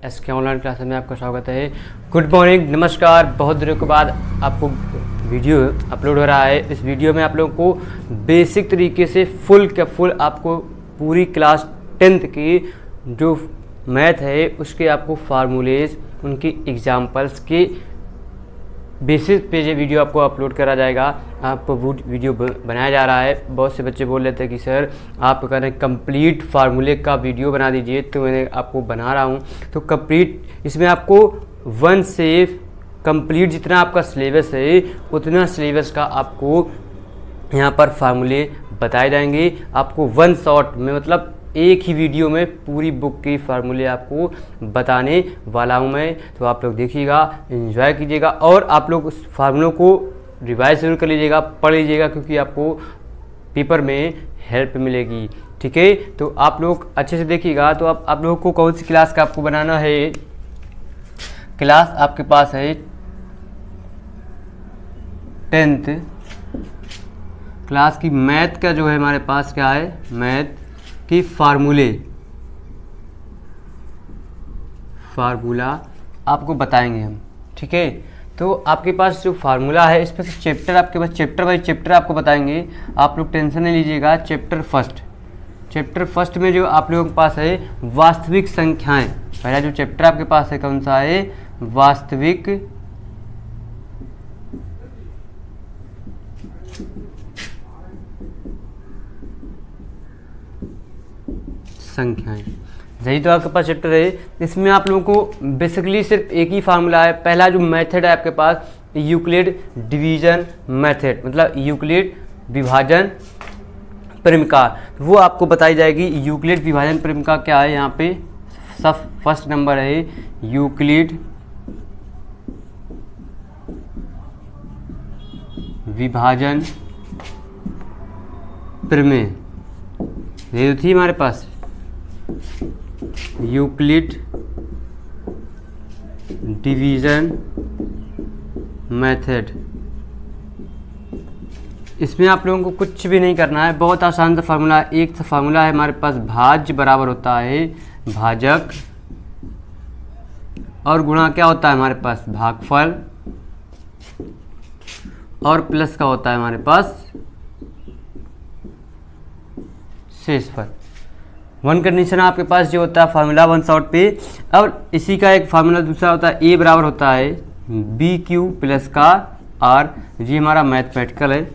SK online class में आपका स्वागत है। गुड मॉर्निंग, नमस्कार। बहुत दिनों के बाद आपको वीडियो अपलोड हो रहा है। इस वीडियो में आप लोगों को बेसिक तरीके से फुल आपको पूरी क्लास 10th की जो मैथ है उसके आपको फार्मूलेज, उनकी एग्जाम्पल्स के बेसिस पे ये वीडियो आपको अपलोड करा जाएगा। आपको वीडियो बनाया जा रहा है। बहुत से बच्चे बोल रहे थे कि सर आप कह रहे हैं कंप्लीट फार्मूले का वीडियो बना दीजिए, तो मैंने आपको बना रहा हूँ। तो कंप्लीट इसमें आपको 1 से कंप्लीट जितना आपका सिलेबस है उतना सिलेबस का आपको यहाँ पर फार्मूले बताए जाएंगे। आपको 1 शॉट में मतलब एक ही वीडियो में पूरी बुक की फार्मूले आपको बताने वाला हूँ मैं। तो आप लोग देखिएगा, एंजॉय कीजिएगा और आप लोग उस फार्मूलों को रिवाइज जरूर कर लीजिएगा, पढ़ लीजिएगा, क्योंकि आपको पेपर में हेल्प मिलेगी। ठीक है, तो आप लोग अच्छे से देखिएगा। तो आप लोगों को कौन सी क्लास का आपको बनाना है? क्लास आपके पास है 10th क्लास की मैथ का जो है हमारे पास क्या है, मैथ की फार्मूला आपको बताएंगे हम। ठीक है, तो आपके पास जो फार्मूला है इस पर से चैप्टर आपके पास चैप्टर बाई चैप्टर आपको बताएंगे। आप लोग टेंशन नहीं लीजिएगा। चैप्टर फर्स्ट में जो आप लोगों के पास है वास्तविक संख्याएं, पहला जो चैप्टर आपके पास है कौन सा है? वास्तविक संख्याएं, यही तो आपके पास चैप्टर है। इसमें आप लोगों को बेसिकली सिर्फ एक ही फार्मूला है। पहला जो मेथड है आपके पास यूक्लिड डिवीजन मेथड, मतलब यूक्लिड विभाजन परिमिका, वो आपको बताई जाएगी। यूक्लिड विभाजन परिमिका क्या है? यहाँ पे सब फर्स्ट नंबर है यूक्लिड विभाजन प्रमेय, ये थी हमारे पास यूक्लिड डिवीजन मेथड। इसमें आप लोगों को कुछ भी नहीं करना है, बहुत आसान सा फार्मूला है। एक फार्मूला है हमारे पास, भाज्य बराबर होता है भाजक और गुणा क्या होता है हमारे पास? भागफल, और प्लस का होता है हमारे पास शेषफल। 1 कंडीशन आपके पास जो होता है फार्मूला 1 शॉट पे। और इसी का एक फार्मूला दूसरा होता है, ए बराबर होता है बी क्यू प्लस का आर। ये हमारा मैथमेटिकल है।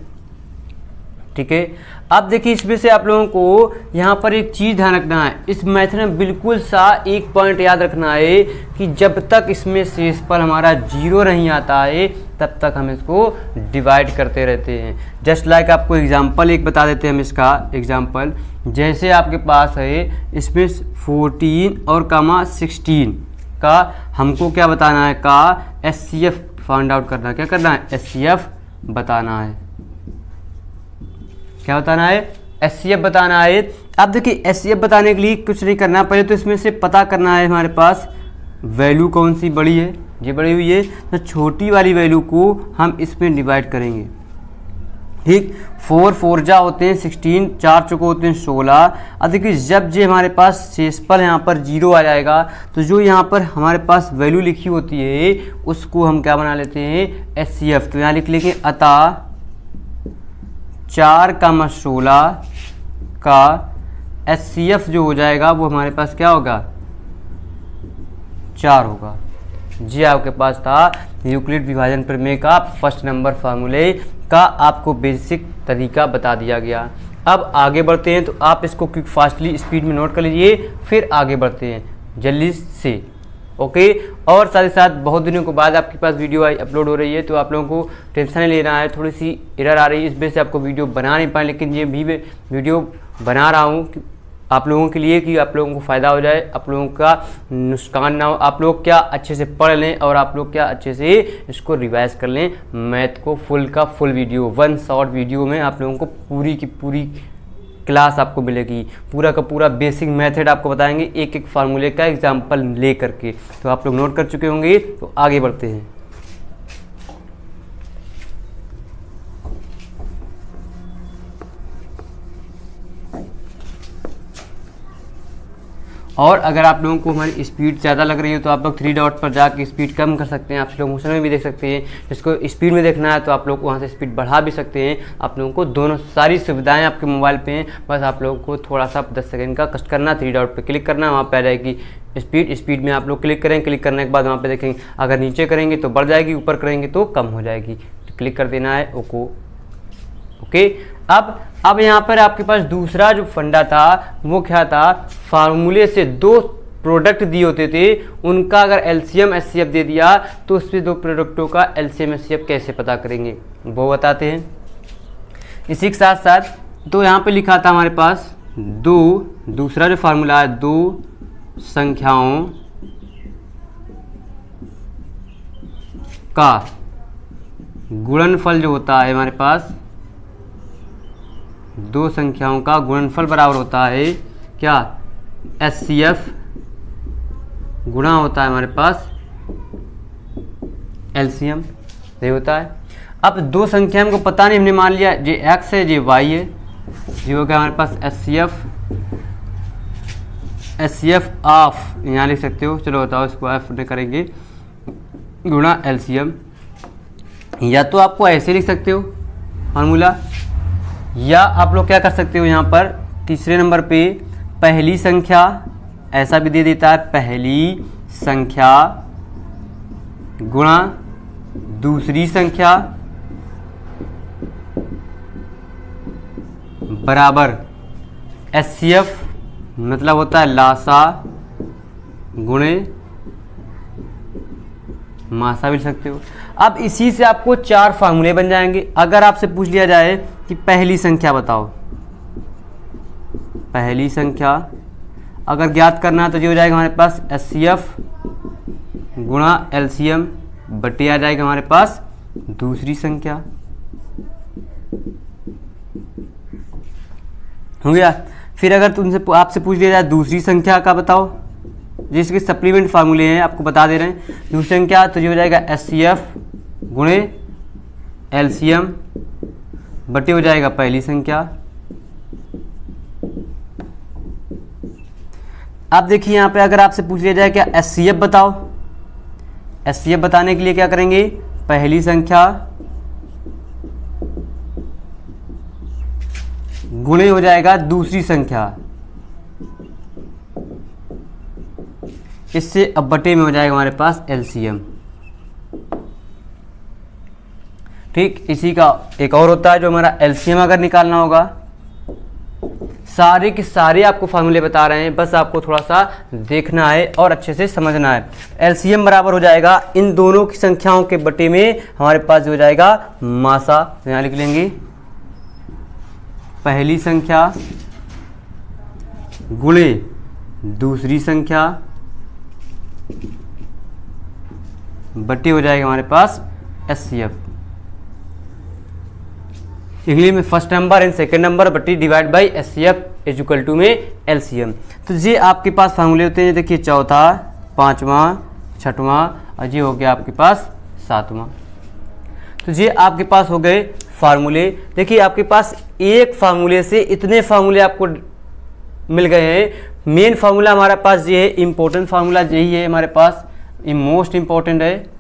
ठीक है, अब देखिए इसमें से आप लोगों को यहाँ पर एक चीज़ ध्यान रखना है। इस मैथड में बिल्कुल सा एक पॉइंट याद रखना है कि जब तक इसमें शेषफल हमारा 0 नहीं आता है तब तक हम इसको डिवाइड करते रहते हैं। जस्ट लाइक आपको एग्जांपल एक बता देते हैं हम इसका एग्जांपल। जैसे आपके पास है इसमें 14 और 16 का हमको क्या बताना है? का SCF फाइंड आउट करना है। क्या करना है? SCF बताना है। क्या बताना है? SCF बताना है। अब देखिए SCF बताने के लिए कुछ नहीं करना, पहले तो इसमें से पता करना है हमारे पास वैल्यू कौन सी बड़ी है। ये बड़ी हुई है तो छोटी वाली वैल्यू को हम इसमें डिवाइड करेंगे। ठीक, 4 4 जा होते हैं 16, 4 चौको होते हैं 16। अब देखिए जब जे हमारे पास शेषफल यहाँ पर 0 आ जाएगा तो जो यहाँ पर हमारे पास वैल्यू लिखी होती है उसको हम क्या बना लेते हैं? SCF। तो यहाँ लिख लेंगे अतः 4 का 16 का SCF जो हो जाएगा वो हमारे पास क्या होगा? 4 होगा। जी आपके पास था यूक्लिड विभाजन प्रमेय का फर्स्ट नंबर फार्मूले का आपको बेसिक तरीका बता दिया गया। अब आगे बढ़ते हैं, तो आप इसको क्विक फास्टली स्पीड में नोट कर लीजिए, फिर आगे बढ़ते हैं जल्दी से। ओके, और साथ ही साथ बहुत दिनों के बाद आपके पास वीडियो अपलोड हो रही है, तो आप लोगों को टेंशन नहीं लेना है। थोड़ी सी एरर आ रही है, इस वजह से आपको वीडियो बना नहीं पाए, लेकिन ये भी वीडियो बना रहा हूँ आप लोगों के लिए कि आप लोगों को फ़ायदा हो जाए, आप लोगों का नुकसान ना हो। आप लोग क्या अच्छे से पढ़ लें और आप लोग क्या अच्छे से इसको रिवाइज कर लें। मैथ को फुल का फुल वीडियो 1 शॉर्ट वीडियो में आप लोगों को पूरी की पूरी क्लास आपको मिलेगी। पूरा का पूरा बेसिक मेथड आपको बताएंगे, एक एक फार्मूले का एग्जाम्पल ले करके। तो आप लोग नोट कर चुके होंगे, तो आगे बढ़ते हैं। और अगर आप लोगों को हमारी स्पीड ज़्यादा लग रही है तो आप लोग 3 डॉट पर जाकर स्पीड कम कर सकते हैं। आप स्लो मोशन में भी देख सकते हैं। जिसको स्पीड में देखना है तो आप लोग वहाँ से स्पीड बढ़ा भी सकते हैं। आप लोगों को दोनों सारी सुविधाएं आपके मोबाइल पे हैं। बस आप लोगों को थोड़ा सा 10 सेकंड का कष्ट करना, 3 डॉट पर क्लिक करना, वहाँ पर आ जाएगी स्पीड में आप लोग क्लिक करें। क्लिक करने के बाद वहाँ पर देखेंगे, अगर नीचे करेंगे तो बढ़ जाएगी, ऊपर करेंगे तो कम हो जाएगी। तो क्लिक कर देना है ओके। अब यहाँ पर आपके पास दूसरा जो फंडा था वो क्या था, फार्मूले से 2 प्रोडक्ट दिए होते थे, उनका अगर एलसीएम एचसीएफ दे दिया तो उससे 2 प्रोडक्टों का एलसीएम एचसीएफ कैसे पता करेंगे वो बताते हैं। इसी के साथ साथ तो यहाँ पे लिखा था हमारे पास दूसरा जो फार्मूला है, 2 संख्याओं का गुणनफल जो होता है हमारे पास, 2 संख्याओं का गुणनफल बराबर होता है क्या, एचसीएफ गुणा होता है हमारे पास एलसीएम, ये होता है। अब 2 संख्या हमको पता नहीं, हमने मान लिया ये एक्स है ये वाई है, ये हो गया हमारे पास एचसीएफ ऑफ, यहाँ लिख सकते हो, चलो बताओ इसको एफ में करेंगे गुणा एलसीएम। या तो आपको ऐसे लिख सकते हो फार्मूला, या आप लोग क्या कर सकते हो, यहाँ पर तीसरे नंबर पे पहली संख्या ऐसा भी दे देता है, पहली संख्या गुणा दूसरी संख्या बराबर एचसीएफ, मतलब होता है लासा गुणे मासा भी लिख सकते हो। अब इसी से आपको 4 फार्मूले बन जाएंगे। अगर आपसे पूछ लिया जाए कि पहली संख्या बताओ, पहली संख्या अगर ज्ञात करना है तो ये हो जाएगा हमारे पास एचसीएफ गुणा एलसीएम बटे आ जाएगा हमारे पास दूसरी संख्या, हो गया। फिर अगर तुमसे आपसे पूछ लिया जाए दूसरी संख्या का बताओ, जिसके सप्लीमेंट फार्मूले हैं आपको बता दे रहे हैं, दूसरी संख्या तो ये हो जाएगा एचसीएफ गुणे एलसीएम बटे हो जाएगा पहली संख्या। अब देखिए यहाँ पे अगर आपसे पूछ लिया जाए क्या एचसीएफ बताओ, एचसीएफ बताने के लिए क्या करेंगे, पहली संख्या गुणे हो जाएगा दूसरी संख्या, इससे अब बटे में हो जाएगा हमारे पास एलसीएम। ठीक, इसी का एक और होता है जो हमारा एलसीएम अगर निकालना होगा। सारे के सारे आपको फार्मूले बता रहे हैं, बस आपको थोड़ा सा देखना है और अच्छे से समझना है। एलसीएम बराबर हो जाएगा इन दोनों की संख्याओं के बटे में हमारे पास हो जाएगा मासा, यहाँ लिख लेंगे पहली संख्या गुणे दूसरी संख्या बटे हो जाएगा हमारे पास एचसीएफ। इंग्लिश में first number and second number बटी divide by HCF is equal to में एलसीएम। तो ये आपके पास फार्मूले होते हैं, देखिए चौथा, पांचवा, छठवां और ये हो गया आपके पास सातवां। तो ये आपके पास हो गए फार्मूले। देखिए आपके पास एक फार्मूले से इतने फार्मूले आपको मिल गए हैं। मेन फार्मूला हमारे पास ये है, इंपॉर्टेंट फार्मूला यही है हमारे पास, ये मोस्ट इंपॉर्टेंट है,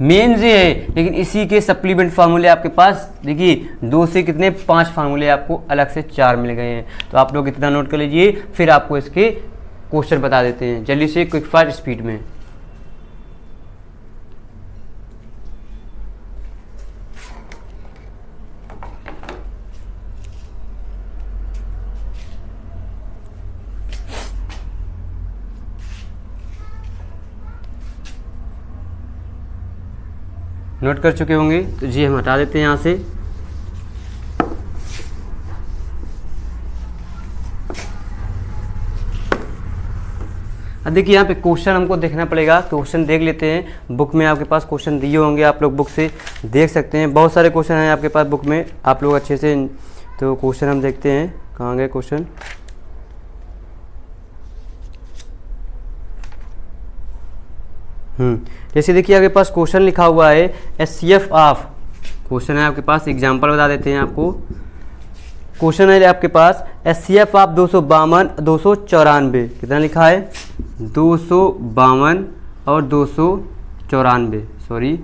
मेन ये है। लेकिन इसी के सप्लीमेंट फार्मूले आपके पास देखिए 2 से कितने 5 फार्मूले आपको अलग से 4 मिल गए हैं। तो आप लोग इतना नोट कर लीजिए, फिर आपको इसके क्वेश्चन बता देते हैं जल्दी से क्विक फायर स्पीड में। नोट कर चुके होंगे तो जी हम हटा देते हैं यहाँ से। अब देखिए यहाँ पे क्वेश्चन हमको देखना पड़ेगा, क्वेश्चन देख लेते हैं। बुक में आपके पास क्वेश्चन दिए होंगे, आप लोग बुक से देख सकते हैं। बहुत सारे क्वेश्चन हैं आपके पास बुक में, आप लोग अच्छे से। तो क्वेश्चन हम देखते हैं, कहाँ गए क्वेश्चन। जैसे देखिए आपके पास क्वेश्चन लिखा हुआ है एचसीएफ ऑफ, क्वेश्चन है आपके पास, एग्जांपल बता देते हैं आपको। क्वेश्चन है आपके पास HCF ऑफ 252 294, कितना लिखा है 252 और 294 सॉरी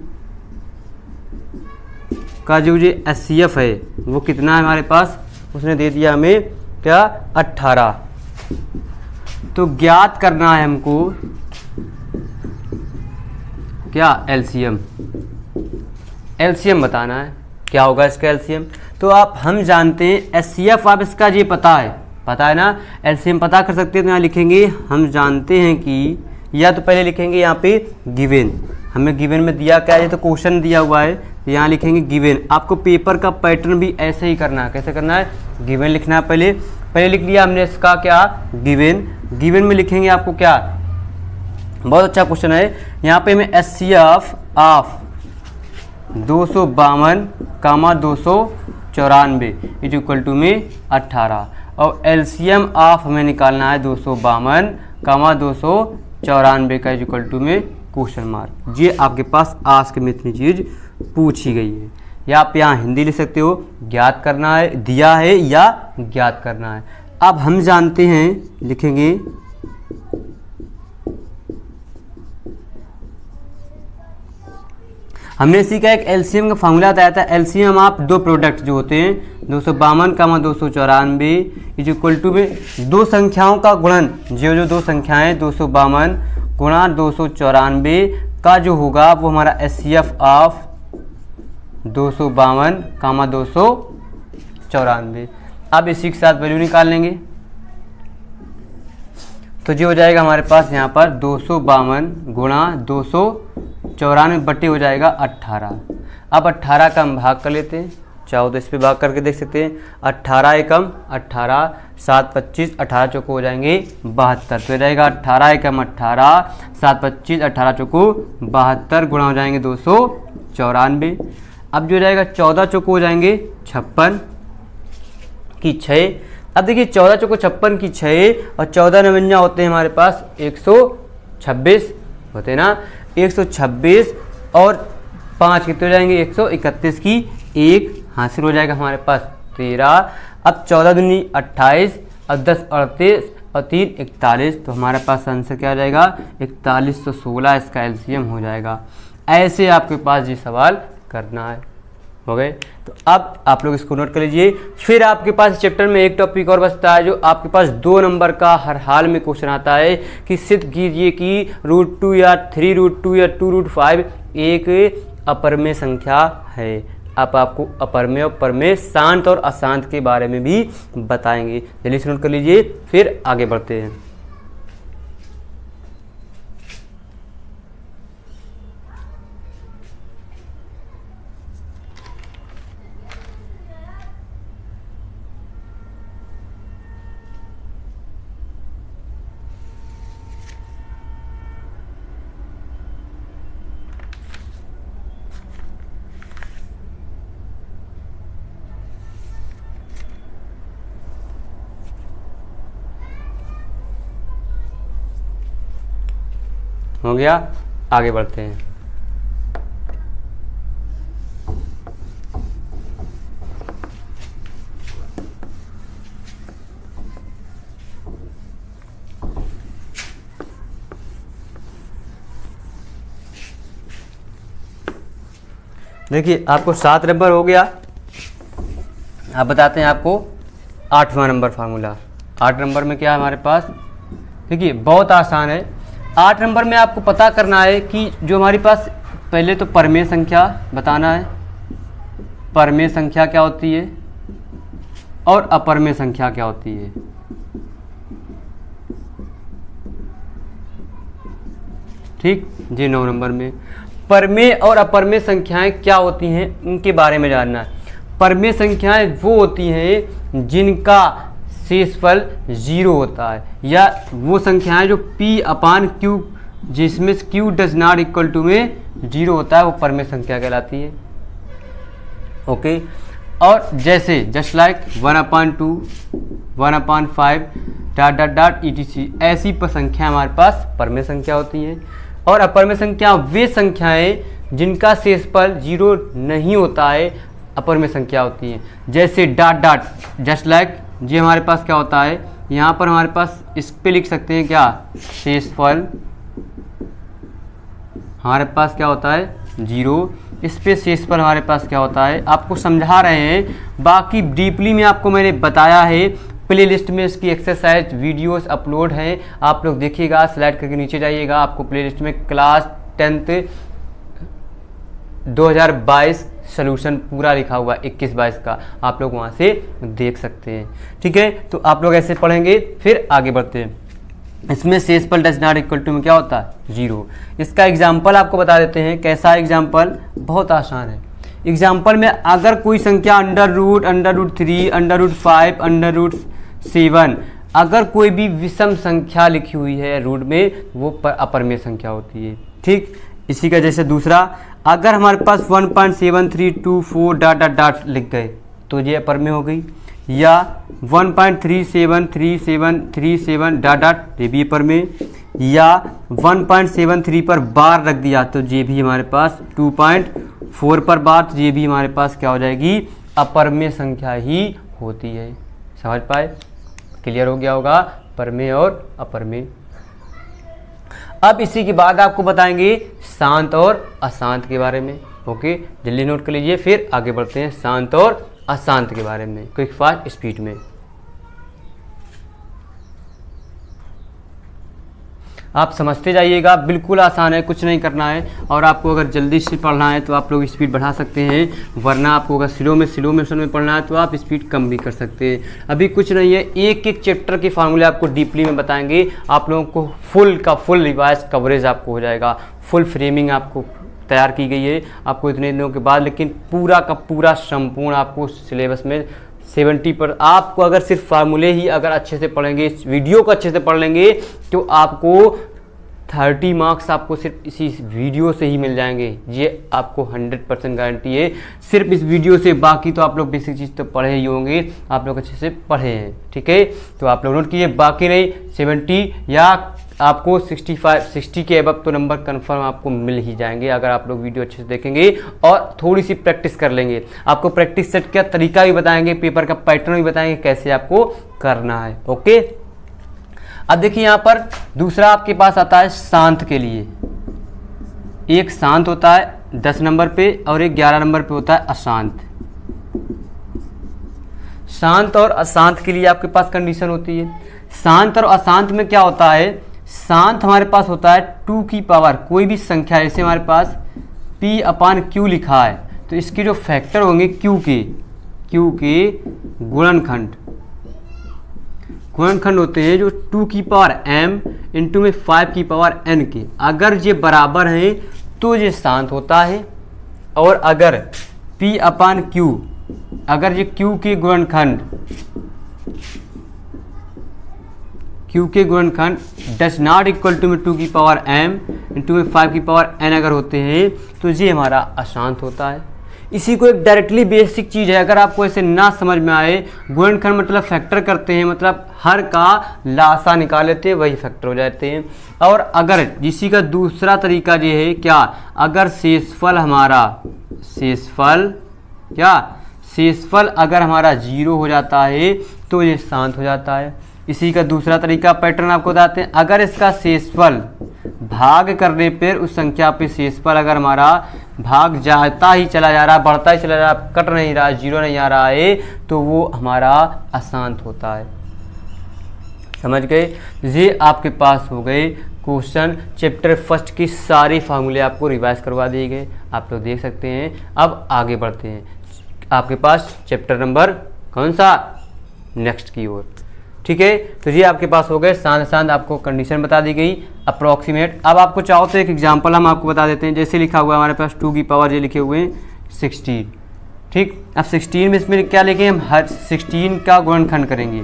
का जो ये HCF है वो कितना है हमारे पास, उसने दे दिया हमें क्या 18। तो ज्ञात करना है हमको क्या एलसीएम बताना है, क्या होगा इसका एलसीएम। तो आप हम जानते हैं HCF आप इसका ये पता है ना, एलसीएम पता कर सकते हैं। तो यहाँ लिखेंगे हम जानते हैं कि, या तो पहले लिखेंगे यहाँ पे गिवन, हमें गिवन में दिया क्या है, तो क्वेश्चन दिया हुआ है, तो यहाँ लिखेंगे गिवन। आपको पेपर का पैटर्न भी ऐसे ही करना है, कैसे करना है, गिवन लिखना है। पहले लिख लिया हमने इसका क्या गिवन में लिखेंगे आपको क्या, बहुत अच्छा क्वेश्चन है। यहाँ पे हमें HCF of 252 294 is equal to में 18 और एलसीएम ऑफ हमें निकालना है 252 294 का इज इक्वल टू में क्वेश्चन मार्क। ये आपके पास आस्क में इतनी चीज पूछी गई है, या आप यहाँ हिंदी लिख सकते हो, ज्ञात करना है, दिया है या ज्ञात करना है। अब हम जानते हैं, लिखेंगे हमने सीखा एक एलसीएम का फार्मूला बताया था। एलसीएम आप दो प्रोडक्ट जो होते हैं 252 294 इज इक्वल टू में दो संख्याओं का गुणन, जो दो संख्याएं 252 गुणा 294 का जो होगा वो हमारा HCF ऑफ 252 294। अब इसी के साथ वैल्यू निकाल लेंगे, तो जो हो जाएगा हमारे पास यहाँ पर 252 गुणा 294 बटे हो जाएगा 18। अब 18 का हम भाग कर लेते हैं, चाहो तो इस पे भाग करके देख सकते हैं। 18 एकम 18, 7 25, 18 चौको हो जाएंगे 72, तो हो जाएगा 18 एकम 18, 7 25, 18 चौको 72 गुणा हो जाएंगे 294। अब जो हो जाएगा 14 चौको हो जाएंगे 56 की 6। अब देखिए 14 चौको 56 की 6 और 14 नवंजा होते हैं हमारे पास 126 होते हैं ना, 126 और 5 कितने हो जाएंगे 131 की 1 हासिल हो जाएगा हमारे पास 13। अब 14 दूनी 28 और 10 38 और 3 41, तो हमारे पास आंसर क्या आ जाएगा 4116, इसका एलसीएम हो जाएगा। ऐसे आपके पास ये सवाल करना है, हो गए। तो अब आप लोग इसको नोट कर लीजिए। फिर आपके पास चैप्टर में एक टॉपिक और बचता है जो आपके पास 2 नंबर का हर हाल में क्वेश्चन आता है कि सिद्ध कीजिए कि √2 या 3√2 या 2√5 एक अपरमेय संख्या है। अब आपको अपरमेय और परमेय, शांत और अशांत के बारे में भी बताएंगे। जल्दी से नोट कर लीजिए, फिर आगे बढ़ते हैं। हो गया, आगे बढ़ते हैं। देखिए आपको 7 नंबर हो गया। अब बताते हैं आपको 8वां नंबर फार्मूला। 8 नंबर में क्या है हमारे पास, देखिए बहुत आसान है। 8 नंबर में आपको पता करना है कि जो हमारे पास, पहले तो परमेय संख्या बताना है, परमेय संख्या क्या होती है और अपरमेय संख्या क्या होती है। ठीक जी। 9 नंबर में परमेय और अपरमेय संख्याएं क्या होती हैं उनके बारे में जानना है। परमेय संख्याएं वो होती हैं जिनका शेषफल 0 होता है, या वो संख्याएं जो p/q जिसमें q does not equal to में 0 होता है, वो परमेय संख्या कहलाती है। ओके। और जैसे जस्ट लाइक 1/2 1/5 ... etc. ऐसी संख्या हमारे पास परमेय संख्या होती है। और अपरमेय संख्या वे संख्याएं जिनका शेषफल 0 नहीं होता है, अपर में संख्या होती है। जैसे डॉट डॉट, जस्ट लाइक, ये हमारे पास क्या होता है, यहाँ पर हमारे पास इस पे लिख सकते हैं क्या, शेषफल, हमारे पास क्या होता है 0, इस पे शेषफल हमारे पास क्या होता है, आपको समझा रहे हैं। बाकी डीपली में आपको मैंने बताया है, प्लेलिस्ट में इसकी एक्सरसाइज वीडियोस अपलोड हैं, आप लोग देखिएगा, स्लाइड करके नीचे जाइएगा, आपको प्लेलिस्ट में क्लास 10th 2022 सॉल्यूशन पूरा लिखा हुआ 21-22 का, आप लोग वहाँ से देख सकते हैं। ठीक है, तो आप लोग ऐसे पढ़ेंगे, फिर आगे बढ़ते हैं। इसमें शेषफल डज नॉट इक्वल टू में क्या होता है 0। इसका एग्जाम्पल आपको बता देते हैं, कैसा एग्जाम्पल, बहुत आसान है। एग्जाम्पल में अगर कोई संख्या under root 3, under root 5, under root 7, अगर कोई भी विषम संख्या लिखी हुई है रूट में, वो अपर में संख्या होती है। ठीक, इसी का जैसे दूसरा, अगर हमारे पास 1.7324 डॉट डॉट डॉट लिख गए तो ये अपर में हो गई, या 1.373737 डॉट डॉट, ये भी अपर में, या 1.73 पर बार रख दिया तो ये भी हमारे पास 2.4 पर बार, तो ये भी हमारे पास क्या हो जाएगी, अपर में संख्या ही होती है। समझ पाए, क्लियर हो गया होगा अपर में और अपर में। अब इसी के बाद आपको बताएंगे शांत और अशांत के बारे में। ओके, जल्दी नोट कर लीजिए, फिर आगे बढ़ते हैं शांत और अशांत के बारे में, क्विक फास्ट स्पीड में। आप समझते जाइएगा, बिल्कुल आसान है, कुछ नहीं करना है। और आपको अगर जल्दी से पढ़ना है तो आप लोग स्पीड बढ़ा सकते हैं, वरना आपको अगर स्लो मोशन में पढ़ना है तो आप स्पीड कम भी कर सकते हैं। अभी कुछ नहीं है, एक एक चैप्टर के फार्मूले आपको डीपली में बताएंगे, आप लोगों को फुल का फुल रिवाइज कवरेज आपको हो जाएगा, फुल फ्रेमिंग आपको तैयार की गई है आपको इतने दिनों के बाद। लेकिन पूरा का पूरा संपूर्ण आपको सिलेबस में 70 पर, आपको अगर सिर्फ फार्मूले ही अगर अच्छे से पढ़ेंगे, इस वीडियो को अच्छे से पढ़ लेंगे तो आपको 30 मार्क्स आपको सिर्फ इसी वीडियो से ही मिल जाएंगे। ये आपको 100% गारंटी है सिर्फ इस वीडियो से। बाकी तो आप लोग बेसिक चीज़ तो पढ़े ही होंगे, आप लोग अच्छे से पढ़े हैं। ठीक है, तो आप लोग नोट कीजिए, बाकी नहीं 70 या आपको 60 के अबव तो नंबर कंफर्म आपको मिल ही जाएंगे, अगर आप लोग वीडियो अच्छे से देखेंगे और थोड़ी सी प्रैक्टिस कर लेंगे। आपको प्रैक्टिस सेट का तरीका भी बताएंगे, पेपर का पैटर्न भी बताएंगे, कैसे आपको करना है। ओके, अब देखिए यहाँ पर दूसरा आपके पास आता है शांत के लिए। एक शांत होता है 10 नंबर पे और एक 11 नंबर पे होता है अशांत। शांत और अशांत के लिए आपके पास कंडीशन होती है। शांत और अशांत में क्या होता है, शांत हमारे पास होता है 2 की पावर कोई भी संख्या, जैसे हमारे पास P/Q लिखा है तो इसके जो फैक्टर होंगे Q के गुणनखंड होते हैं जो 2 की पावर m इंटू में 5 की पावर n के, अगर ये बराबर हैं तो ये शांत होता है। और अगर P/Q, अगर ये Q के गुणनखंड डज नॉट इक्वल टू में 2 की पावर m इंटू में 5 की पावर n अगर होते हैं तो ये हमारा अशांत होता है। इसी को एक डायरेक्टली बेसिक चीज़ है, अगर आपको ऐसे ना समझ में आए, गुणनखंड मतलब फैक्टर करते हैं, मतलब हर का लासा निकाल लेते हैं, वही फैक्टर हो जाते हैं। और अगर इसी का दूसरा तरीका ये है क्या, अगर शेषफल अगर हमारा 0 हो जाता है तो ये शांत हो जाता है। इसी का दूसरा तरीका पैटर्न आपको बताते हैं, अगर इसका शेषफल भाग करने पर उस संख्या पे शेषफल अगर हमारा भाग जाता ही चला जा रहा है, बढ़ता ही चला जा रहा है, कट नहीं रहा है, 0 नहीं आ रहा है, तो वो हमारा अशांत होता है। समझ गए, ये आपके पास हो गए क्वेश्चन। चैप्टर फर्स्ट की सारी फार्मूले आपको रिवाइज करवा दिए गए, आप लोग देख सकते हैं। अब आगे बढ़ते हैं, आपके पास चैप्टर नंबर कौन सा, नेक्स्ट की ओर। ठीक है, तो ये आपके पास हो गए शांत, आपको कंडीशन बता दी गई अप्रोक्सीमेट। अब आपको चाहो तो एक एग्जांपल हम आपको बता देते हैं, जैसे लिखा हुआ है हमारे पास 2 की पावर ये लिखे हुए हैं 16। ठीक, अब 16 में इसमें क्या लिखे, हम हर 16 का गुणनखंड करेंगे,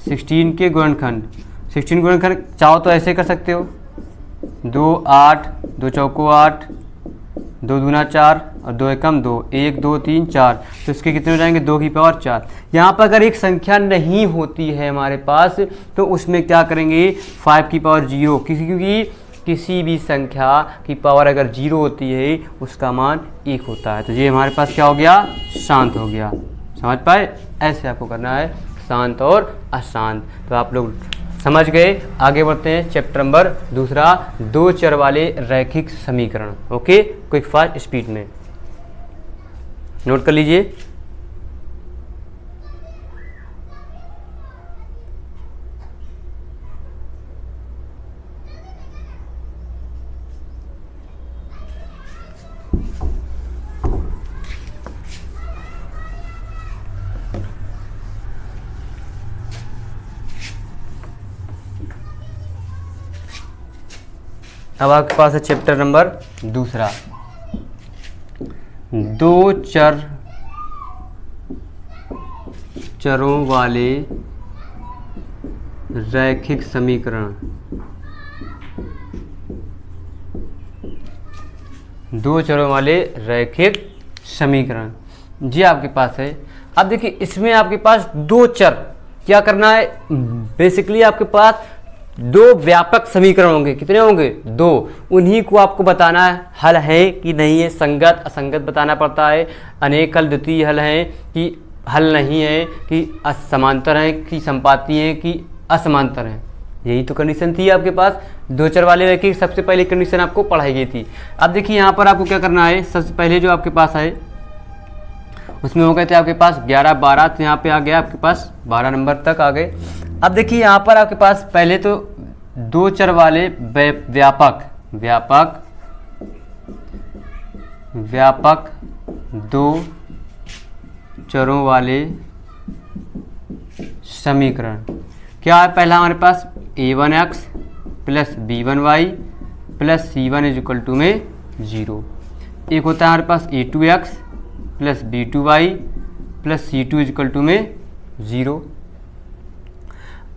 16 के गुणनखंड। 16 गुणनखंड चाहो तो ऐसे कर सकते हो, 2 8, 2 चौको 8, 2 दूना 4 और 2 एकम 2, 1 2 3 4, तो इसके कितने हो जाएंगे 2 की पावर 4। यहाँ पर अगर एक संख्या नहीं होती है हमारे पास तो उसमें क्या करेंगे 5 की पावर 0, क्योंकि किसी भी संख्या की पावर अगर 0 होती है उसका मान 1 होता है। तो ये हमारे पास क्या हो गया, शांत हो गया। समझ पाए, ऐसे आपको करना है, शांत और अशांत। तो आप लोग समझ गए। आगे बढ़ते हैं चैप्टर नंबर दूसरा, 2 चर वाले रैखिक समीकरण। ओके, क्विक फास्ट स्पीड में नोट कर लीजिए। अब आपके पास है चैप्टर नंबर दूसरा, 2 चरों वाले रैखिक समीकरण। 2 चरों वाले रैखिक समीकरण जी आपके पास है। अब देखिए इसमें आपके पास 2 चर, क्या करना है, बेसिकली आपके पास 2 व्यापक समीकरण होंगे। कितने होंगे, 2। उन्हीं को आपको बताना है हल है कि नहीं है, संगत असंगत बताना पड़ता है, अनेक हल द्वितीय हल है कि हल नहीं है, कि असमांतर है कि संपाती है कि असमांतर है। यही तो कंडीशन थी आपके पास 2 चर वाले रैखिक। सबसे पहले कंडीशन आपको पढ़ाई गई थी। अब देखिए यहाँ पर आपको क्या करना है, सबसे पहले जो आपके पास है उसमें हो गए थे आपके पास 11 12, तो यहाँ पे आ गया आपके पास 12 नंबर तक आ गए। अब देखिए यहाँ पर आपके पास पहले तो 2 चर वाले व्यापक 2 चरों वाले समीकरण क्या है। पहला हमारे पास a1x plus b1y plus c1 is equal to में 0। एक होता है हमारे पास a2x plus b2y plus c2 is equal to में 0।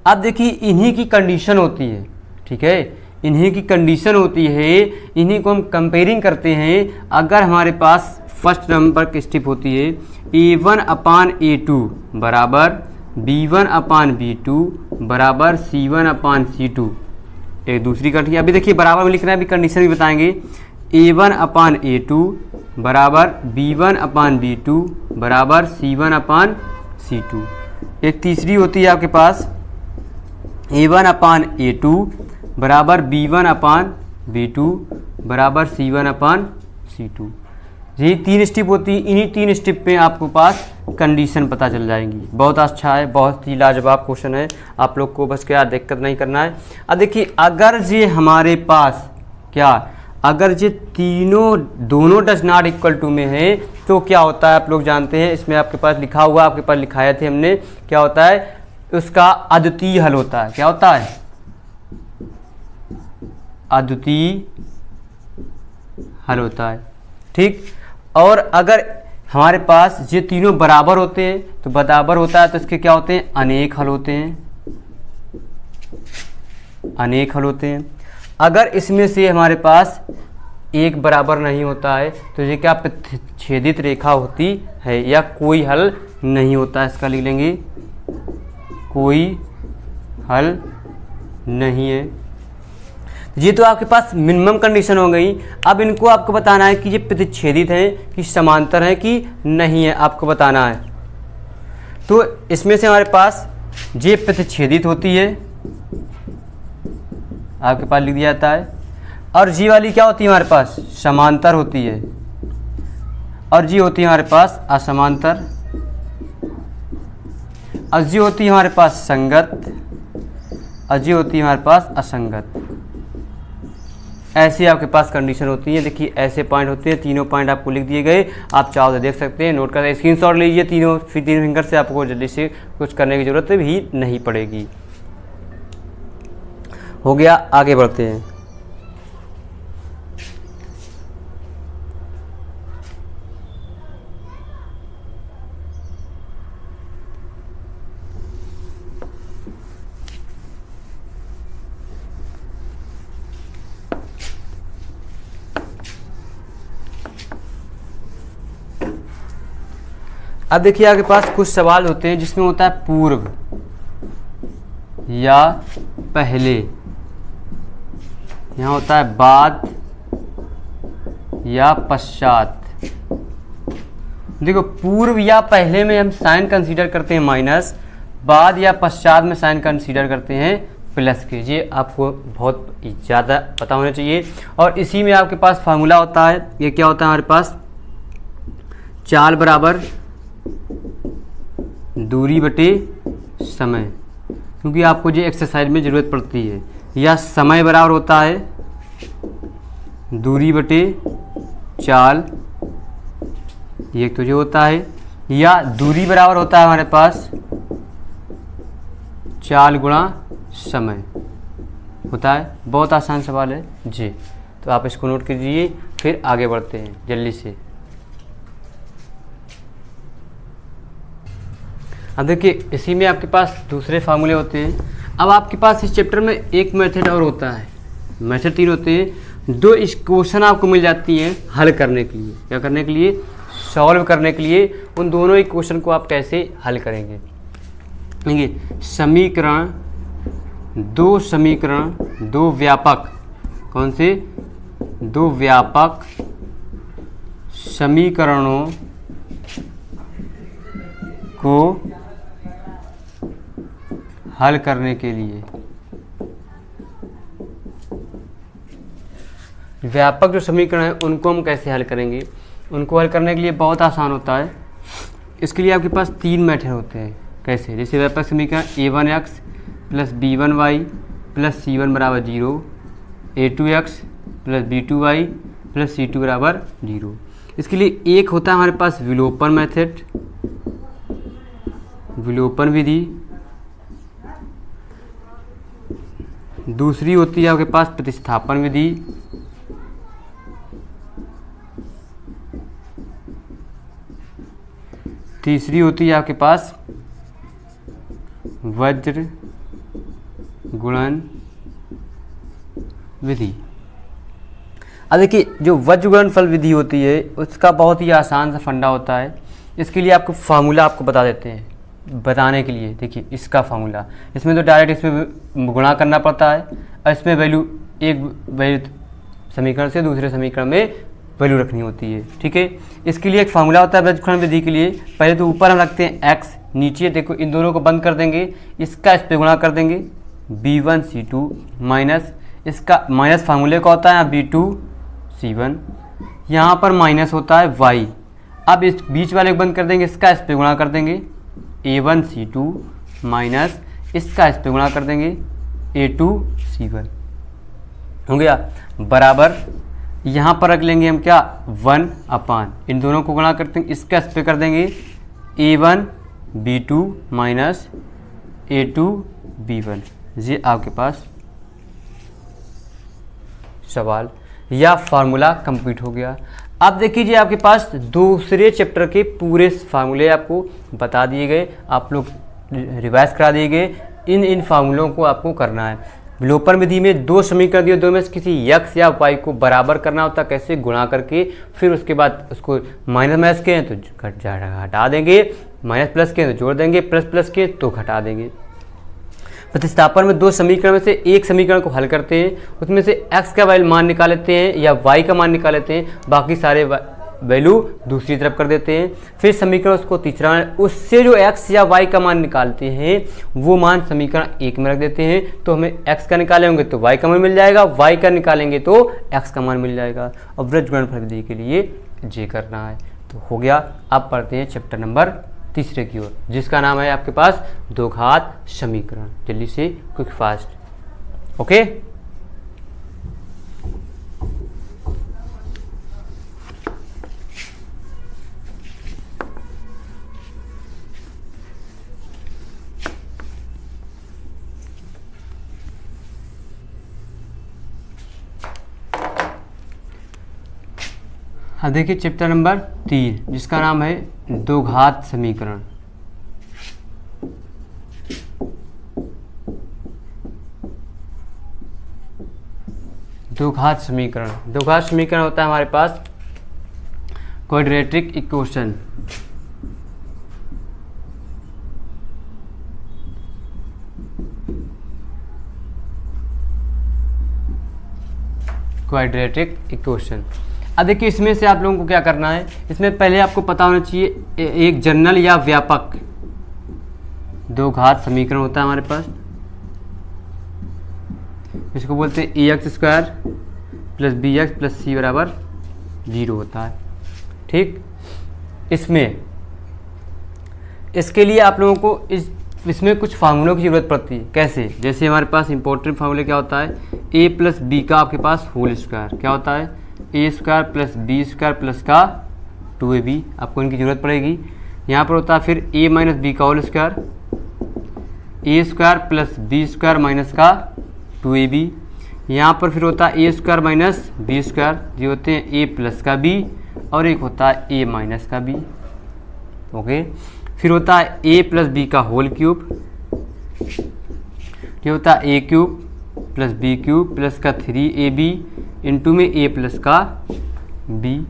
अब देखिए इन्हीं की कंडीशन होती है, ठीक है, इन्हीं की कंडीशन होती है, इन्हीं को हम कंपेयरिंग करते हैं। अगर हमारे पास फर्स्ट नंबर की स्टेप होती है a1/a2 बराबर b1/b2 बराबर c1/c2, एक दूसरी कंडीशन। अभी देखिए बराबर में लिखना है, अभी कंडीशन भी बताएंगे। a1/a2 बराबर b1/b2 बराबर c1/c2। एक तीसरी होती है आपके पास a1/a2 बराबर b1/b2 बराबर c1/c2। ये 3 स्टेप होती है। इन्हीं 3 स्टेप पे आपको पास कंडीशन पता चल जाएंगी। बहुत अच्छा है, बहुत ही लाजवाब क्वेश्चन है, आप लोग को बस क्या दिक्कत नहीं करना है। अब देखिए अगर ये हमारे पास क्या, अगर ये दोनों डज नॉट इक्वल टू में है तो क्या होता है आप लोग जानते हैं। इसमें आपके पास लिखा हुआ, आपके पास लिखाए थे हमने, क्या होता है, उसका अद्वितीय हल होता है। क्या होता है, अद्वितीय हल होता है, ठीक। और अगर हमारे पास ये तीनों बराबर होते हैं तो बराबर होता है, तो इसके क्या होते हैं, अनेक हल होते हैं, अनेक हल होते हैं। अगर इसमें से हमारे पास एक बराबर नहीं होता है तो ये क्या, छेदित रेखा होती है या कोई हल नहीं होता। इसका लिख लेंगे, कोई हल नहीं है। ये तो आपके पास मिनिमम कंडीशन हो गई। अब इनको आपको बताना है कि ये प्रतिच्छेदित है कि समांतर है कि नहीं है, आपको बताना है। तो इसमें से हमारे पास ये प्रतिच्छेदित होती है, आपके पास लिख दिया जाता है, और जी वाली क्या होती है हमारे पास, समांतर होती है, और जी होती है हमारे पास असमांतर, और जी होती है हमारे पास संगत, और जी होती है हमारे पास असंगत। ऐसी आपके पास कंडीशन होती है। देखिए ऐसे पॉइंट होते हैं, तीनों पॉइंट आपको लिख दिए गए, आप चाहो तो देख सकते हैं, नोट कर स्क्रीनशॉट लीजिए तीनों फिंगर से, आपको जल्दी से कुछ करने की ज़रूरत भी नहीं पड़ेगी। हो गया, आगे बढ़ते हैं। अब देखिए आपके पास कुछ सवाल होते हैं जिसमें होता है पूर्व या पहले, यहाँ होता है बाद या पश्चात। देखो पूर्व या पहले में हम साइन कंसीडर करते हैं माइनस, बाद या पश्चात में साइन कंसीडर करते हैं प्लस के। ये आपको बहुत ज़्यादा पता होना चाहिए। और इसी में आपके पास फार्मूला होता है, ये क्या होता है हमारे पास, चाल बराबर दूरी बटे समय, क्योंकि आपको ये एक्सरसाइज में ज़रूरत पड़ती है। या समय बराबर होता है दूरी बटे चाल, ये तो जो होता है। या दूरी बराबर होता है हमारे पास चाल गुणा समय होता है। बहुत आसान सवाल है जी, तो आप इसको नोट कीजिए, फिर आगे बढ़ते हैं जल्दी से। अब देखिए इसी में आपके पास दूसरे फार्मूले होते हैं। अब आपके पास इस चैप्टर में एक मेथड और होता है, मेथड 3 होते हैं। 2 इक्वेशन आपको मिल जाती हैं हल करने के लिए। क्या करने के लिए? सॉल्व करने के लिए। उन दोनों इक्वेशन को आप कैसे हल करेंगे? देखिए समीकरण, 2 समीकरण, 2 व्यापक, कौन से? 2 व्यापक समीकरणों को हल करने के लिए। व्यापक जो समीकरण है उनको हम कैसे हल करेंगे? उनको हल करने के लिए बहुत आसान होता है। इसके लिए आपके पास 3 मेथड होते हैं। कैसे? जैसे व्यापक समीकरण a1x plus b1y plus c1 बराबर 0, a2x plus b2y plus c2 बराबर 0। इसके लिए एक होता है हमारे पास विलोपन मेथड, विलोपन विधि। दूसरी होती है आपके पास प्रतिस्थापन विधि। तीसरी होती है आपके पास वज्र गुणन विधि। अब देखिए जो वज्र गुणन फल विधि होती है उसका बहुत ही आसान सा फंडा होता है। इसके लिए आपको फार्मूला आपको बता देते हैं। बताने के लिए देखिए इसका फार्मूला, इसमें तो डायरेक्ट इसमें गुणा करना पड़ता है और इसमें वैल्यू, एक वैल्यू समीकरण से दूसरे समीकरण में वैल्यू रखनी होती है। ठीक है, इसके लिए एक फार्मूला होता है वज्र गुणन विधि के लिए। पहले तो ऊपर हम रखते हैं x, नीचे देखो इन दोनों को बंद कर देंगे, इसका इस पे गुणा कर देंगे b1c2 माइनस इसका माइनस फार्मूले का होता है b2c1, यहाँ पर माइनस होता है y। अब इस बीच वाले को बंद कर देंगे, इसका इस पे गुणा कर देंगे a1c2 माइनस इसका इस पे गुणा कर देंगे a2c1, हो गया बराबर। यहाँ पर रख लेंगे हम क्या 1 अपान, इन दोनों को गुणा करते हैं, इसका इस पे कर देंगे a1 b2 minus a2 b1। ये आपके पास सवाल या फार्मूला कंप्लीट हो गया। अब देखिए जी आपके पास दूसरे चैप्टर के पूरे फार्मूले आपको बता दिए गए, आप लोग रिवाइज करा दिए गए। इन फार्मूलों को आपको करना है। विलोपन विधि में 2 समीकरण दिए, 2 में से किसी x या y को बराबर करना होता है। कैसे? गुणा करके, फिर उसके बाद उसको माइनस माइनस के हैं तो हटा देंगे, माइनस प्लस के हैं तो जोड़ देंगे, प्लस प्लस के तो घटा देंगे। प्रतिस्थापन में 2 समीकरण में से एक समीकरण को हल करते हैं, उसमें से x का मान निकाल लेते हैं या y का मान निकाल लेते हैं, बाकी सारे वैल्यू दूसरी तरफ कर देते हैं। फिर समीकरण उसको तीसरा, उससे जो x या y का मान निकालते हैं वो मान समीकरण 1 में रख देते हैं। तो हमें x का निकालेंगे तो y का मान मिल जाएगा, y का निकालेंगे तो x का मान मिल जाएगा। और वृत्त गुणनफल विधि के लिए ये करना है। तो हो गया। अब पढ़ते हैं चैप्टर नंबर 3 की ओर, जिसका नाम है आपके पास द्विघात समीकरण। जल्दी से, क्विक फास्ट। ओके, अब देखिए चैप्टर नंबर 3 जिसका नाम है द्विघात समीकरण। द्विघात समीकरण, द्विघात समीकरण होता है हमारे पास क्वाड्रेटिक इक्वेशन। Quadratic equation. अब देखिए इसमें से आप लोगों को क्या करना है, इसमें पहले आपको पता होना चाहिए एक जनरल या व्यापक दो घात समीकरण होता है हमारे पास, इसको बोलते हैं ax² + bx + c बराबर 0 होता है। ठीक, इसके लिए आप लोगों को इसमें कुछ फार्मूलों की ज़रूरत पड़ती है। कैसे? जैसे हमारे पास इंपॉर्टेंट फार्मूले क्या होता है, a + b का आपके पास होल स्क्वायर क्या होता है, a² + b² प्लस का 2ab, आपको इनकी ज़रूरत पड़ेगी। यहाँ पर होता है फिर a - b का whole square, a² + b² minus का 2ab। यहाँ पर फिर होता है a² - b², जो होते हैं a प्लस का b, और एक होता है a माइनस का b। ओके, फिर होता है a + b का होल क्यूब, ये होता है a³ + b³ प्लस का 3ab इंटू में a प्लस का b।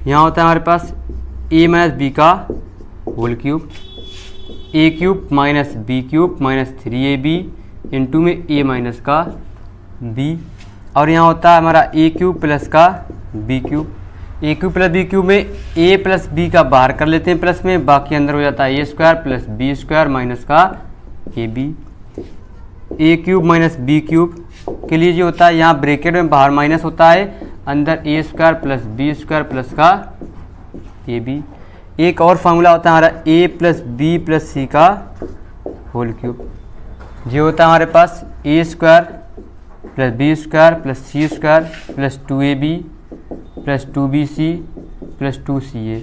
यहाँ होता है हमारे पास a - b का whole cube, a³ - b³ - 3ab into में a माइनस का b। और यहाँ होता है हमारा a³ प्लस का b³, a³ + b³ में a + b का बाहर कर लेते हैं प्लस में, बाकी अंदर हो जाता है a² + b² माइनस का ab। a³ - b³ के लिए जो होता है यहाँ ब्रैकेट में बाहर माइनस होता है, अंदर a² + b² प्लस का ab। एक और फार्मूला होता है हमारा a + b + c का होल क्यूब, जो होता है हमारे पास a² + b² + c² plus 2ab plus 2bc plus 2ca।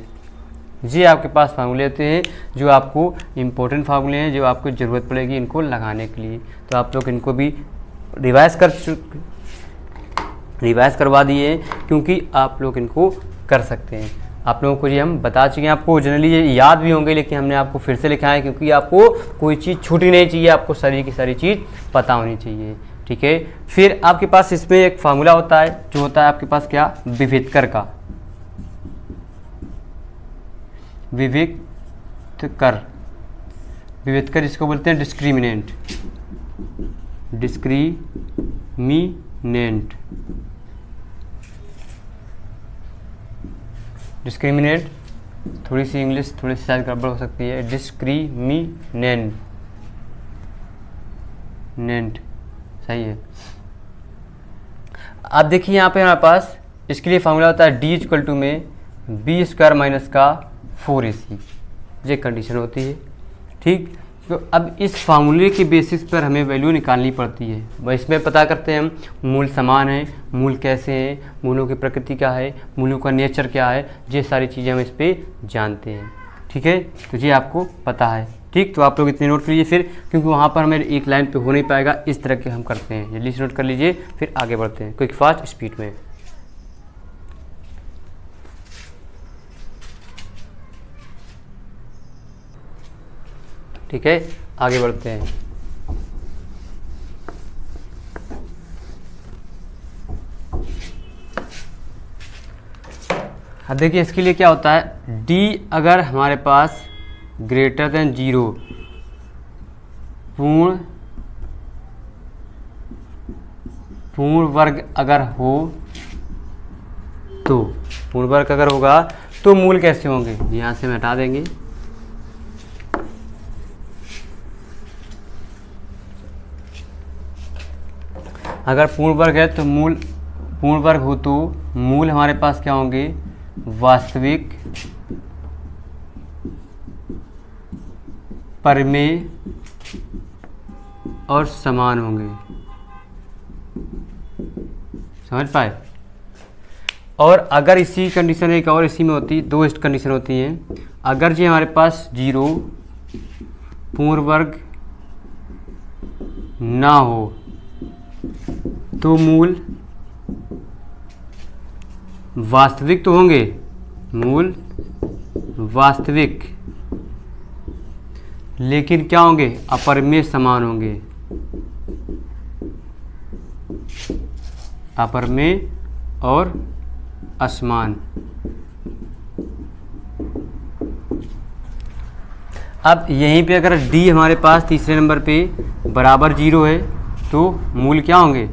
ये आपके पास फार्मूले होते हैं जो आपको इम्पोर्टेंट फार्मूले हैं, जो आपको ज़रूरत पड़ेगी इनको लगाने के लिए। तो आप लोग इनको भी रिवाइज़ करवा दिए हैं, क्योंकि आप लोग इनको कर सकते हैं। आप लोगों को ये हम बता चुके हैं, आपको जनरली ये याद भी होंगे, लेकिन हमने आपको फिर से लिखा है क्योंकि आपको कोई चीज़ छूटी नहीं चाहिए, आपको सारी की सारी चीज़ पता होनी चाहिए। ठीक है, फिर आपके पास इसमें एक फार्मूला होता है जो होता है आपके पास क्या, विविधकर का, विविधकर इसको बोलते हैं डिस्क्रिमिनेंट, डिस्क्रिमिनेंट थोड़ी सी इंग्लिश थोड़ी सी शायद गड़बड़ हो सकती है, डिस्क्रिमिनेंट सही है। आप देखिए यहाँ पे हमारे पास इसके लिए फार्मूला होता है d में b² माइनस का 4ac, ये कंडीशन होती है। ठीक, तो अब इस फार्मूले के बेसिस पर हमें वैल्यू निकालनी पड़ती है। वह इसमें पता करते हैं हम मूल समान है, मूल कैसे हैं, मूलों की प्रकृति क्या है, मूलों का नेचर क्या है, ये सारी चीज़ें हम इस पर जानते हैं। ठीक है, तो ये आपको पता है। ठीक, तो आप लोग इतने नोट कर लीजिए फिर, क्योंकि वहाँ पर हमें एक लाइन पे हो नहीं पाएगा, इस तरह के हम करते हैं। जल्दी से नोट कर लीजिए, फिर आगे बढ़ते हैं क्विक फास्ट स्पीड में। ठीक है, आगे बढ़ते हैं। अब देखिए इसके लिए क्या होता है, d अगर हमारे पास ग्रेटर देन 0 पूर्ण वर्ग अगर हो तो, पूर्ण वर्ग अगर होगा तो मूल कैसे होंगे, यहाँ से हम हटा देंगे। अगर पूर्ण वर्ग है तो मूल, पूर्ण वर्ग हो तो मूल हमारे पास क्या होंगे, वास्तविक, परिमेय और समान होंगे। समझ पाए? और अगर इसी कंडीशन एक और इसी में होती, दो कंडीशन होती हैं। अगर जी हमारे पास 0 पूर्ण वर्ग ना हो तो मूल वास्तविक तो होंगे, मूल वास्तविक, लेकिन क्या होंगे, अपरिमेय समान होंगे, अपरिमेय और असमान। अब यहीं पे अगर d हमारे पास तीसरे नंबर पे बराबर 0 है तो मूल क्या होंगे,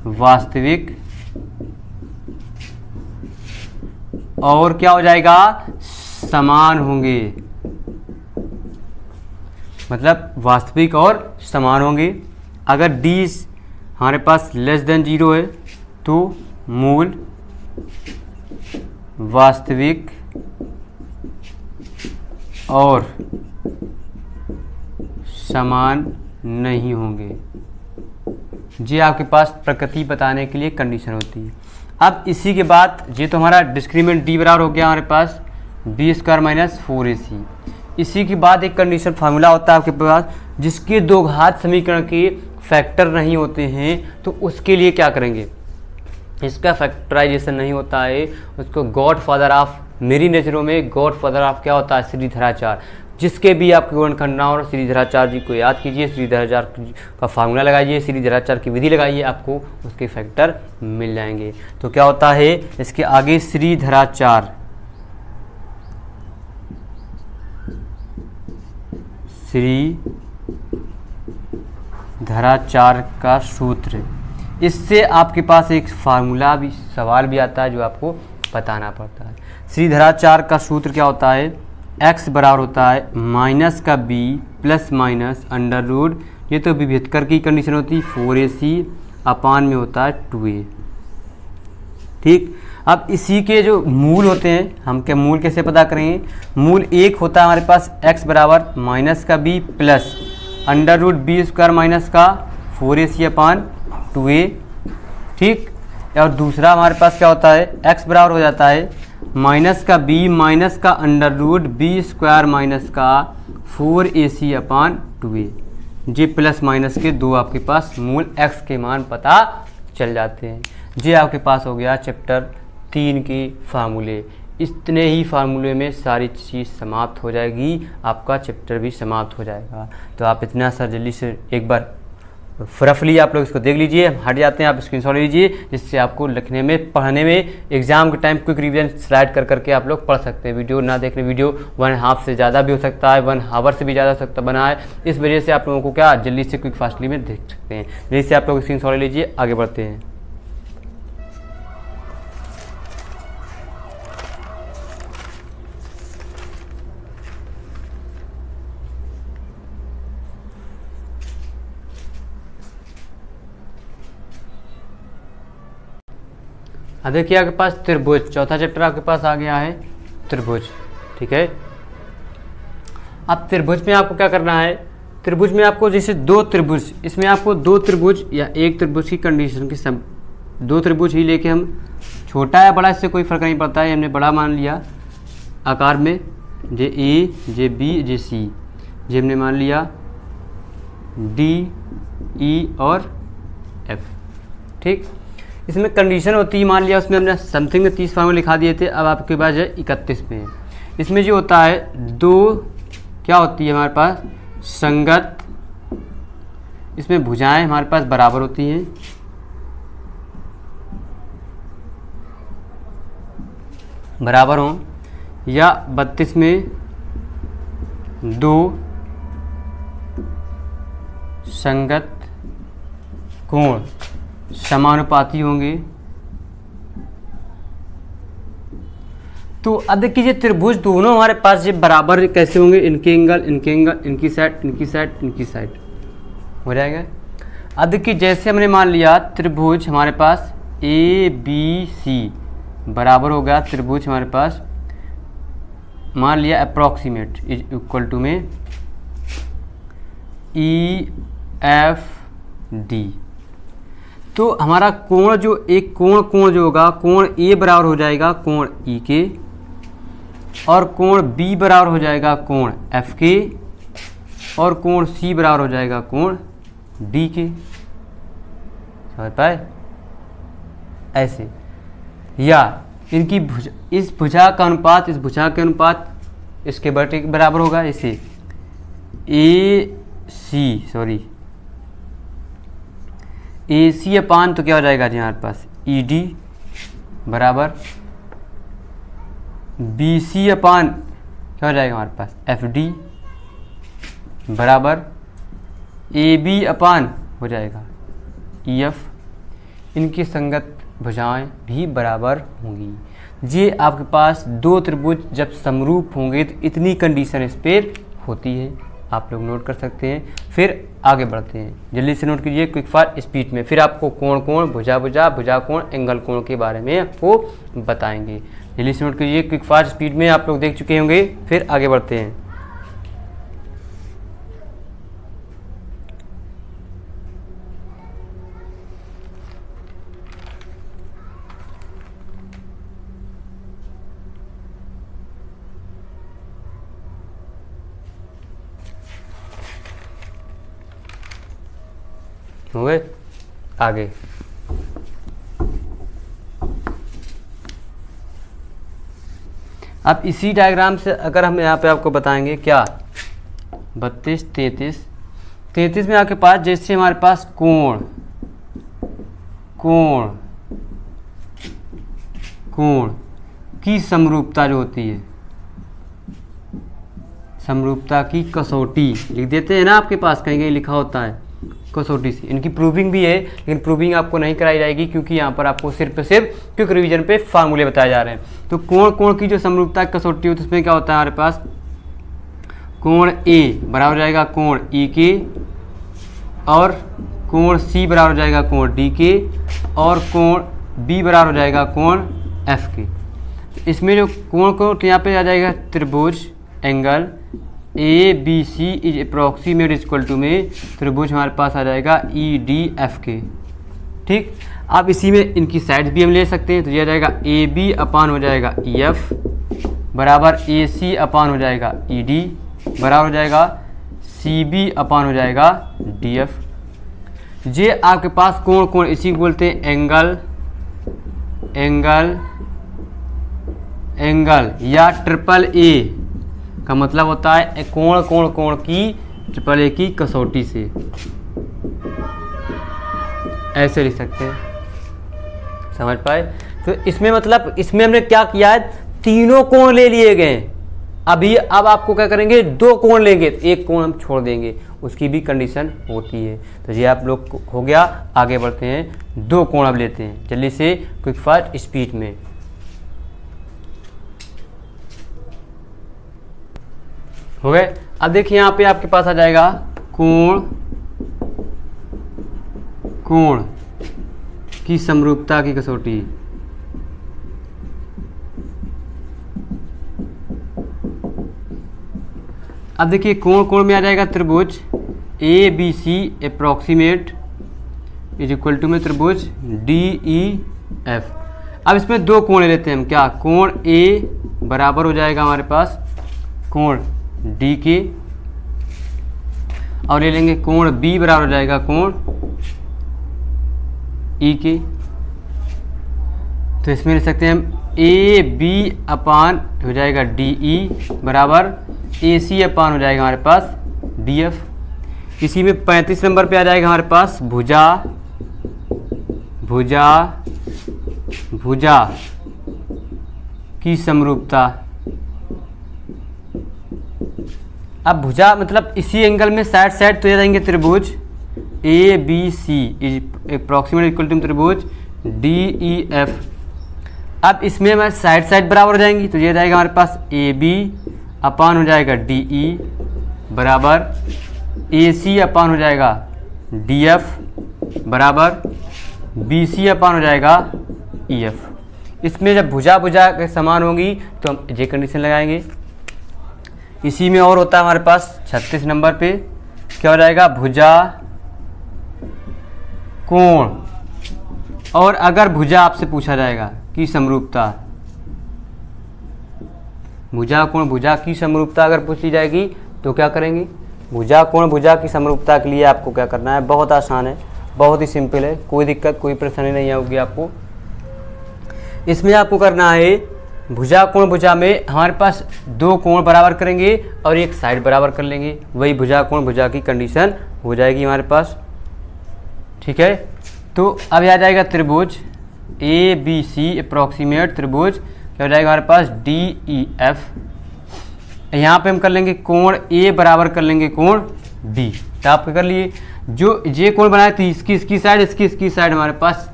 वास्तविक और क्या हो जाएगा, समान होंगे, मतलब वास्तविक और समान होंगे। अगर डी हमारे पास लेस देन 0 है तो मूल वास्तविक और समान नहीं होंगे। ये आपके पास प्रकृति बताने के लिए कंडीशन होती है। अब इसी के बाद ये तो हमारा डिस्क्रीमेंट डी बराबर हो गया हमारे पास बी स्क्वायर माइनस 4ac। इसी के बाद एक कंडीशन फार्मूला होता है आपके पास, जिसके दो घात समीकरण के फैक्टर नहीं होते हैं तो उसके लिए क्या करेंगे, इसका फैक्टराइजेशन नहीं होता है, उसको गॉड फादर ऑफ, मेरी नज़रों में गॉड फादर ऑफ क्या होता है, श्रीधराचार्य। जिसके भी आपको वर्णन हो श्रीधराचार्य जी को याद कीजिए, श्रीधराचार्य का फार्मूला लगाइए, श्रीधराचार्य की विधि लगाइए, आपको उसके फैक्टर मिल जाएंगे। तो क्या होता है इसके आगे, श्रीधराचार्य का सूत्र। इससे आपके पास एक फार्मूला भी, सवाल भी आता है जो आपको बताना पड़ता है। श्रीधराचार्य का सूत्र क्या होता है, x बराबर होता है माइनस का b plus minus under root, ये तो विभेदकर की कंडीशन होती है, 4ac अपान में होता है 2a। ठीक, अब इसी के जो मूल होते हैं, हम क्या मूल कैसे पता करेंगे, मूल एक होता है हमारे पास x बराबर माइनस का b plus under root B square minus का 4ac अपान 2a। ठीक, और दूसरा हमारे पास क्या होता है, x बराबर हो जाता है माइनस का b माइनस का under root B square minus का 4ac अपान 2a। जी प्लस माइनस के दो आपके पास मूल x के मान पता चल जाते हैं। ये आपके पास हो गया चैप्टर 3 के फार्मूले। इतने ही फार्मूले में सारी चीज़ समाप्त हो जाएगी, आपका चैप्टर भी समाप्त हो जाएगा। तो आप इतना सा जल्दी से एक बार रफली आप लोग इसको देख लीजिए, हट जाते हैं, आप स्क्रीनशॉट लीजिए, जिससे आपको लिखने में, पढ़ने में, एग्जाम के टाइम क्विक रिवीजन स्लाइड कर करके आप लोग पढ़ सकते हैं। वीडियो ना देखने, वीडियो 1.5 से ज़्यादा भी हो सकता है, 1 आवर से भी ज़्यादा हो सकता बना है, इस वजह से आप लोगों को क्या जल्दी से क्विक फास्टली में देख सकते हैं। जल्दी से आप लोग स्क्रीनशॉट लीजिए, आगे बढ़ते हैं। अब देखिए आपके पास त्रिभुज, चौथा चैप्टर आपके पास आ गया है त्रिभुज। ठीक है, अब त्रिभुज में आपको क्या करना है, त्रिभुज में आपको जैसे दो त्रिभुज, इसमें आपको दो त्रिभुज या एक त्रिभुज की कंडीशन की सब, दो त्रिभुज ही लेके, हम छोटा या बड़ा इससे कोई फर्क नहीं पड़ता है, हमने बड़ा मान लिया आकार में, जे ए जे बी जे सी, जे हमने मान लिया डी ई और एफ। ठीक, इसमें कंडीशन होती है, मान लिया उसमें हमने समथिंग में 30 फार्मूले लिखा दिए थे, अब आपके पास है 31 में है। इसमें जो होता है दो क्या होती है हमारे पास, संगत, इसमें भुजाएं हमारे पास बराबर होती हैं, बराबर हों, या 32 में दो संगत कोण समानुपाती होंगे। तो अब देखिए त्रिभुज दोनों हमारे पास ये बराबर कैसे होंगे, इनके एंगल, इनके एंगल, इनकी साइड, इनकी साइड, इनकी साइड हो जाएगा। अब देखिए जैसे हमने मान लिया त्रिभुज हमारे पास ए बी सी बराबर हो गया, त्रिभुज हमारे पास मान लिया अप्रॉक्सीमेट इज इक्वल टू में ई एफ डी। तो हमारा कोण जो एक कोण जो होगा, कोण ए बराबर हो जाएगा कोण ई के, और कोण बी बराबर हो जाएगा कोण एफ के, और कोण सी बराबर हो जाएगा कोण डी के। समझ पाए ऐसे, या इनकी भुजा, इस भुजा का अनुपात इस भुजा के अनुपात इसके बराबर होगा, इसे ए सी अपान, तो क्या हो जाएगा जी हमारे पास ई डी बराबर बी सी अपान क्या हो जाएगा हमारे पास एफ डी बराबर ए बी अपान हो जाएगा ई एफ। इनकी संगत भुजाएं भी बराबर होंगी। ये आपके पास दो त्रिभुज जब समरूप होंगे तो इतनी कंडीशन इस पर होती है, आप लोग नोट कर सकते हैं। फिर आगे बढ़ते हैं, जल्दी से नोट कीजिए क्विक फास्ट स्पीड में। फिर आपको कोण कोण, भुजा भुजा, भुजा कोण, एंगल कोण के बारे में आपको बताएंगे। जल्दी से नोट कीजिए क्विक फास्ट स्पीड में, आप लोग देख चुके होंगे। फिर आगे बढ़ते हैं। हो गए आगे। अब इसी डायग्राम से अगर हम यहाँ पे आपको बताएंगे क्या 32, 33 में आपके पास जैसे हमारे पास कोण कोण कोण की समरूपता जो होती है, समरूपता की कसौटी लिख देते हैं ना, आपके पास कहीं कहीं लिखा होता है कसौटी से। इनकी प्रूविंग भी है, लेकिन प्रूविंग आपको नहीं कराई जाएगी क्योंकि यहाँ पर आपको सिर्फ क्विक रिवीजन पे फार्मूले बताए जा रहे हैं। तो कोण कोण की जो समरूपता कसौटी होती है उसमें क्या होता है हमारे पास, कोण ए बराबर हो जाएगा कोण ई के, और कोण सी बराबर हो जाएगा कोण डी के, और कोण बी बराबर हो जाएगा कोण एफ के। इसमें जो कोण कोण यहाँ पे आ जाएगा त्रिभुज angle A B C is approximate equal to में त्रिभुज हमारे पास आ जाएगा ई डी एफ के। ठीक, अब इसी में इनकी साइड्स भी हम ले सकते हैं। तो ये आ जाएगा ए बी अपान हो जाएगा ई एफ बराबर ए सी अपान हो जाएगा ई डी बराबर हो जाएगा सी बी अपान हो जाएगा डी एफ। ये आपके पास कोण कोण इसी को बोलते हैं एंगल एंगल एंगल या ट्रिपल ए का मतलब होता है कोण कोण कोण की ट्रिपल ए की कसौटी से, ऐसे लिख सकते हैं, समझ पाए। तो इसमें मतलब इसमें हमने क्या किया है, तीनों कोण ले लिए गए। अब आपको क्या करेंगे, दो कोण लेंगे, एक कोण हम छोड़ देंगे, उसकी भी कंडीशन होती है। तो ये आप लोग हो गया। आगे बढ़ते हैं, दो कोण अब लेते हैं जल्दी से क्विक फास्ट स्पीड में। हो गए। अब देखिए यहाँ पे आपके पास आ जाएगा कोण कोण की समरूपता की कसौटी। अब देखिए कोण कोण में आ जाएगा त्रिभुज A B C approximate is equal to में त्रिभुज डी ई एफ। अब इसमें दो कोण ले लेते हैं हम, क्या, कोण ए बराबर हो जाएगा हमारे पास कोण डी के, और ले लेंगे कोण बी बराबर हो जाएगा कोण ई के। तो इसमें ले सकते हैं हम ए बी अपान हो जाएगा डी ई बराबर ए सी अपान हो जाएगा हमारे पास डी एफ। इसी में 35 नंबर पे आ जाएगा हमारे पास भुजा भुजा भुजा की समरूपता। अब भुजा मतलब इसी एंगल में साइड साइड तो जाएंगे त्रिभुज A B C is approximate equal to त्रिभुज डी ई एफ। अब इसमें हमारे साइड साइड बराबर हो जाएंगी, तो ये जाएगा हमारे पास ए बी अपान हो जाएगा डी ई बराबर ए सी अपान हो जाएगा डी एफ बराबर बी सी अपान हो जाएगा ई एफ। इसमें जब भुजा भुजा के समान होंगी तो हम ये कंडीशन लगाएंगे। इसी में और होता है हमारे पास 36 नंबर पे, क्या हो जाएगा, भुजा कोण। और अगर भुजा आपसे पूछा जाएगा कि समरूपता, भुजा कोण भुजा की समरूपता अगर पूछी जाएगी तो क्या करेंगे, भुजा कोण भुजा की समरूपता के लिए आपको क्या करना है, बहुत आसान है, बहुत ही सिंपल है, कोई दिक्कत कोई परेशानी नहीं होगी आपको। इसमें आपको करना है भुजा कोण भुजा में हमारे पास दो कोण बराबर करेंगे और एक साइड बराबर कर लेंगे, वही भुजा कोण भुजा की कंडीशन हो जाएगी हमारे पास। ठीक है, तो अब आ जाएगा त्रिभुज ए बी सी अप्रॉक्सीमेट त्रिभुज, क्या हो जाएगा हमारे पास डी ई एफ। यहाँ पे हम कर लेंगे कोण ए बराबर कर लेंगे कोण बी। तो आप कर लिए जो ये कोण बनाए थे इसकी साइड इसकी साइड हमारे पास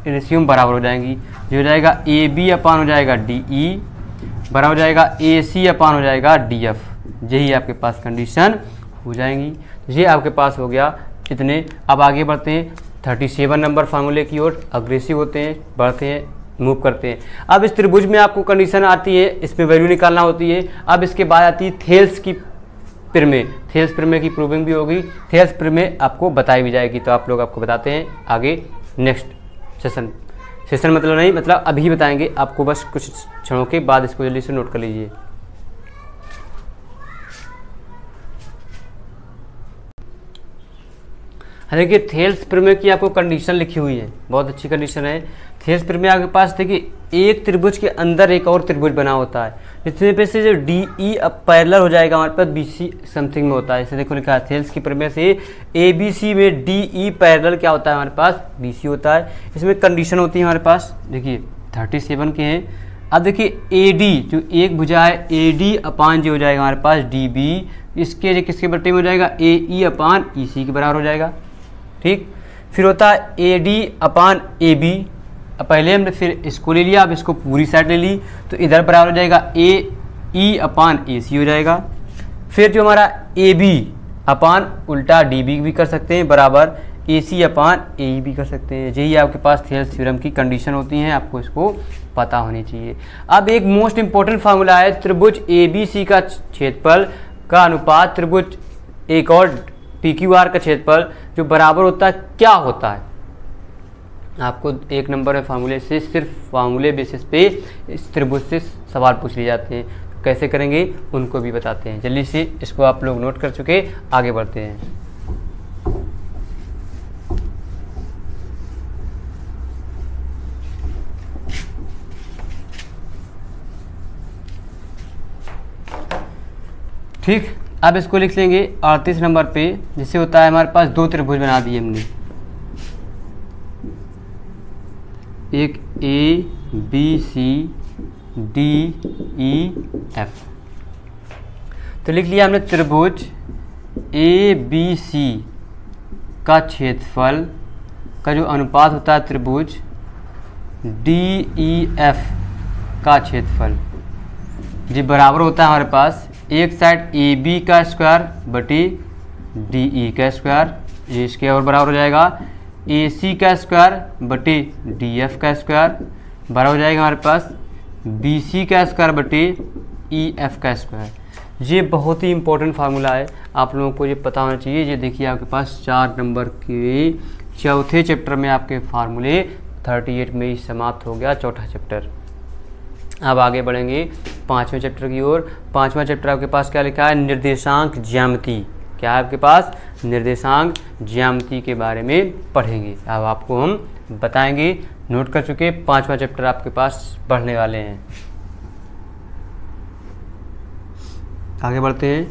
रेशियो में बराबर हो जाएंगी। जो हो जाएगा ए बी अपान हो जाएगा डी ई बराबर हो जाएगा ए सी अपान हो जाएगा डी एफ। यही आपके पास कंडीशन हो जाएंगी। ये आपके पास हो गया इतने। अब आगे बढ़ते हैं 37 नंबर फार्मूले की ओर। अग्रेसिव होते हैं, बढ़ते हैं, मूव करते हैं। अब इस त्रिभुज में आपको कंडीशन आती है, इसमें वैल्यू निकालना होती है। अब इसके बाद आती है थेल्स की प्रमेय। थेल्स प्रमेय की प्रूविंग भी होगी, थेल्स प्रमेय आपको बताई भी जाएगी। तो आप लोग आपको बताते हैं आगे नेक्स्ट सेशन मतलब नहीं, मतलब अभी बताएंगे आपको, बस कुछ क्षणों के बाद। इसको जल्दी से नोट कर लीजिए। देखिए थेल्स प्रमेय की आपको कंडीशन लिखी हुई है, बहुत अच्छी कंडीशन है। थेल्स प्रमेय आपके पास देखिए, एक त्रिभुज के अंदर एक और त्रिभुज बना होता है, जिसमें पे से जो डी ई अब पैरेलल हो जाएगा हमारे पास बी सी समथिंग में होता है। इसे देखो लिखा है थेल्स की प्रमेय से ए बी सी में डी ई पैरेलल क्या होता है हमारे पास, बी सी होता है। इसमें कंडीशन होती है हमारे पास, देखिए 37 के हैं। अब देखिए ए डी जो एक भुजा है, ए डी अपान जो हो जाएगा हमारे पास डी बी, इसके जो किसके बट्टे में हो जाएगा, ए ई अपान ई सी के बराबर हो जाएगा। ठीक, फिर होता है A D upon A B. अब पहले हमने फिर इसको ले लिया, अब इसको पूरी साइड ले ली, तो इधर बराबर हो जाएगा ए ई अपान ए सी हो जाएगा। फिर जो हमारा ए बी अपान उल्टा डी बी भी कर सकते हैं, बराबर ए सी अपान ए ई भी कर सकते हैं। यही आपके पास थेल्स थ्योरम की कंडीशन होती हैं, आपको इसको पता होनी चाहिए। अब एक मोस्ट इंपॉर्टेंट फार्मूला है, त्रिभुज ए बी सी का क्षेत्रफल का अनुपात त्रिभुज एक और पी क्यू आर का क्षेत्रफल जो बराबर होता है क्या होता है। आपको एक नंबर में फार्मूले से, सिर्फ फार्मूले बेसिस पे इस त्रिभुज से सवाल पूछ लिए जाते हैं। तो कैसे करेंगे उनको भी बताते हैं। जल्दी से इसको आप लोग नोट कर चुके, आगे बढ़ते हैं। ठीक, अब इसको लिख लेंगे 38 नंबर पे, जिससे होता है हमारे पास दो त्रिभुज बना दिए हमने, एक A B C D E F. तो लिख लिया हमने त्रिभुज ए बी सी का क्षेत्रफल का जो अनुपात होता है त्रिभुज डी ई एफ का क्षेत्रफल, जी बराबर होता है हमारे पास एक साइड ए बी का स्क्वायर बटी डी ई का स्क्वायर, ये इसके और बराबर हो जाएगा ए सी का स्क्वायर बटी डी एफ का स्क्वायर, बराबर हो जाएगा हमारे पास बी सी का स्क्वायर बटी ई एफ का स्क्वायर। ये बहुत ही इंपॉर्टेंट फार्मूला है, आप लोगों को ये पता होना चाहिए। ये देखिए आपके पास 4 नंबर के चौथे चैप्टर में आपके फार्मूले 38 में ही समाप्त हो गया, चौथा चैप्टर। अब आगे बढ़ेंगे 5वें चैप्टर की ओर। 5वां चैप्टर आपके पास क्या लिखा है, निर्देशांक ज्यामिति। क्या है आपके पास, निर्देशांक ज्यामिति के बारे में पढ़ेंगे। अब आपको हम बताएंगे, नोट कर चुके, 5वां चैप्टर आपके पास पढ़ने वाले हैं। आगे बढ़ते हैं।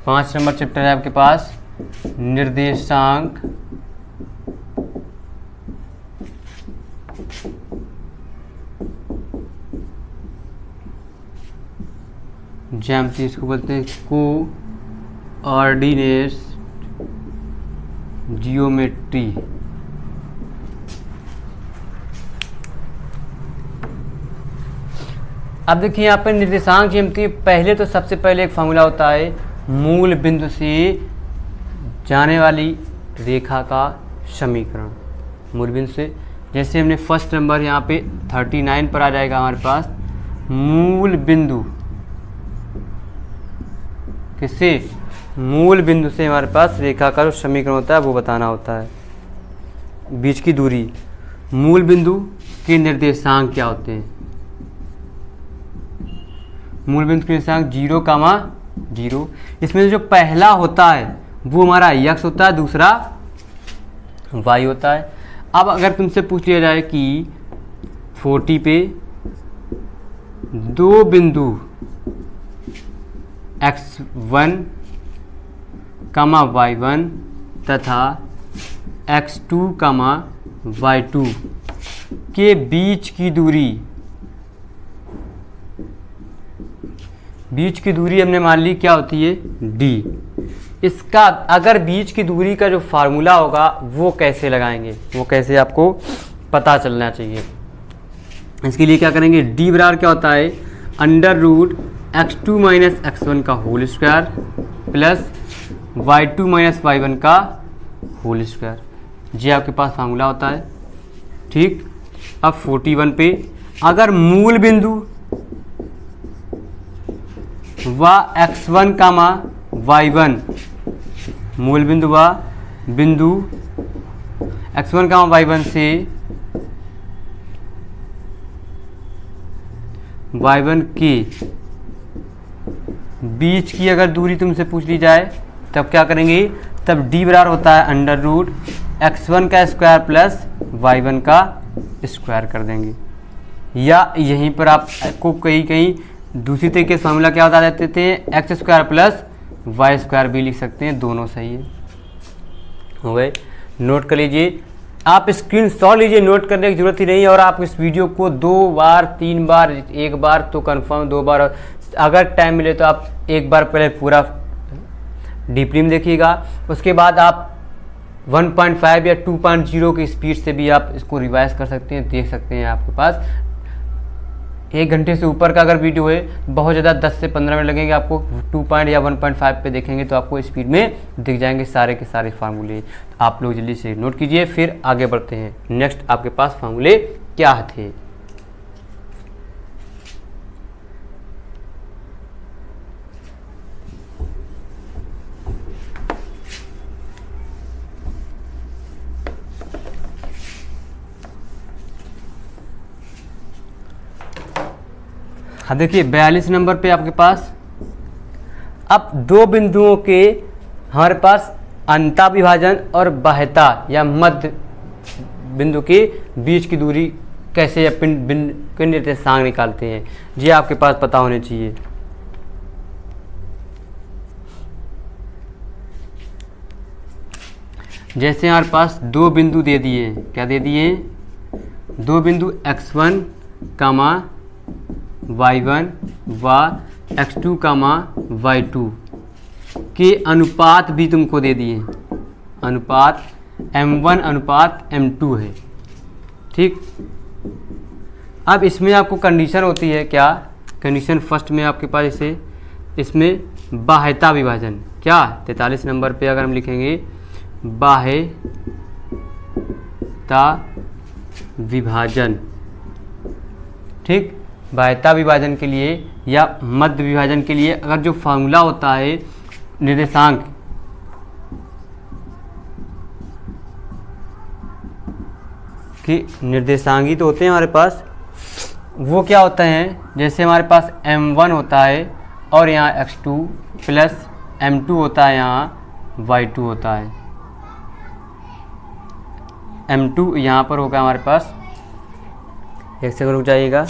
पाँच नंबर चैप्टर है आपके पास निर्देशांक ज्यामिति, इसको बोलते हैं कोऑर्डिनेट जियोमेट्री। अब देखिए यहाँ पर निर्देशांक ज्यामिति, पहले तो सबसे पहले एक फार्मूला होता है मूल बिंदु से जाने वाली रेखा का समीकरण। मूल बिंदु से, जैसे हमने फर्स्ट नंबर यहाँ पे 39 पर आ जाएगा हमारे पास, मूल बिंदु किससे, मूल बिंदु से हमारे पास रेखा का जो समीकरण होता है वो बताना होता है। बीच की दूरी, मूल बिंदु के निर्देशांक क्या होते हैं, मूल बिंदु के निर्देशांक 0, इसमें जो पहला होता है वो हमारा x होता है, दूसरा y होता है। अब अगर तुमसे पूछ लिया जाए कि 40 पे दो बिंदु x1, y1 तथा x2, y2 के बीच की दूरी बीच की दूरी हमने मान ली क्या होती है, d। इसका अगर बीच की दूरी का जो फार्मूला होगा वो कैसे लगाएंगे, वो कैसे आपको पता चलना चाहिए। इसके लिए क्या करेंगे, d बराबर क्या होता है, under root x2 minus x1 का whole square plus y2 minus y1 का होल स्क्वायर, ये आपके पास फार्मूला होता है। ठीक, अब 41 पे अगर मूल बिंदु व x1 कामा y1, मूल बिंदु व बिंदु x1 कामा y1 से y1 के बीच की अगर दूरी तुमसे पूछ ली जाए तब क्या करेंगे, तब d बराबर होता है अंडर रूट x1 का स्क्वायर प्लस y1 का स्क्वायर कर देंगे। या यहीं पर आपको कहीं कहीं दूसरी तरीके से फॉर्मूला क्या बता देते थे, x square plus y square भी लिख सकते हैं, दोनों सही है। हो गए, नोट कर लीजिए, आप स्क्रीनशॉट लीजिए, नोट करने की जरूरत ही नहीं है। और आप इस वीडियो को 2 बार 3 बार, एक बार तो कंफर्म 2 बार, अगर टाइम मिले तो आप एक बार पहले पूरा डीपली में देखिएगा, उसके बाद आप 1.5 या 2.0 की स्पीड से भी आप इसको रिवाइज कर सकते हैं, देख सकते हैं। आपके पास 1 घंटे से ऊपर का अगर वीडियो है, बहुत ज़्यादा 10 से 15 मिनट लगेंगे आपको, 2 या 1.5 पे देखेंगे तो आपको स्पीड में दिख जाएंगे सारे के सारे फार्मूले। तो आप लोग जल्दी से नोट कीजिए, फिर आगे बढ़ते हैं। नेक्स्ट आपके पास फार्मूले क्या थे। हाँ देखिए 42 नंबर पे आपके पास अब 2 बिंदुओं के हमारे पास अंता विभाजन और बाह्यता या मध्य बिंदु के बीच की दूरी कैसे या पिंड निर्देशांक निकालते हैं, ये आपके पास पता होने चाहिए। जैसे हमारे पास 2 बिंदु दे दिए, क्या दे दिए, 2 बिंदु x1 कामा y1 व x2 कामा y2 के अनुपात भी तुमको दे दिए, अनुपात m1 अनुपात m2 है। ठीक, अब इसमें आपको कंडीशन होती है क्या, कंडीशन फर्स्ट में आपके पास इसे इसमें बाह्यता विभाजन, क्या 43 नंबर पे अगर हम लिखेंगे बाह्यता विभाजन। ठीक, बाह्यता विभाजन के लिए या मध्य विभाजन के लिए अगर जो फार्मूला होता है निर्देशांक, कि निर्देशांक तो होते हैं हमारे पास, वो क्या होता है, जैसे हमारे पास m1 होता है और यहाँ x2 प्लस m2 होता है, यहाँ y2 होता है। m2 यहाँ पर होगा हमारे पास, एक सेकंड रुक जाइएगा,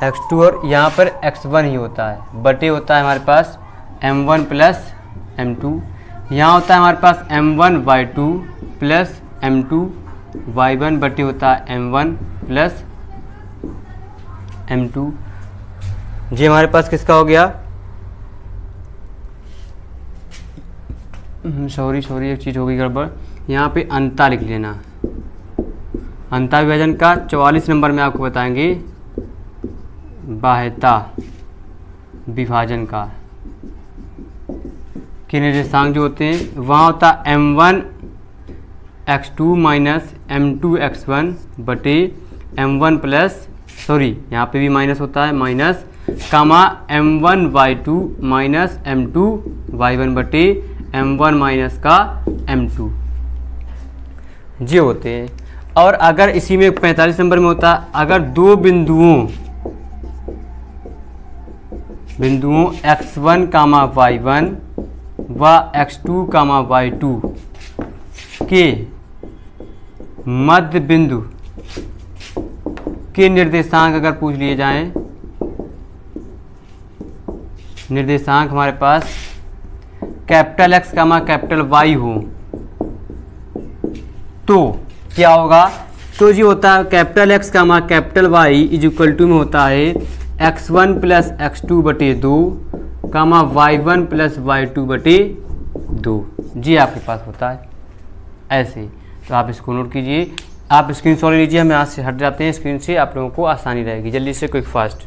x2 और यहाँ पर x1 ही होता है, बटे होता है हमारे पास m1 प्लस m2, यहाँ होता है हमारे पास m1 y2 plus m2 y1 बटे होता है m1 प्लस m2। ये हमारे पास किसका हो गया, सॉरी एक चीज़ हो गई गड़बड़, यहाँ पे अंता लिख लेना। अंता विभाजन का 44 नंबर में आपको बताएंगे बाह्यता विभाजन का के निर्देशांक जो होते हैं, वहाँ होता m1 x2 minus m2 x1 बटे m1 प्लस, सॉरी यहाँ पे भी माइनस होता है, माइनस कामा m1 y2 minus m2 y1 बटे m1 माइनस का m2, ये होते हैं। और अगर इसी में 45 नंबर में होता, अगर 2 बिंदुओं x1 कामा y1 व x2 कामा y2 के मध्य बिंदु के निर्देशांक अगर पूछ लिए जाएं, निर्देशांक हमारे पास capital X comma capital Y हो, तो क्या होगा, तो जी होता है capital X comma capital Y is equal to में होता है x1 प्लस x2 बटे 2 कामा y1 प्लस y2 बटे 2, जी आपके पास होता है ऐसे। तो आप इसको नोट कीजिए, आप स्क्रीनशॉट लीजिए, हम यहाँ से हट जाते हैं स्क्रीन से, आप लोगों को आसानी रहेगी। जल्दी से क्विक फास्ट।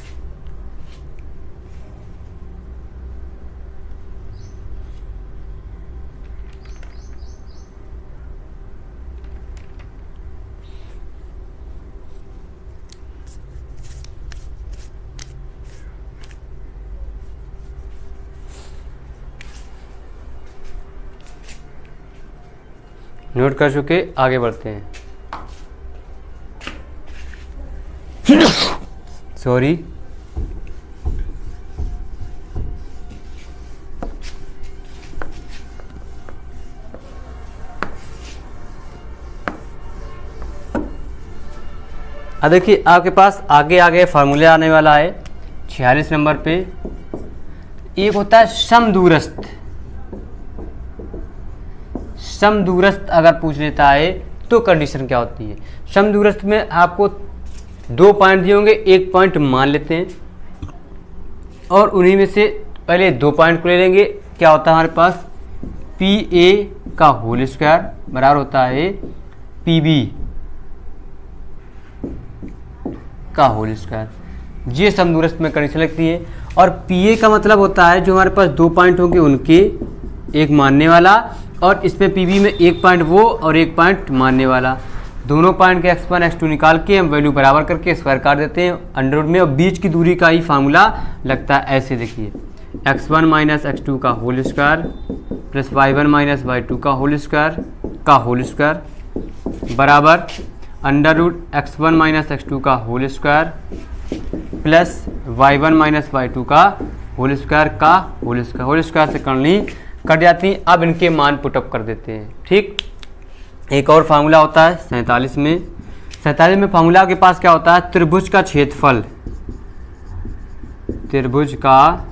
नोट कर चुके, आगे बढ़ते हैं। सॉरी, अब देखिए आपके पास आगे आगे फार्मूले आने वाला है 46 नंबर पे। एक होता है समदूरस्थ। समदूरस्थ अगर पूछ लेता है तो कंडीशन क्या होती है? समदूरस्थ में आपको 2 पॉइंट दिए होंगे, 1 पॉइंट मान लेते हैं और उन्हीं में से पहले 2 पॉइंट को ले लेंगे। क्या होता है हमारे पास? पी ए का होल स्क्वायर बराबर होता है पी बी का होल स्क्वायर। ये समदूरस्थ में कंडीशन लगती है। और पी ए का मतलब होता है जो हमारे पास 2 पॉइंट होंगे उनके एक मानने वाला, और इसमें पी बी में 1 पॉइंट वो और 1 पॉइंट मानने वाला। दोनों पॉइंट के x1 x2 निकाल के हम वैल्यू बराबर करके स्क्वायर काट देते हैं अंडर रूट में, और बीच की दूरी का ही फार्मूला लगता है ऐसे। देखिए x1 माइनस x2 का whole square plus y1 minus y2 का होल स्क्वायर बराबर under root x1 minus x2 का whole square plus y1 minus y2 का होल स्क्वायर से करनी कट जाती हैं। अब इनके मान पुटअप कर देते हैं। ठीक, एक और फार्मूला होता है 47 में। 47 में फार्मूला के पास क्या होता है? त्रिभुज का क्षेत्रफल। त्रिभुज का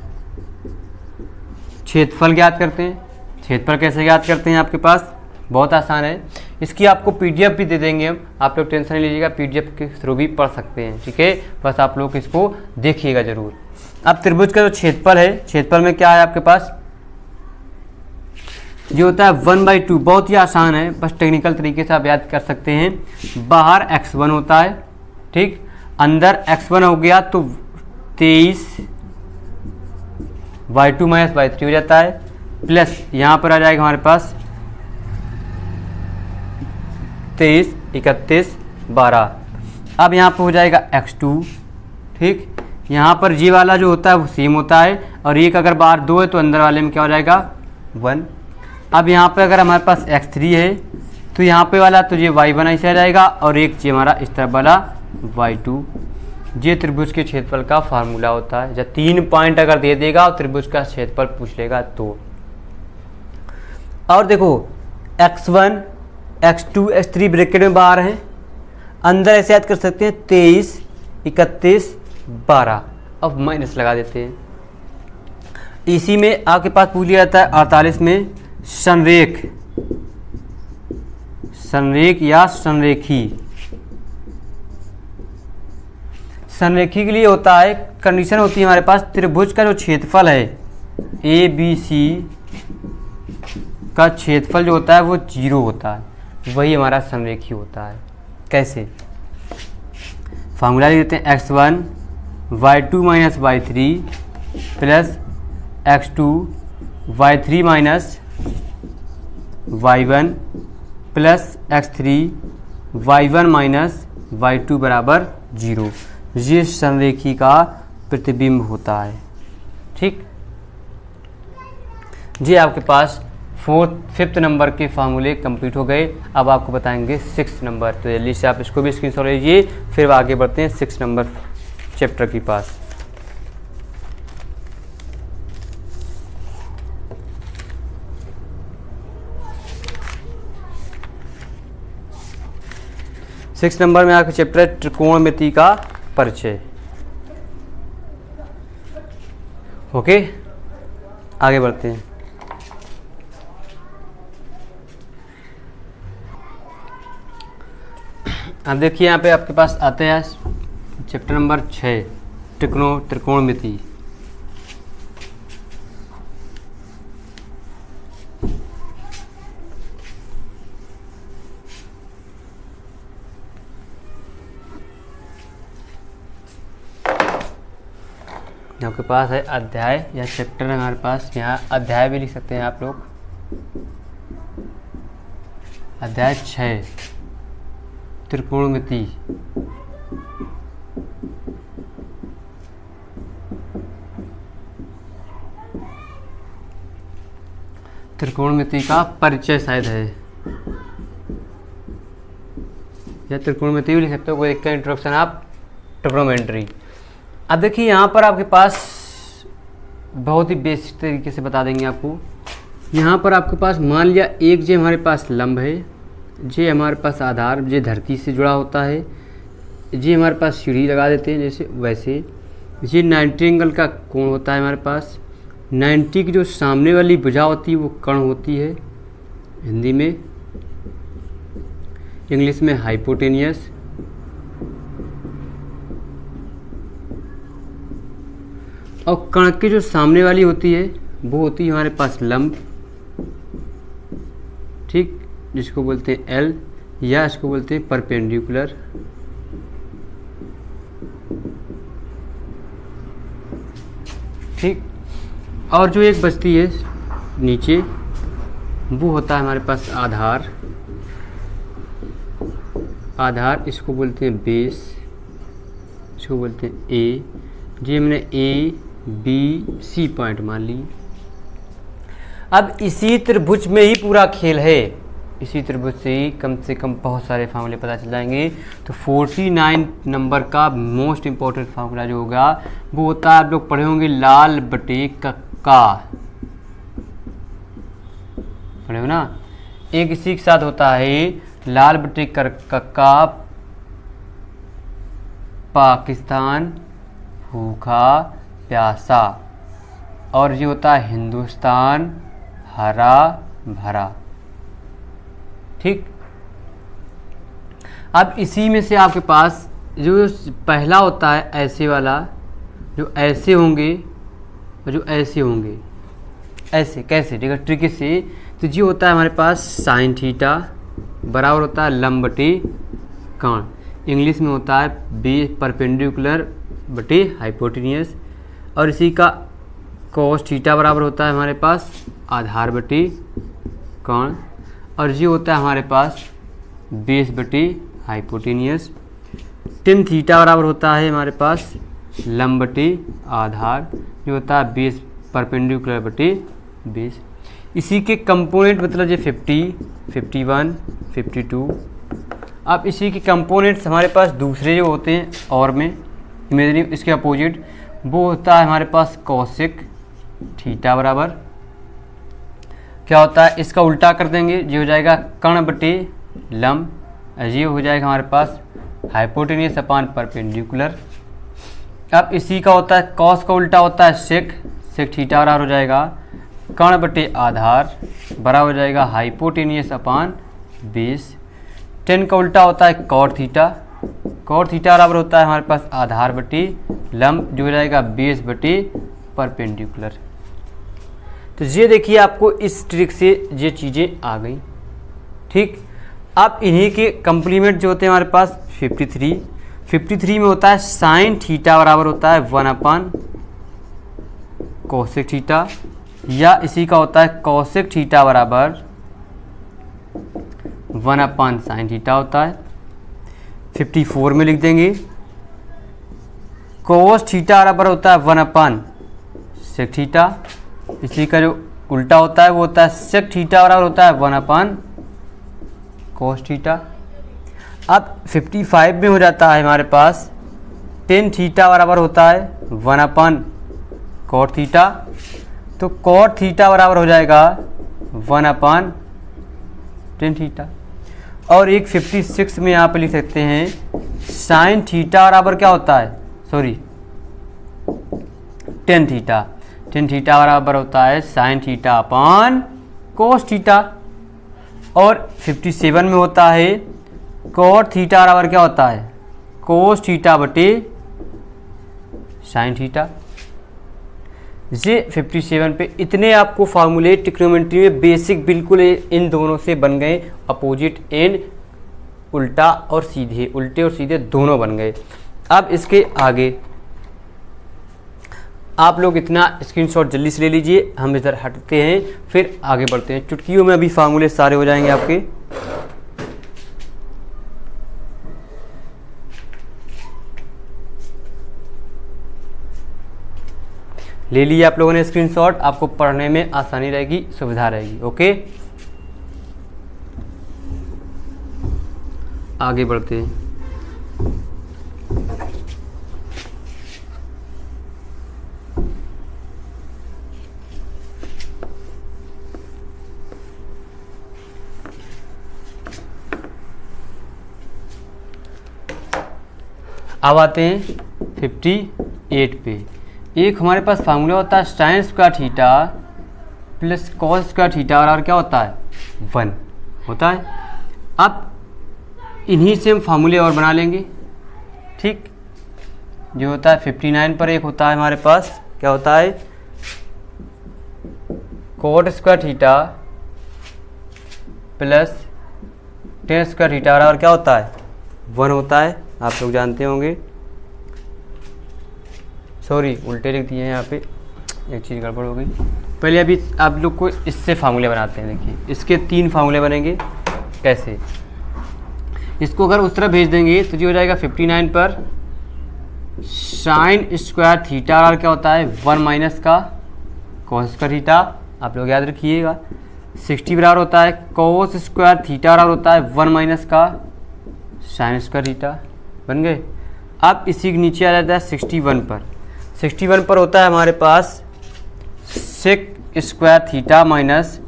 क्षेत्रफल ज्ञात करते हैं। क्षेत्रफल कैसे ज्ञात करते हैं? आपके पास बहुत आसान है, इसकी आपको पीडीएफ भी दे देंगे हम, आप लोग टेंशन नहीं लीजिएगा, पीडीएफ के थ्रू भी पढ़ सकते हैं। ठीक है, बस आप लोग इसको देखिएगा जरूर। अब त्रिभुज का जो क्षेत्रफल है, क्षेत्रफल में क्या है आपके पास? जो होता है 1/2। बहुत ही आसान है, बस टेक्निकल तरीके से आप याद कर सकते हैं। बाहर x1 होता है, ठीक, अंदर x1 हो गया तो 23 y2 माइनस y3 हो जाता है, प्लस यहाँ पर आ जाएगा हमारे पास 23 31 12। अब यहाँ पर हो जाएगा x2। ठीक, यहाँ पर जी वाला जो होता है वो सेम होता है, और एक अगर बाहर 2 है तो अंदर वाले में क्या हो जाएगा? 1। अब यहाँ पे अगर हमारे पास x3 है तो यहाँ पे वाला तो ये y1 ऐसे आ जाएगा, और एक ये हमारा इस तरफ वाला y2। ये त्रिभुज के क्षेत्रफल का फार्मूला होता है। जब 3 पॉइंट अगर दे देगा और त्रिभुज का क्षेत्रफल पूछ लेगा तो। और देखो x1 x2 x3 ब्रैकेट में बाहर हैं, अंदर ऐसे याद कर सकते हैं 23 31 12। अब माइनस लगा देते हैं। इसी में आपके पास पूछ लिया जाता है 48 में संरेख या संरेखी। संरेखी के लिए होता है, कंडीशन होती है हमारे पास, त्रिभुज का जो क्षेत्रफल है ए बी सी का क्षेत्रफल जो होता है वो 0 होता है, वही हमारा संरेखी होता है। कैसे? फार्मूला लिख देते हैं x1 y2 minus y3 plus x2 y3 minus y1 plus x3 y1 minus y2 बराबर 0। ये संरेखी का प्रतिबिंब होता है। ठीक, ये आपके पास 5th नंबर के फार्मूले कंप्लीट हो गए। अब आपको बताएंगे 6th नंबर, तो जल्दी से आप इसको भी स्क्रीनशॉट लीजिए, फिर आगे बढ़ते हैं 6 नंबर चैप्टर के पास। सिक्स नंबर में आपका चैप्टर त्रिकोणमिति का परिचय। ओके, आगे बढ़ते हैं। अब देखिए यहाँ पे आपके पास आते हैं चैप्टर नंबर 6 त्रिकोणमिति। आपके पास है अध्याय या चैप्टर है हमारे पास, यहाँ अध्याय भी लिख सकते हैं आप लोग। अध्याय 6 त्रिकोणमिति। त्रिकोणमिति का परिचय शायद है, या त्रिकोणमिति भी लिख सकते हो, कोई एक का इंट्रोडक्शन ऑफ ट्रिग्नोमेट्री। अब देखिए यहाँ पर आपके पास बहुत ही बेसिक तरीके से बता देंगे आपको। यहाँ पर आपके पास मान लिया एक जे हमारे पास लंब है, जे हमारे पास आधार, जे धरती से जुड़ा होता है, जे हमारे पास सीढ़ी लगा देते हैं जैसे वैसे। ये 90 एंगल का कोण होता है हमारे पास। 90 की जो सामने वाली भुजा होती है वो कर्ण होती है, हिंदी में, इंग्लिश में हाइपोटेनियस। और कर्ण की जो सामने वाली होती है वो होती है हमारे पास लंब, ठीक, जिसको बोलते हैं एल, या इसको बोलते हैं परपेंडिकुलर। ठीक। और जो एक बचती है नीचे वो होता है हमारे पास आधार। आधार इसको बोलते हैं बेस, इसको बोलते हैं ए। जी हमने ए बी सी पॉइंट मान ली। अब इसी त्रिभुज में ही पूरा खेल है, इसी त्रिभुज से ही कम से कम बहुत सारे फार्मूले पता चल जाएंगे। तो 49 नंबर का मोस्ट इम्पोर्टेंट फार्मूला जो होगा वो होता है, आप लोग पढ़े होंगे, लाल बटे कक्का, पढ़े हो ना। एक इसी के साथ होता है लाल बटे कक्का, पाकिस्तान भूखा प्यासा, और ये होता है हिंदुस्तान हरा भरा। ठीक। अब इसी में से आपके पास जो पहला होता है ऐसे वाला, जो ऐसे होंगे और जो ऐसे होंगे, ऐसे कैसे, ठीक है, ट्रिक से। तो ये होता है हमारे पास साइन थीटा बराबर होता है लंब बटे कर्ण, इंग्लिश में होता है बी परपेंडिकुलर बटे हाइपोटेनियस। और इसी का कॉस थीटा बराबर होता है हमारे पास आधार बटे कर्ण, और ये होता है हमारे पास बेस बटे हाइपोटेनियस। टेन थीटा बराबर होता है हमारे पास लंब बटे आधार, जो होता है बेस परपेंडिकुलर बटे बेस। इसी के कंपोनेंट मतलब ये 50, 51, 52। अब इसी के कंपोनेंट्स हमारे पास दूसरे जो होते हैं और में इमेजिनरी, इसके अपोजिट वो होता है हमारे पास कॉसेक थीटा बराबर क्या होता है, इसका उल्टा कर देंगे, ये हो जाएगा कर्ण बटे लंब, ये हो जाएगा हमारे पास हाइपोटेनियस अपान परपेंडिकुलर। अब इसी का होता है कॉस का उल्टा होता है सेक, सेक थीटा बराबर हो जाएगा कर्ण बटे आधार बराबर हो जाएगा हाइपोटेनियस अपान बेस। टेन का उल्टा होता है कॉट थीटा, कॉट थीटा बराबर होता है हमारे पास आधार बटे लंब, जो हो जाएगा बेस बटे परपेंडिकुलर। तो ये देखिए आपको इस ट्रिक से ये चीज़ें आ गई। ठीक। अब इन्हीं के कंप्लीमेंट जो होते हैं हमारे पास 53 में होता है साइन थीटा बराबर होता है 1 अपान कोसेक थीटा, या इसी का होता है कोसेक थीटा बराबर 1 अपान साइन थीटा होता है। 54 में लिख देंगे कोस थीटा बराबर होता है 1 अपान सेक थीटा, इसी का जो उल्टा होता है वो होता है सेक थीटा बराबर होता है 1 अपान कोस थीटा। अब 55 में हो जाता है हमारे पास टेन थीटा बराबर होता है 1 अपान कॉट थीटा, तो कॉट थीटा बराबर हो जाएगा 1 अपान टेन थीटा। और एक 56 में यहाँ पे लिख सकते हैं साइन थीटा बराबर क्या होता है, sorry tan theta, tan theta बराबर होता है sine theta upon cos theta. और 57 में होता है कॉट थीटा बराबर क्या होता है कोस थीटा बटे साइन थीटा। ये 57 पे इतने आपको फार्मूले ट्रिग्नोमेट्री में बेसिक बिल्कुल इन दोनों से बन गए, अपोजिट एंड उल्टा और सीधे, उल्टे और सीधे दोनों बन गए। अब इसके आगे आप लोग इतना स्क्रीनशॉट जल्दी से ले लीजिए, हम इधर हटते हैं फिर आगे बढ़ते हैं। चुटकियों में अभी फार्मूले सारे हो जाएंगे आपके। ले लिए आप लोगों ने स्क्रीनशॉट, आपको पढ़ने में आसानी रहेगी, सुविधा रहेगी। ओके, आगे बढ़ते हैं। अब आते हैं 58 पे। एक हमारे पास फार्मूला होता है sine square theta plus cos square theta, और क्या होता है 1 होता है। अब इन्हीं से हम फार्मूले और बना लेंगे, ठीक। जो होता है 59 पर एक होता है हमारे पास, क्या होता है coat square theta plus tan square theta, और क्या होता है 1 होता है, आप लोग जानते होंगे। सॉरी उल्टे लिख दिए हैं यहाँ पे, एक चीज़ गड़बड़ हो गई। पहले अभी आप लोग को इससे फार्मूले बनाते हैं। देखिए इसके 3 फार्मूले बनेंगे। कैसे? इसको अगर उस तरह भेज देंगे तो जो हो जाएगा 59 पर साइन स्क्वायर थीटा, और क्या होता है 1 माइनस का कॉस स्क्वायर थीटा, आप लोग याद रखिएगा। 60 बराबर होता है कॉस स्क्वायर थीटा, और होता है 1 माइनस का साइन स्क्वायर थीटा। बन गए। अब इसी के नीचे आ जाता है 61 पर। 61 पर होता है हमारे पास sec square theta minus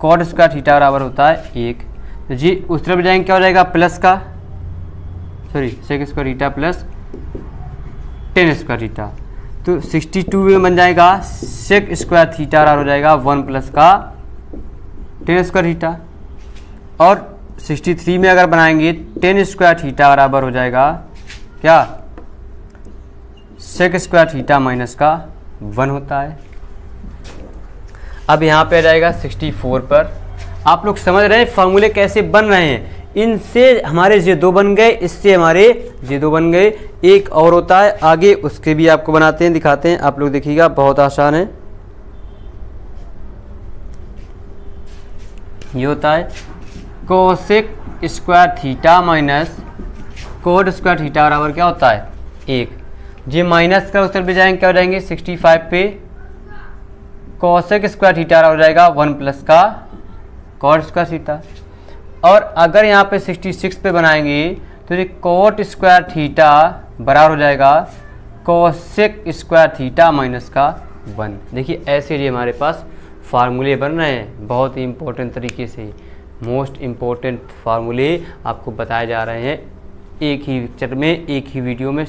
cot square theta बराबर होता है 1। तो जी उस तरफ जाएंगे, क्या हो जाएगा प्लस का, sorry sec square theta plus tan square theta. तो 62 में बन जाएगा सेक स्क्वायर थीटा बराबर हो जाएगा 1 प्लस का टेन स्क्वायर थीटा। और 63 में अगर बनाएंगे टेन स्क्वायर थीटा बराबर हो जाएगा क्या सेक स्क्वायर थीटा माइनस का 1 होता है। अब यहाँ पे आ जाएगा 64 पर। आप लोग समझ रहे हैं फार्मूले कैसे बन रहे हैं। इनसे हमारे ये 2 बन गए, इससे हमारे ये 2 बन गए। एक और होता है आगे, उसके भी आपको बनाते हैं, दिखाते हैं। आप लोग देखिएगा, बहुत आसान है। ये होता है cosec square theta minus code square theta बराबर क्या होता है 1। ये माइनस का उत्तर पे जाएंगे, क्या हो जाएंगे 65 पे कोसेक स्क्वायर थीटा हो जाएगा 1 प्लस का कॉट स्क्वायर थीटा। और अगर यहाँ पे 66 पे बनाएंगे तो ये कोट स्क्वायर थीटा बराबर हो जाएगा कोसेक स्क्वायर थीटा माइनस का 1। देखिए ऐसे ये हमारे पास फार्मूले बन रहे हैं, बहुत ही इंपॉर्टेंट तरीके से। मोस्ट इम्पोर्टेंट फार्मूले आपको बताए जा रहे हैं एक ही पिक्चर में, एक ही वीडियो में,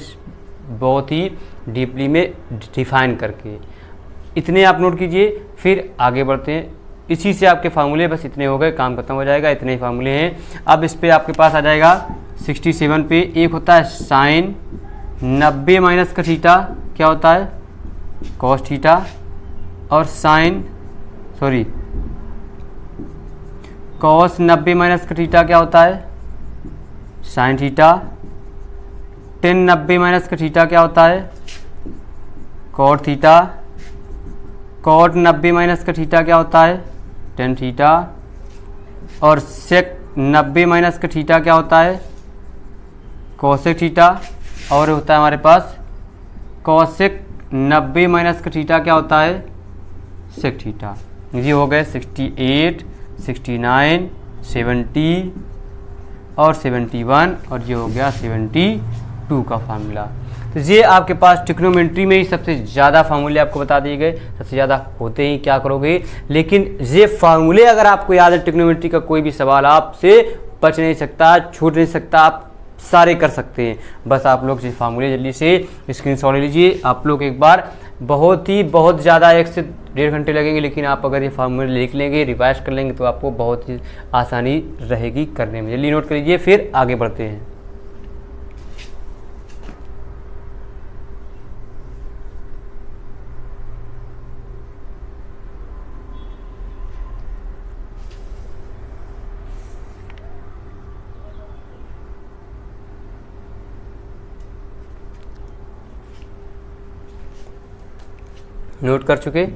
बहुत ही डीपली में डिफाइन करके। इतने आप नोट कीजिए, फिर आगे बढ़ते हैं। इसी से आपके फार्मूले बस इतने हो गए, काम खत्म हो जाएगा। इतने ही फार्मूले हैं। अब इस पे आपके पास आ जाएगा 67 पे एक होता है साइन 90 माइनस का थीटा, क्या होता है कॉस थीटा, और साइन सॉरी कॉस 90 माइनस का थीटा क्या होता है साइन थीटा। टेन 90 माइनस का थीटा क्या होता है कॉट थीटा। कॉट 90 माइनस का थीटा क्या होता है टेन थीटा। और सेक 90 माइनस का थीटा क्या होता है कोसेक थीटा। और होता है हमारे पास कोसेक 90 माइनस का थीटा क्या होता है सेक थीटा। ये हो गए 68, 69, 70 और 71, और ये हो गया 72 का फार्मूला। तो ये आपके पास ट्रिग्नोमेट्री में ही सबसे ज़्यादा फार्मूले आपको बता दिए गए। सबसे ज़्यादा होते ही क्या करोगे, लेकिन ये फार्मूले अगर आपको याद है, ट्रिग्नोमेट्री का कोई भी सवाल आपसे बच नहीं सकता, छूट नहीं सकता, आप सारे कर सकते हैं। बस आप लोग ये फार्मूले जल्दी से स्क्रीनशॉट ले लीजिए। आप लोग एक बार बहुत ज़्यादा 1 से 1.5 घंटे लगेंगे, लेकिन आप अगर ये फार्मूले लिख लेंगे, रिवाइज कर लेंगे, तो आपको बहुत ही आसानी रहेगी करने में। जल्दी नोट कर लीजिए, फिर आगे बढ़ते हैं। नोट कर चुके।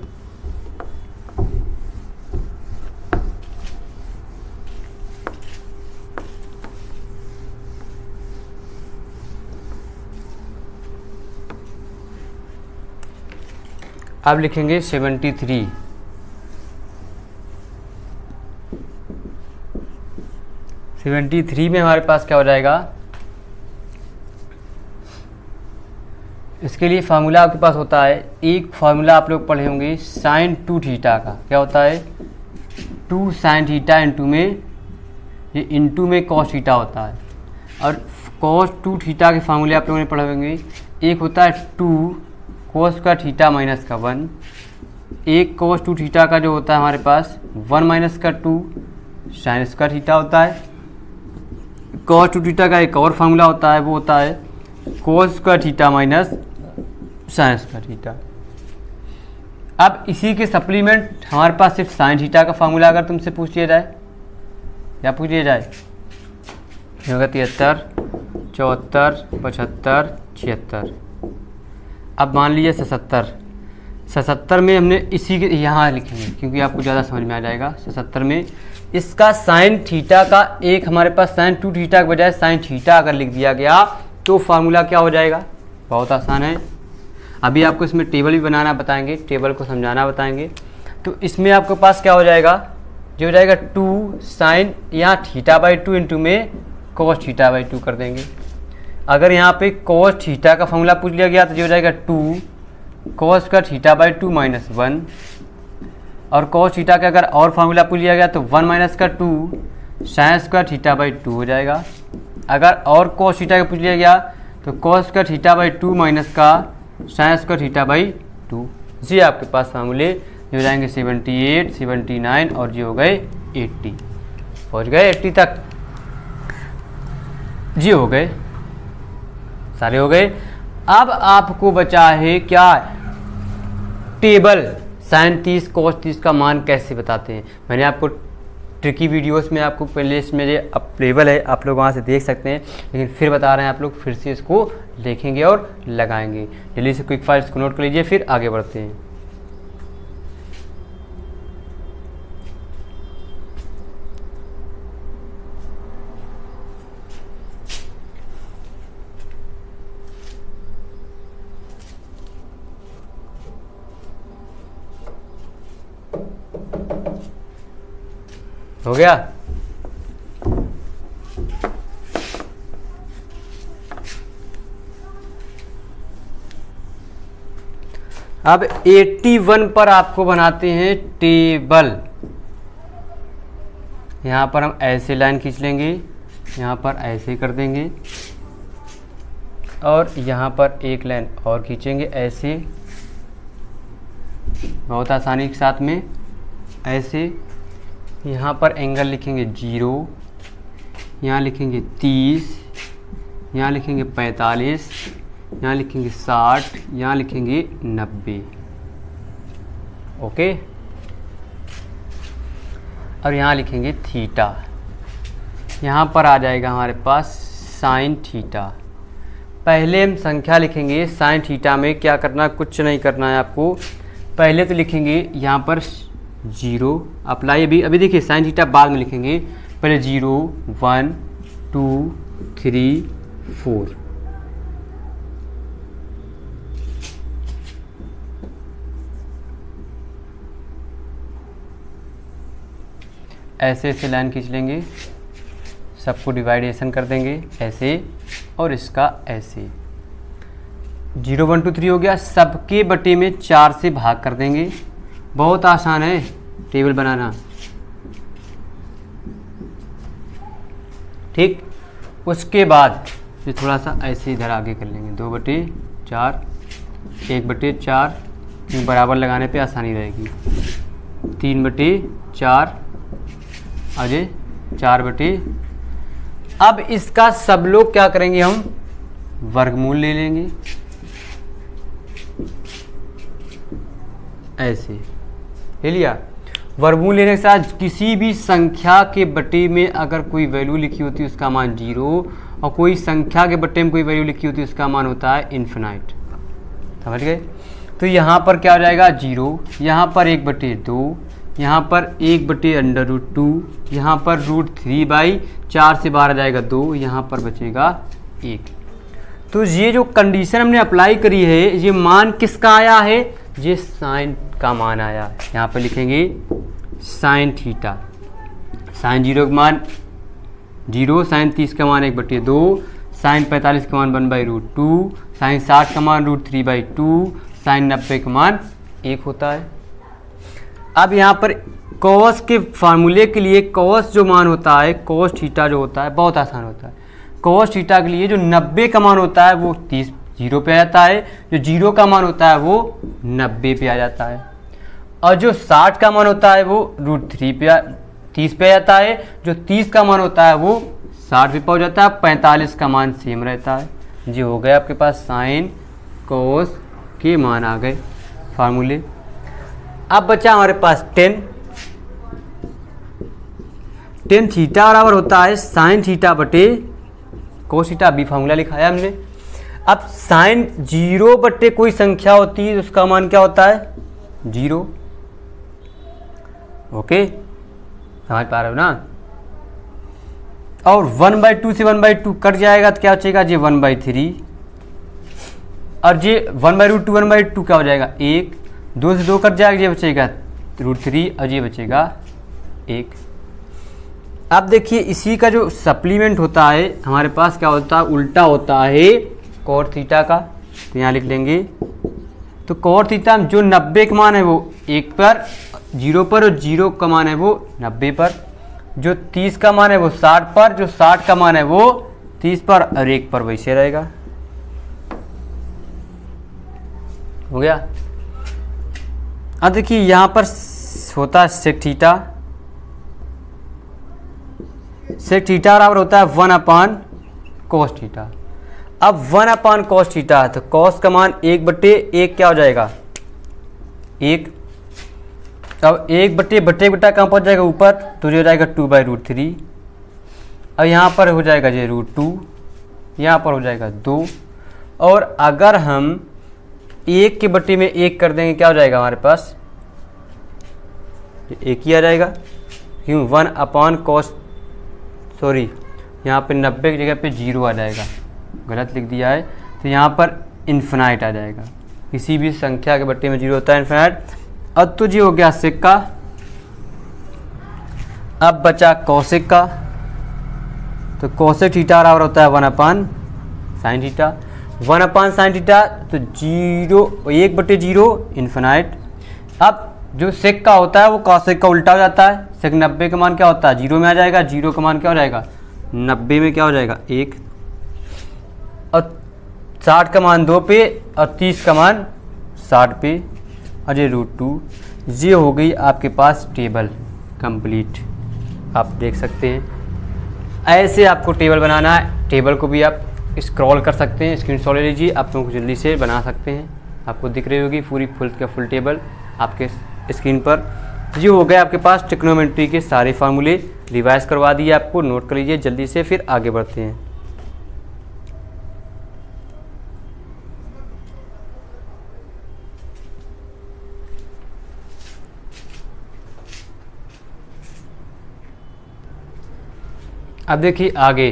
अब लिखेंगे 73। 73 में हमारे पास क्या हो जाएगा, इसके लिए फार्मूला आपके पास होता है, एक फार्मूला आप लोग पढ़े होंगे साइन 2 थीटा का। क्या होता है, 2 साइन थीटा इंटू में ये इंटू में कॉस थीटा होता है। और कॉस 2 थीटा के फार्मूले आप लोगों ने पढ़े होंगे, एक होता है 2 कोस का थीटा माइनस का 1, एक कोस 2 थीटा का जो होता है हमारे पास 1 माइनस का 2 साइन स्क्वायर थीटा होता है। कोस 2 थीटा का एक और फार्मूला होता है, वो होता है cos square theta minus sine square theta. अब इसी के सप्लीमेंट हमारे पास सिर्फ साइन थीटा का फार्मूला अगर तुमसे पूछ लिया जाए, या पूछ लिया जाए, होगा 73, 74, 75, 76। अब मान लीजिए 77 में हमने इसी के यहाँ लिखेंगे क्योंकि आपको ज़्यादा समझ में आ जाएगा। 77 में इसका साइन थीटा का एक हमारे पास साइन 2 थीटा के बजाय साइन थीटा अगर लिख दिया गया तो फार्मूला क्या हो जाएगा, बहुत आसान है। अभी आपको इसमें टेबल भी बनाना बताएंगे, टेबल को समझाना बताएंगे। तो इसमें आपके पास क्या हो जाएगा, जो हो जाएगा 2 साइन यहाँ थीटा बाई 2 इंटू में कॉस थीटा बाई 2 कर देंगे। अगर यहाँ पे कॉस थीटा का फॉर्मूला पूछ लिया गया तो जो हो जाएगा 2 कॉस का थीटा बाई 2 माइनस 1, और कॉस थीटा का अगर और फार्मूला पूछ लिया गया तो 1 माइनस का 2 साइन स्क्वायर थीटा बाई 2 हो जाएगा। अगर और कॉस थीटा का पूछ लिया गया तो कॉस का थीटा बाई 2 माइनस का साइन स्क्वायर थीटा बाई 2। जी आपके पास फार्मूले जो हो जाएंगे 78, 79 और जी हो गए 80। पहुँच गए 80 तक, जी हो गए, सारे हो गए। अब आपको बचा है क्या, टेबल साइन 30 कोस 30 का मान कैसे बताते हैं। मैंने आपको ट्रिकी वीडियोस में आपको प्लेलिस्ट में अवेलेबल है, आप लोग वहाँ से देख सकते हैं, लेकिन फिर बता रहे हैं आप लोग फिर से इसको देखेंगे और लगाएंगे। जल्दी से क्विक फाइल्स को नोट कर लीजिए, फिर आगे बढ़ते हैं। हो गया, अब 81 पर आपको बनाते हैं टेबल। यहाँ पर हम ऐसे लाइन खींच लेंगे, यहाँ पर ऐसे कर देंगे, और यहाँ पर एक लाइन और खींचेंगे ऐसे, बहुत आसानी के साथ में ऐसे। यहाँ पर एंगल लिखेंगे 0, यहाँ लिखेंगे 30, यहाँ लिखेंगे 45, यहाँ लिखेंगे 60, यहाँ लिखेंगे 90। ओके, और यहाँ लिखेंगे थीटा। यहाँ पर आ जाएगा हमारे पास साइन थीटा। पहले हम संख्या लिखेंगे साइन थीटा में, क्या करना, कुछ नहीं करना है आपको। पहले तो लिखेंगे यहाँ पर 0 अप्लाई, अभी देखिए साइन थीटा बाद में लिखेंगे, पहले 0 1 2 3 4। ऐसे ऐसे लाइन खींच लेंगे, सबको डिवाइडेशन कर देंगे ऐसे, और इसका ऐसे। 0 1 2 3 हो गया, सबके बटे में 4 से भाग कर देंगे। बहुत आसान है टेबल बनाना, ठीक। उसके बाद ये थोड़ा सा ऐसे इधर आगे कर लेंगे, 2 बटे 4, 1 बटे 4, बराबर लगाने पे आसानी रहेगी। 3 बटे 4, आगे 4 बटे। अब इसका सब लोग क्या करेंगे, हम वर्गमूल ले लेंगे ऐसे, ले लिया। वर्गमूल लेने के साथ किसी भी संख्या के बटे में अगर कोई वैल्यू लिखी होती है उसका मान 0, और कोई संख्या के बटे में कोई वैल्यू लिखी होती है उसका मान होता है इन्फिनाइट। समझ गए। तो यहाँ पर क्या हो जाएगा 0, यहाँ पर 1/2, यहाँ पर 1/√2, यहाँ पर √3/4 से बाहर आ जाएगा 2, यहाँ पर बचेगा 1। तो ये जो कंडीशन हमने अप्लाई करी है, ये मान किसका आया है, ये साइन का मान आया है। यहाँ पर लिखेंगे साइन थीटा, साइन 0 का मान 0, साइन 30 का मान 1/2, साइन 45 का मान 1/√2, साइन 60 का मान √3/2, साइन 90 का मान 1 होता है। अब यहाँ पर कॉस के फार्मूले के लिए कॉस जो मान होता है, कॉस थीटा जो होता है बहुत आसान होता है। कॉस थीटा के लिए जो 90 का मान होता है वो 0 पे आ जाता है, जो 0 का मान होता है वो 90 पे आ जाता है, और जो 60 का मान होता है वो √30 पे आ जाता है, जो 30 का मान होता है वो 60 पे पहुँच जाता है, 45 का मान सेम रहता है। जी हो गया आपके पास साइन कॉस के मान आ गए फार्मूले। अब बचा हमारे पास टेन थीटा बराबर होता है साइन थीटा बटे कोस थीटा, अभी फार्मूला लिखाया हमने। अब साइन 0 बटे कोई संख्या होती है उसका मान क्या होता है 0। ओके, समझ पा रहे हो ना। और 1/2 से 1/2 कट जाएगा तो क्या बचेगा जी 1/3, और ये 1/√2 1/2 क्या हो जाएगा 1, 2 से 2 कट जाएगा, ये बचेगा √3 और ये बचेगा 1। अब देखिए इसी का जो सप्लीमेंट होता है हमारे पास क्या होता है, उल्टा होता है कॉट थीटा का। तो यहाँ लिख लेंगे, तो कॉट थीटा में जो 90 का मान है वो 1 पर 0 पर, और 0 का मान है वो 90 पर, जो 30 का मान है वो 60 पर, जो 60 का मान है वो 30 पर, और 1 पर वैसे रहेगा। हो गया। अब देखिए यहाँ पर होता है सेक थीटा, सेक थीटा बराबर होता है 1/cos थीटा। अब 1/cos थीटा है तो cos का मान 1/1 क्या हो जाएगा 1। अब 1/बटा कहाँ पहुँच जाएगा ऊपर, तो ये हो जाएगा 2/√3। अब यहाँ पर हो जाएगा ये √2, यहाँ पर हो जाएगा 2, और अगर हम 1 के बटे में 1 कर देंगे क्या हो जाएगा हमारे पास 1 ही आ जाएगा, क्यों 1/cos, सॉरी यहाँ पे 90 की जगह पे 0 आ जाएगा, गलत लिख दिया है, तो यहाँ पर इन्फिनाइट आ जाएगा। किसी भी संख्या के बट्टे में 0 होता है इन्फिनाइट। अब तो जी हो गया सेक का। अब बचा कॉसेक का, तो कॉसेक थीटा बराबर होता है 1/sin थीटा। 1/sin थीटा तो 1/0 इन्फिनाइट। अब जो सेक का होता है वो कॉसेक का उल्टा हो जाता है, सेक 90 का मान क्या होता है 0 में आ जाएगा, 0 का मान क्या हो जाएगा 90 में क्या हो जाएगा 1, और 60 का मान 2 पे, और 30 का मान 60 पे, और ये √2। ये हो गई आपके पास टेबल कंप्लीट। आप देख सकते हैं ऐसे आपको टेबल बनाना है। टेबल को भी आप स्क्रॉल कर सकते हैं, स्क्रीनशॉट ले लीजिए, आप लोगों को जल्दी से बना सकते हैं। आपको दिख रही होगी पूरी फुल टेबल आपके स्क्रीन पर। ये हो गए आपके पास ट्रिग्नोमेट्री के सारे फार्मूले, रिवाइज करवा दिए आपको, नोट कर लीजिए जल्दी से, फिर आगे बढ़ते हैं। अब देखिए आगे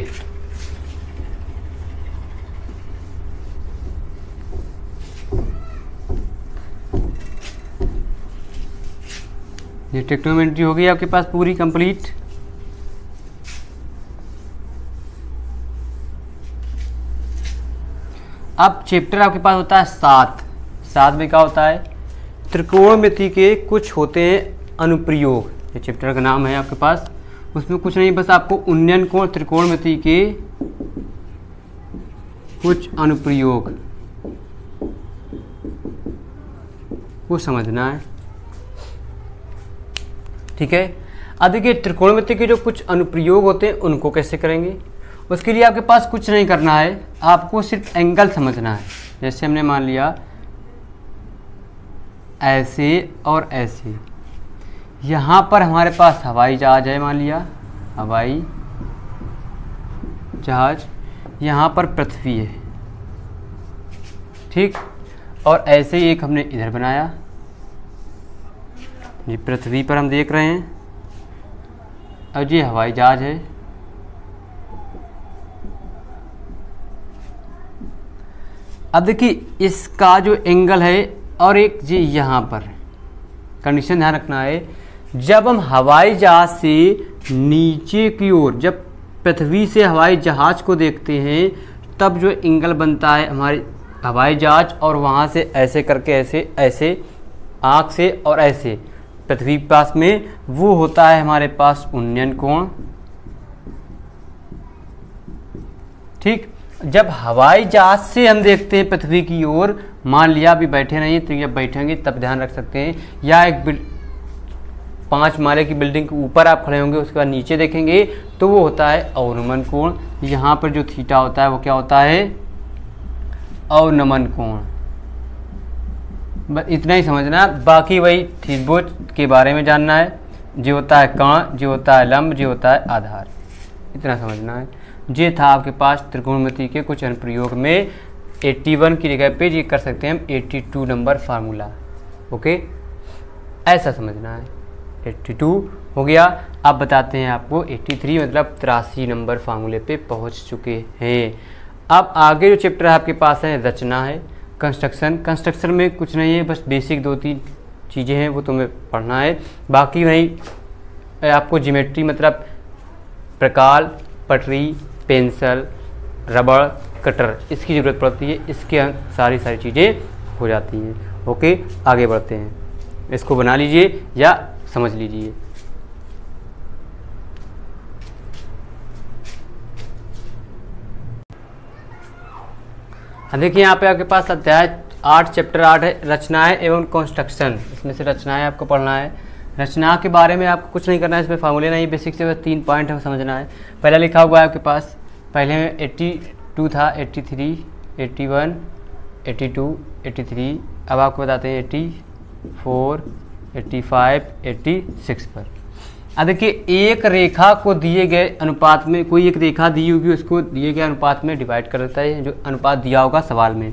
ये ट्रिग्नोमेट्री हो गई आपके पास पूरी कंप्लीट। अब चैप्टर आपके पास होता है 7 में क्या होता है त्रिकोणमिति के कुछ होते हैं अनुप्रयोग। ये चैप्टर का नाम है आपके पास। उसमें कुछ नहीं, बस आपको उन्नयन कोण त्रिकोणमिति के कुछ अनुप्रयोग को समझना है, ठीक है। अब देखिए त्रिकोणमिति के जो कुछ अनुप्रयोग होते हैं उनको कैसे करेंगे। उसके लिए आपके पास कुछ नहीं करना है, आपको सिर्फ एंगल समझना है। जैसे हमने मान लिया ऐसे और ऐसे, यहाँ पर हमारे पास हवाई जहाज है, मान लिया हवाई जहाज, यहाँ पर पृथ्वी है, ठीक। और ऐसे ही एक हमने इधर बनाया, ये पृथ्वी पर हम देख रहे हैं, और ये हवाई जहाज है। अब देखिए इसका जो एंगल है और एक जी यहाँ पर कंडीशन ध्यान रखना है, जब हम हवाई जहाज से नीचे की ओर, जब पृथ्वी से हवाई जहाज को देखते हैं तब जो एंगल बनता है हमारे हवाई जहाज और वहाँ से ऐसे करके ऐसे ऐसे आँख से और ऐसे पृथ्वी के पास में, वो होता है हमारे पास उन्नयन कोण। ठीक, जब हवाई जहाज से हम देखते हैं पृथ्वी की ओर, मान लिया अभी बैठे नहीं तो जब बैठेंगे तब ध्यान रख सकते हैं, या एक 5 माले की बिल्डिंग के ऊपर आप खड़े होंगे, उसके बाद नीचे देखेंगे तो वो होता है अवनमन कोण। यहाँ पर जो थीटा होता है वो क्या होता है, अवनमन कोण। बस इतना ही समझना, बाकी वही त्रिभुज के बारे में जानना है, जो होता है कर्ण, जो होता है लंब, जो होता है आधार, इतना समझना है। ये था आपके पास त्रिकोणमिति के कुछ अनुप्रयोग में 81 की जगह पे ये कर सकते हैं हम 82 नंबर फार्मूला। ओके, ऐसा समझना है। 82 हो गया। अब बताते हैं आपको 83 मतलब 83 नंबर फार्मूले पे पहुंच चुके हैं। अब आगे जो चैप्टर आपके पास है रचना है, कंस्ट्रक्शन। कंस्ट्रक्शन में कुछ नहीं है, बस बेसिक 2-3 चीज़ें हैं वो तुम्हें पढ़ना है। बाकी वही आपको ज्योमेट्री मतलब प्रकार, पटरी, पेंसिल, रबड़, कटर, इसकी ज़रूरत पड़ती है, इसके सारी चीज़ें हो जाती हैं। ओके, आगे बढ़ते हैं, इसको बना लीजिए या समझ लीजिए। देखिए यहाँ पे आपके पास अध्याय 8 चैप्टर 8 है, रचनाएं एवं कंस्ट्रक्शन। इसमें से रचनाएं आपको पढ़ना है। रचना के बारे में आपको कुछ नहीं करना है, इसमें फार्मूले नहीं, बेसिक से बस 3 पॉइंट है समझना है। पहला लिखा हुआ है आपके पास, पहले में 82 था, 83, 81, 82, 83। अब आपको बताते हैं 84, 85, 86 पर। अब देखिए एक रेखा को दिए गए अनुपात में, कोई एक रेखा दी होगी उसको दिए गए अनुपात में डिवाइड कर देता है, जो अनुपात दिया होगा सवाल में।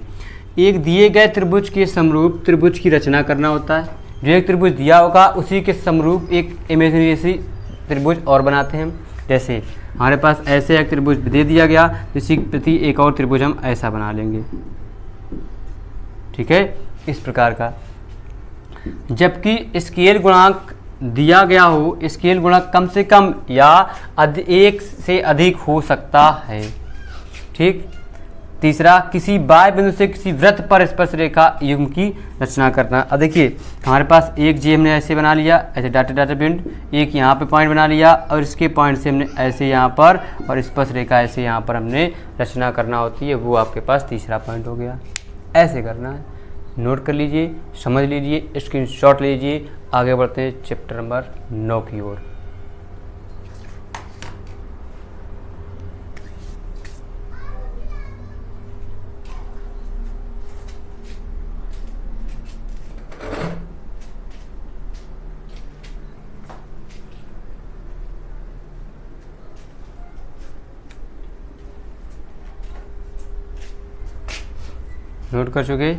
एक दिए गए त्रिभुज के समरूप त्रिभुज की रचना करना होता है। जो एक त्रिभुज दिया होगा उसी के समरूप एक इमेजिनरी त्रिभुज और बनाते हैं हम। जैसे हमारे पास ऐसे एक त्रिभुज दे दिया गया, इसी प्रति एक और त्रिभुज हम ऐसा बना लेंगे। ठीक है, इस प्रकार का। जबकि स्केल गुणांक दिया गया हो, स्केल गुणांक कम से कम या एक से अधिक हो सकता है। ठीक। तीसरा, किसी बाह्य बिंदु से किसी वृत्त पर स्पर्श रेखा युग्म की रचना करना। अब देखिए हमारे पास एक जी हमने ऐसे बना लिया, ऐसे डाटे बिंद, एक यहाँ पे पॉइंट बना लिया और इसके पॉइंट से हमने ऐसे यहाँ पर और स्पर्श रेखा ऐसे यहाँ पर हमने रचना करना होती है, वो आपके पास तीसरा पॉइंट हो गया। ऐसे करना है, नोट कर लीजिए, समझ लीजिए, स्क्रीनशॉट लीजिए। आगे बढ़ते हैं चैप्टर नंबर 9 की ओर। नोट कर चुके?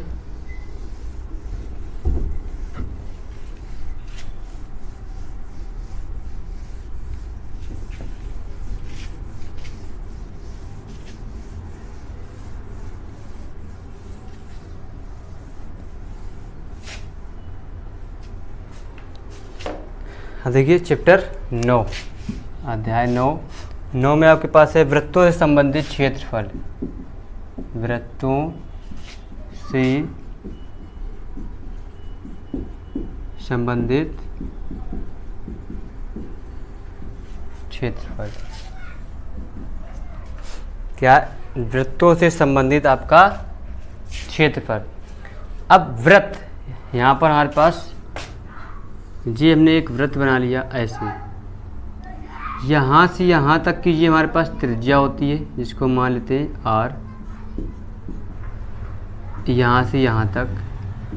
देखिए चैप्टर 9 अध्याय 9 में आपके पास है वृत्तों से संबंधित क्षेत्रफल। वृत्तों से संबंधित क्षेत्रफल। क्या? वृत्तों से संबंधित आपका क्षेत्रफल। अब वृत्त, यहाँ पर हमारे पास जी हमने एक वृत्त बना लिया ऐसे, यहाँ से यहाँ तक की ये हमारे पास त्रिज्या होती है, जिसको मान लेते हैं R, यहाँ से यहाँ तक,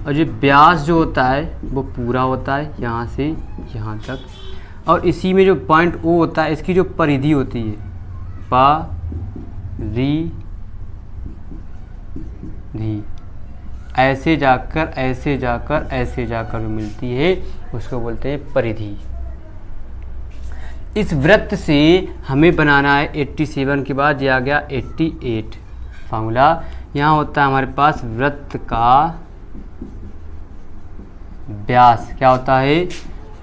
और जो व्यास जो होता है वो पूरा होता है यहाँ से यहाँ तक, और इसी में जो पॉइंट O होता है इसकी जो परिधि होती है परिधि, ऐसे जाकर ऐसे जाकर ऐसे जाकर मिलती है उसको बोलते हैं परिधि। इस वृत्त से हमें बनाना है 87 के बाद ये आ गया 88 फार्मूला। यहाँ होता है हमारे पास वृत्त का व्यास, क्या होता है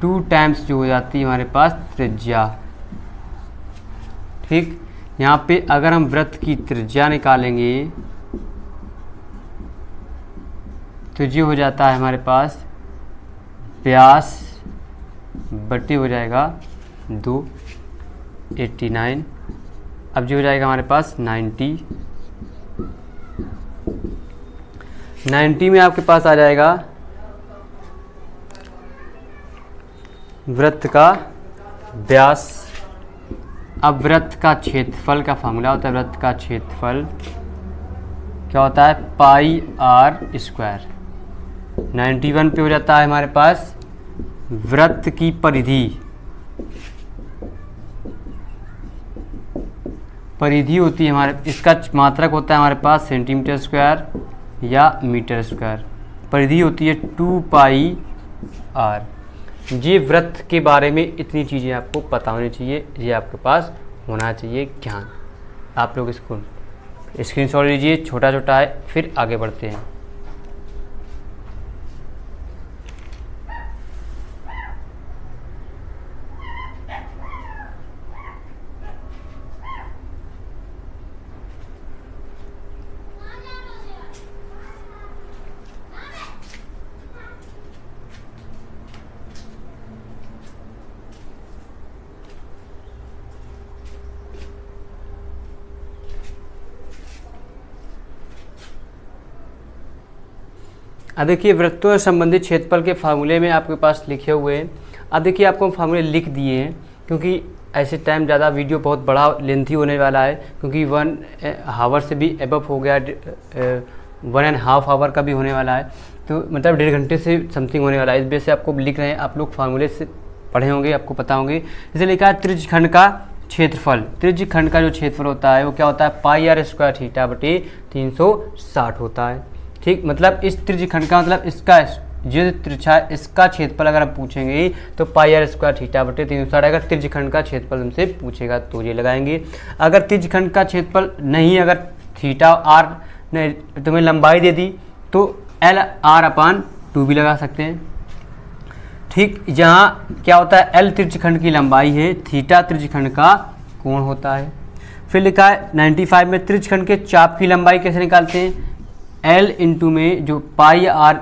2 टाइम्स जो हो जाती है हमारे पास त्रिज्या। ठीक, यहाँ पे अगर हम वृत्त की त्रिज्या निकालेंगे तो ये हो जाता है हमारे पास व्यास बटे हो जाएगा 2 89। अब जो हो जाएगा हमारे पास 90 में आपके पास आ जाएगा वृत्त का व्यास। अब वृत्त का क्षेत्रफल का फार्मूला होता है, वृत्त का क्षेत्रफल क्या होता है पाई आर स्क्वायर। 91 पे हो जाता है हमारे पास वृत्त की परिधि। परिधि होती है हमारे, इसका मात्रक होता है हमारे पास सेंटीमीटर स्क्वायर या मीटर स्क्वायर। परिधि होती है 2 पाई आर। ये वृत्त के बारे में इतनी चीज़ें आपको पता होनी चाहिए, ये आपके पास होना चाहिए ज्ञान। आप लोग इसको स्क्रीनशॉट लीजिए, छोटा छोटा है, फिर आगे बढ़ते हैं। अब देखिए वृत्तों से संबंधित क्षेत्रफल के फार्मूले में आपके पास लिखे हुए हैं। अब देखिए आपको हम फार्मूले लिख दिए हैं क्योंकि ऐसे टाइम ज़्यादा वीडियो बहुत बड़ा लेंथी होने वाला है, क्योंकि 1 आवर से भी एबव हो गया, 1.5 आवर का भी होने वाला है, तो मतलब 1.5 घंटे से समथिंग होने वाला है। इस वजह से आपको लिख रहे हैं, आप लोग फार्मूले से पढ़े होंगे, आपको पता होंगे। जैसे लिखा है त्रिज्यखंड का क्षेत्रफल। त्रिज्यखंड का जो क्षेत्रफल होता है वो क्या होता है पाई आर स्क्वायर थीटा बटे 360 होता है। ठीक, मतलब इस त्रिज्यखंड का मतलब इसका जो त्रिज्या इसका क्षेत्रफल अगर आप पूछेंगे तो पाई आर स्क्वायर थीटा बटे 360। अगर त्रिज्यखंड का क्षेत्रफल हमसे पूछेगा तो ये लगाएंगे। अगर त्रिज्यखंड का क्षेत्रफल नहीं, अगर थीटा आर ने तुम्हें लंबाई दे दी तो एल आर अपान 2 भी लगा सकते हैं। ठीक, जहाँ क्या होता है एल त्रिज्यखंड की लंबाई है, थीटा त्रिज्यखंड का कोण होता है। फिर लिखा है 95 में त्रिज्यखंड के चाप की लंबाई कैसे निकालते हैं, एल इंटू में जो पाई आर,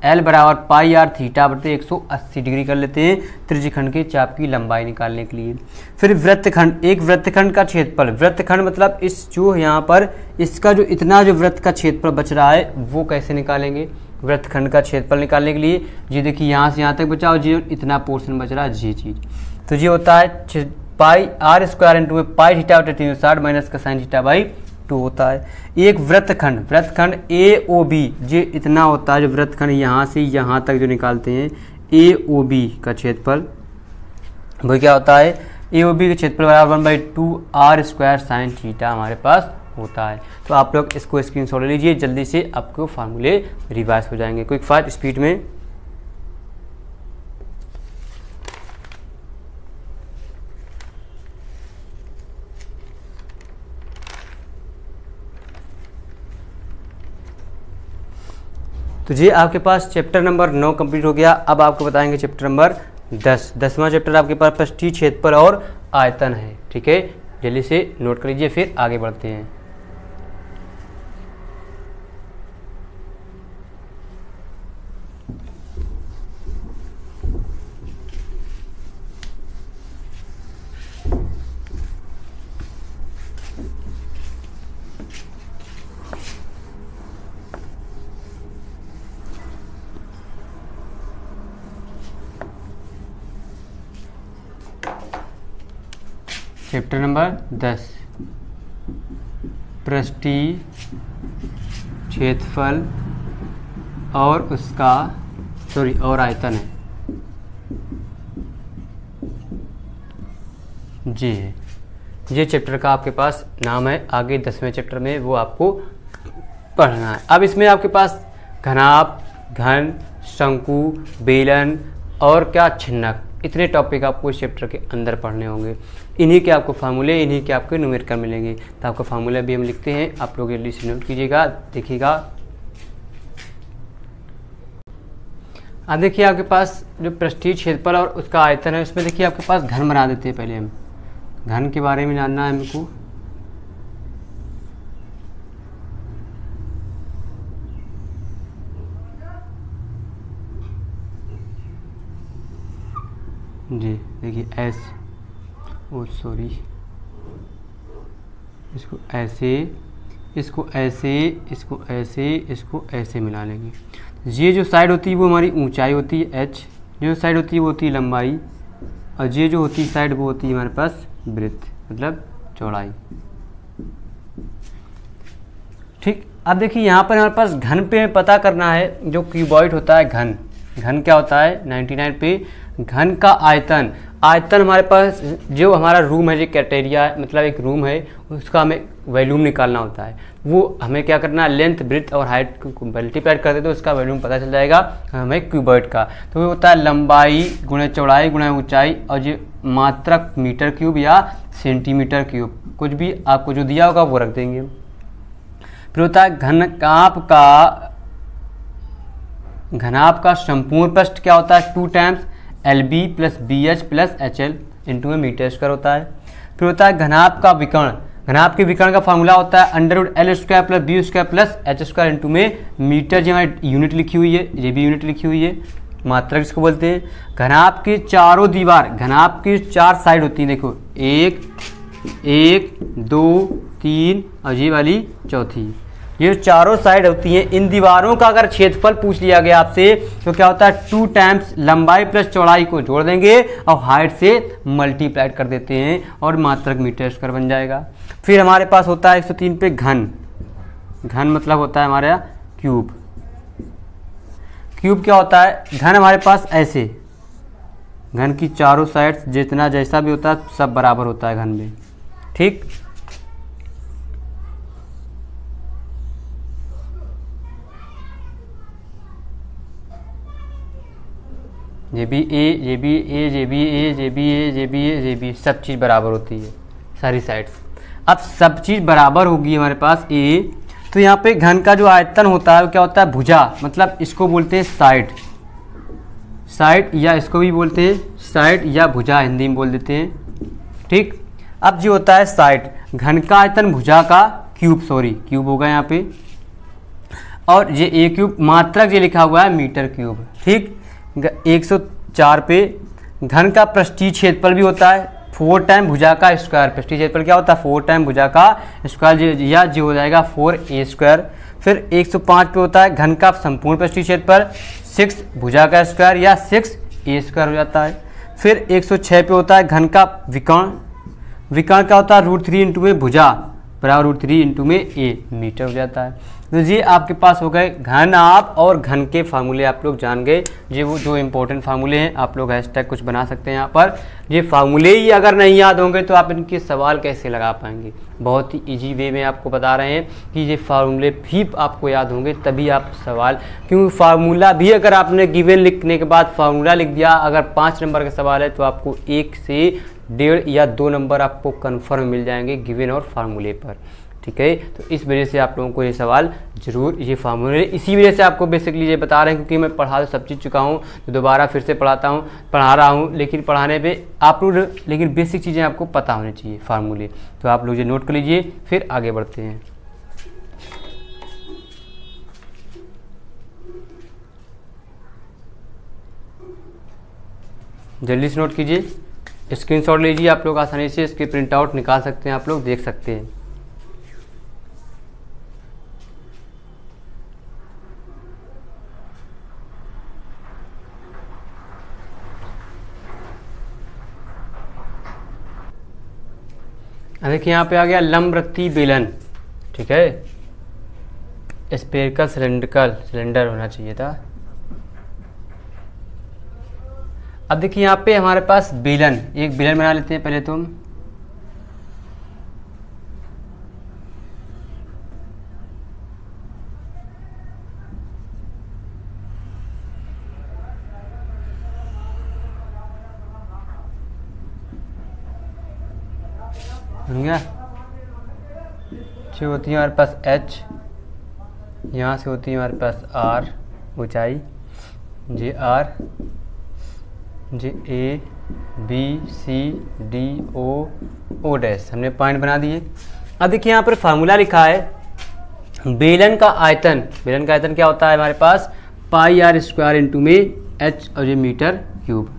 एल बराबर पाई आर थीटा बटे 180 डिग्री कर लेते हैं त्रिज्यखंड के चाप की लंबाई निकालने के लिए। फिर वृत्तखंड, एक वृत्तखंड का क्षेत्रफल, वृत्तखंड मतलब इस जो यहाँ पर इसका जो इतना जो वृत्त का क्षेत्रफल बच रहा है वो कैसे निकालेंगे, वृत्तखंड का क्षेत्रफल निकालने के लिए ये देखिए यहाँ से यहाँ तक बचा और जो इतना पोर्शन बच रहा है ये चीज़, तो ये होता है पाई आर स्क्वायर इंटू में पाई थीटा बटे 360 माइनस का साइन थीटा बाई 2 होता है। एक वृत्तखंड, वृत्तखंड ए ओ बी, ये इतना होता है जो वृत्तखंड यहाँ से यहाँ तक जो निकालते हैं ए ओ बी का क्षेत्रफल, वो क्या होता है ए ओ बी का क्षेत्रफल बराबर 1/2 आर स्क्वायर साइन थीटा हमारे पास होता है। तो आप लोग इसको स्क्रीनशॉट ले लीजिए, जल्दी से आपको फार्मूले रिवाइज हो जाएंगे क्विक फायर स्पीड में। तो जी आपके पास चैप्टर नंबर 9 कंप्लीट हो गया। अब आपको बताएंगे चैप्टर नंबर 10। 10वां चैप्टर आपके पास पृष्ठीय क्षेत्रफल और आयतन है। ठीक है, जल्दी से नोट कर लीजिए, फिर आगे बढ़ते हैं। चैप्टर नंबर 10 पृष्ठीय क्षेत्रफल और उसका और आयतन है। जी ये चैप्टर का आपके पास नाम है। आगे 10वें चैप्टर में वो आपको पढ़ना है। अब इसमें आपके पास घनाभ, घन, शंकु, बेलन और क्या छिन्नक, इतने टॉपिक आपको इस चैप्टर के अंदर पढ़ने होंगे। इन्हीं के आपको फार्मूले, इन्हीं के आपके न्यूमेरिकल मिलेंगे। तो आपका फार्मूला भी हम लिखते हैं, आप लोग जल्दी से नोट कीजिएगा, देखिएगा। अब देखिए आपके पास जो पृष्ठीय क्षेत्रफल और उसका आयतन है, उसमें देखिए आपके पास घन बना देते हैं। पहले हम घन के बारे में जानना है हमको। जी देखिए इसको ऐसे, इसको ऐसे, इसको ऐसे, इसको ऐसे मिला लेंगे। ये जो साइड होती है वो हमारी ऊंचाई होती है h, जो साइड होती है वो होती है लंबाई, और ये जो होती है साइड वो होती है हमारे पास ब्रेड्थ, मतलब चौड़ाई। ठीक, अब देखिए यहाँ पर हमारे पास घन पे पता करना है। जो क्यूबॉइड होता है घन, घन क्या होता है 99 पे, घन का आयतन, आयतन हमारे पास जो हमारा रूम है, जो क्राइटेरिया है, मतलब एक रूम है, उसका हमें वॉल्यूम निकालना होता है। वो हमें क्या करना है, लेंथ, ब्रेड्थ और हाइट को मल्टीप्लाई कर देते तो उसका वॉल्यूम पता चल जाएगा हमें क्यूबॉइड का। तो वो होता है लंबाई गुणे चौड़ाई गुणे ऊंचाई, और ये मात्रक मीटर क्यूब या सेंटीमीटर क्यूब, कुछ भी आपको जो दिया होगा वो रख देंगे। फिर होता है घनाभ का संपूर्ण पृष्ठ क्या होता है, 2 times LB plus BH plus HL into में मीटर स्क्वायर होता है। फिर होता है घनाभ का विकर्ण, घनाभ के विकर्ण का फॉर्मूला होता है √L² plus B square plus H² into में मीटर। जो हमारी यूनिट लिखी हुई है, ये भी यूनिट लिखी हुई है, मात्रक इसको बोलते हैं। घनाभ के चारों दीवार, घनाभ की 4 साइड होती हैं, देखो 1, 2, 3 और ये वाली चौथी, ये चारों साइड होती हैं। इन दीवारों का अगर क्षेत्रफल पूछ लिया गया आपसे तो क्या होता है 2 टाइम्स लंबाई प्लस चौड़ाई को जोड़ देंगे और हाइट से मल्टीप्लाई कर देते हैं और मात्रक मीटर स्क्वायर बन जाएगा। फिर हमारे पास होता है 103 पे घन, घन मतलब होता है हमारा क्यूब। क्यूब क्या होता है, घन हमारे पास ऐसे, घन की चारों साइड्स जितना जैसा भी होता है सब बराबर होता है घन में। ठीक, ये भी ए, ये भी ए, ये भी ए, ये भी ए, ये भी ए, ये भी, सब चीज़ बराबर होती है सारी साइड्स। अब सब चीज़ बराबर होगी हमारे पास ए, तो यहाँ पे घन का जो आयतन होता है वो क्या होता है भुजा, मतलब इसको बोलते हैं साइड, साइड या इसको भी बोलते हैं साइड या भुजा, हिंदी में बोल देते हैं। ठीक, अब जो होता है साइड, घन का आयतन भुजा का क्यूब, सॉरी क्यूब होगा यहाँ पे, और ये ए क्यूब, मात्रक ये लिखा हुआ है मीटर क्यूब। ठीक, 104 पे घन का पृष्ठीय क्षेत्रफल भी होता है 4 टाइम भुजा का स्क्वायर। पृष्ठीय क्षेत्रफल क्या होता है 4 टाइम भुजा का स्क्वायर, या जो हो जाएगा 4a²। फिर 105 पे होता है घन का संपूर्ण पृष्ठीय क्षेत्रफल 6 भुजा का स्क्वायर या 6a² हो जाता है। फिर 106 पे होता है घन का विकर्ण, विकर्ण क्या होता है √3 इंटू में भुजा बराबर √3 इंटू में a मीटर हो जाता है। तो ये आपके पास हो गए घन आप और घन के फार्मूले, आप लोग जान गए। ये वो जो इंपॉर्टेंट फार्मूले हैं, आप लोग हैशटैग कुछ बना सकते हैं यहाँ पर। ये फार्मूले ही अगर नहीं याद होंगे तो आप इनके सवाल कैसे लगा पाएंगे। बहुत ही इजी वे में आपको बता रहे हैं कि ये फार्मूले भी आपको याद होंगे तभी आप सवाल, क्योंकि फार्मूला भी अगर आपने गिवन लिखने के बाद फार्मूला लिख दिया, अगर 5 नंबर का सवाल है तो आपको 1 से 1.5 या 2 नंबर आपको कन्फर्म मिल जाएंगे गिवन और फार्मूले पर। ठीक है, तो इस वजह से आप लोगों को ये सवाल जरूर, ये फार्मूले इसी वजह से आपको बेसिकली ये बता रहे हैं, क्योंकि मैं पढ़ा तो सब चीज़ चुका हूँ, तो दोबारा फिर से पढ़ा रहा हूँ, लेकिन पढ़ाने पे आप लोग, लेकिन बेसिक चीज़ें आपको पता होनी चाहिए फार्मूले। तो आप लोग ये नोट कर लीजिए, फिर आगे बढ़ते हैं। जल्दी से नोट कीजिए, स्क्रीनशॉट लीजिए, आप लोग आसानी से इसके प्रिंट आउट निकाल सकते हैं, आप लोग देख सकते हैं। देखिए यहाँ पे आ गया लंबवृत्तीय बेलन। ठीक है, स्फेरिकल सिलेंडर होना चाहिए था। अब देखिए यहाँ पे हमारे पास बेलन, एक बेलन बना लेते हैं पहले तो हम। बन गया। जो होती है हमारे पास h, यहाँ से होती है हमारे पास r ऊंचाई, जी r, जी a b c d o dash, हमने पॉइंट बना दिए। अब देखिए यहाँ पर फार्मूला लिखा है बेलन का आयतन। बेलन का आयतन क्या होता है हमारे पास, पाई आर स्क्वायर इंटू में h और ये मीटर क्यूब।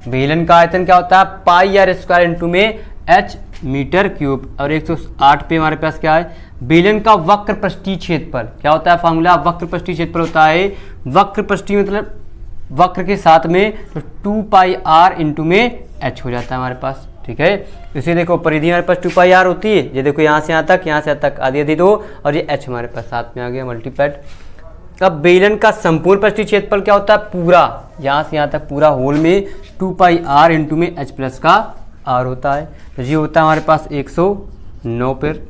बेलन का आयतन क्या होता है, पाई आर स्क्वायर इंटू में h मीटर क्यूब। और 108 पे हमारे पास क्या है, बेलन का वक्र पृष्ठीय क्षेत्रफल क्या होता है, फार्मूला वक्र पृष्ठीय क्षेत्रफल होता है, वक्र पृष्ठीय मतलब वक्र के साथ में तो 2 पाई आर इंटू में h हो जाता है हमारे पास। ठीक है, इसे देखो परिधि हमारे पास 2 पाई आर होती है, ये देखो यहाँ से यहाँ तक, यहाँ से यहाँ तक आधी आधी 2 और ये h हमारे पास साथ में आ गया मल्टीप्लाइड। अब बेलन का संपूर्ण पृष्ठीय क्षेत्रफल क्या होता है, पूरा यहाँ से यहाँ तक पूरा होल में 2 पाई आर इंटू में h प्लस का r होता है। तो ये होता है हमारे पास 109 पर।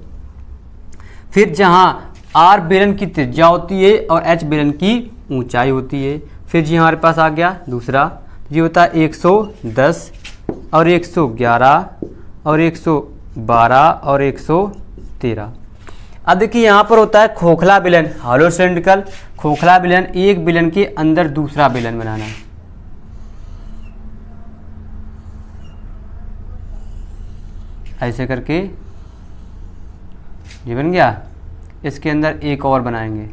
फिर जहाँ r बेलन की त्रिज्या होती है और h बेलन की ऊंचाई होती है। फिर जी हमारे पास आ गया दूसरा, ये होता है 110 और 111 और 112 और 113। अब देखिए यहाँ पर होता है खोखला बेलन, हॉलो सिलिंड्रिकल। खोखला बेलन, एक बेलन के अंदर दूसरा बेलन बनाना। ऐसे करके ये बन गया, इसके अंदर एक और बनाएंगे।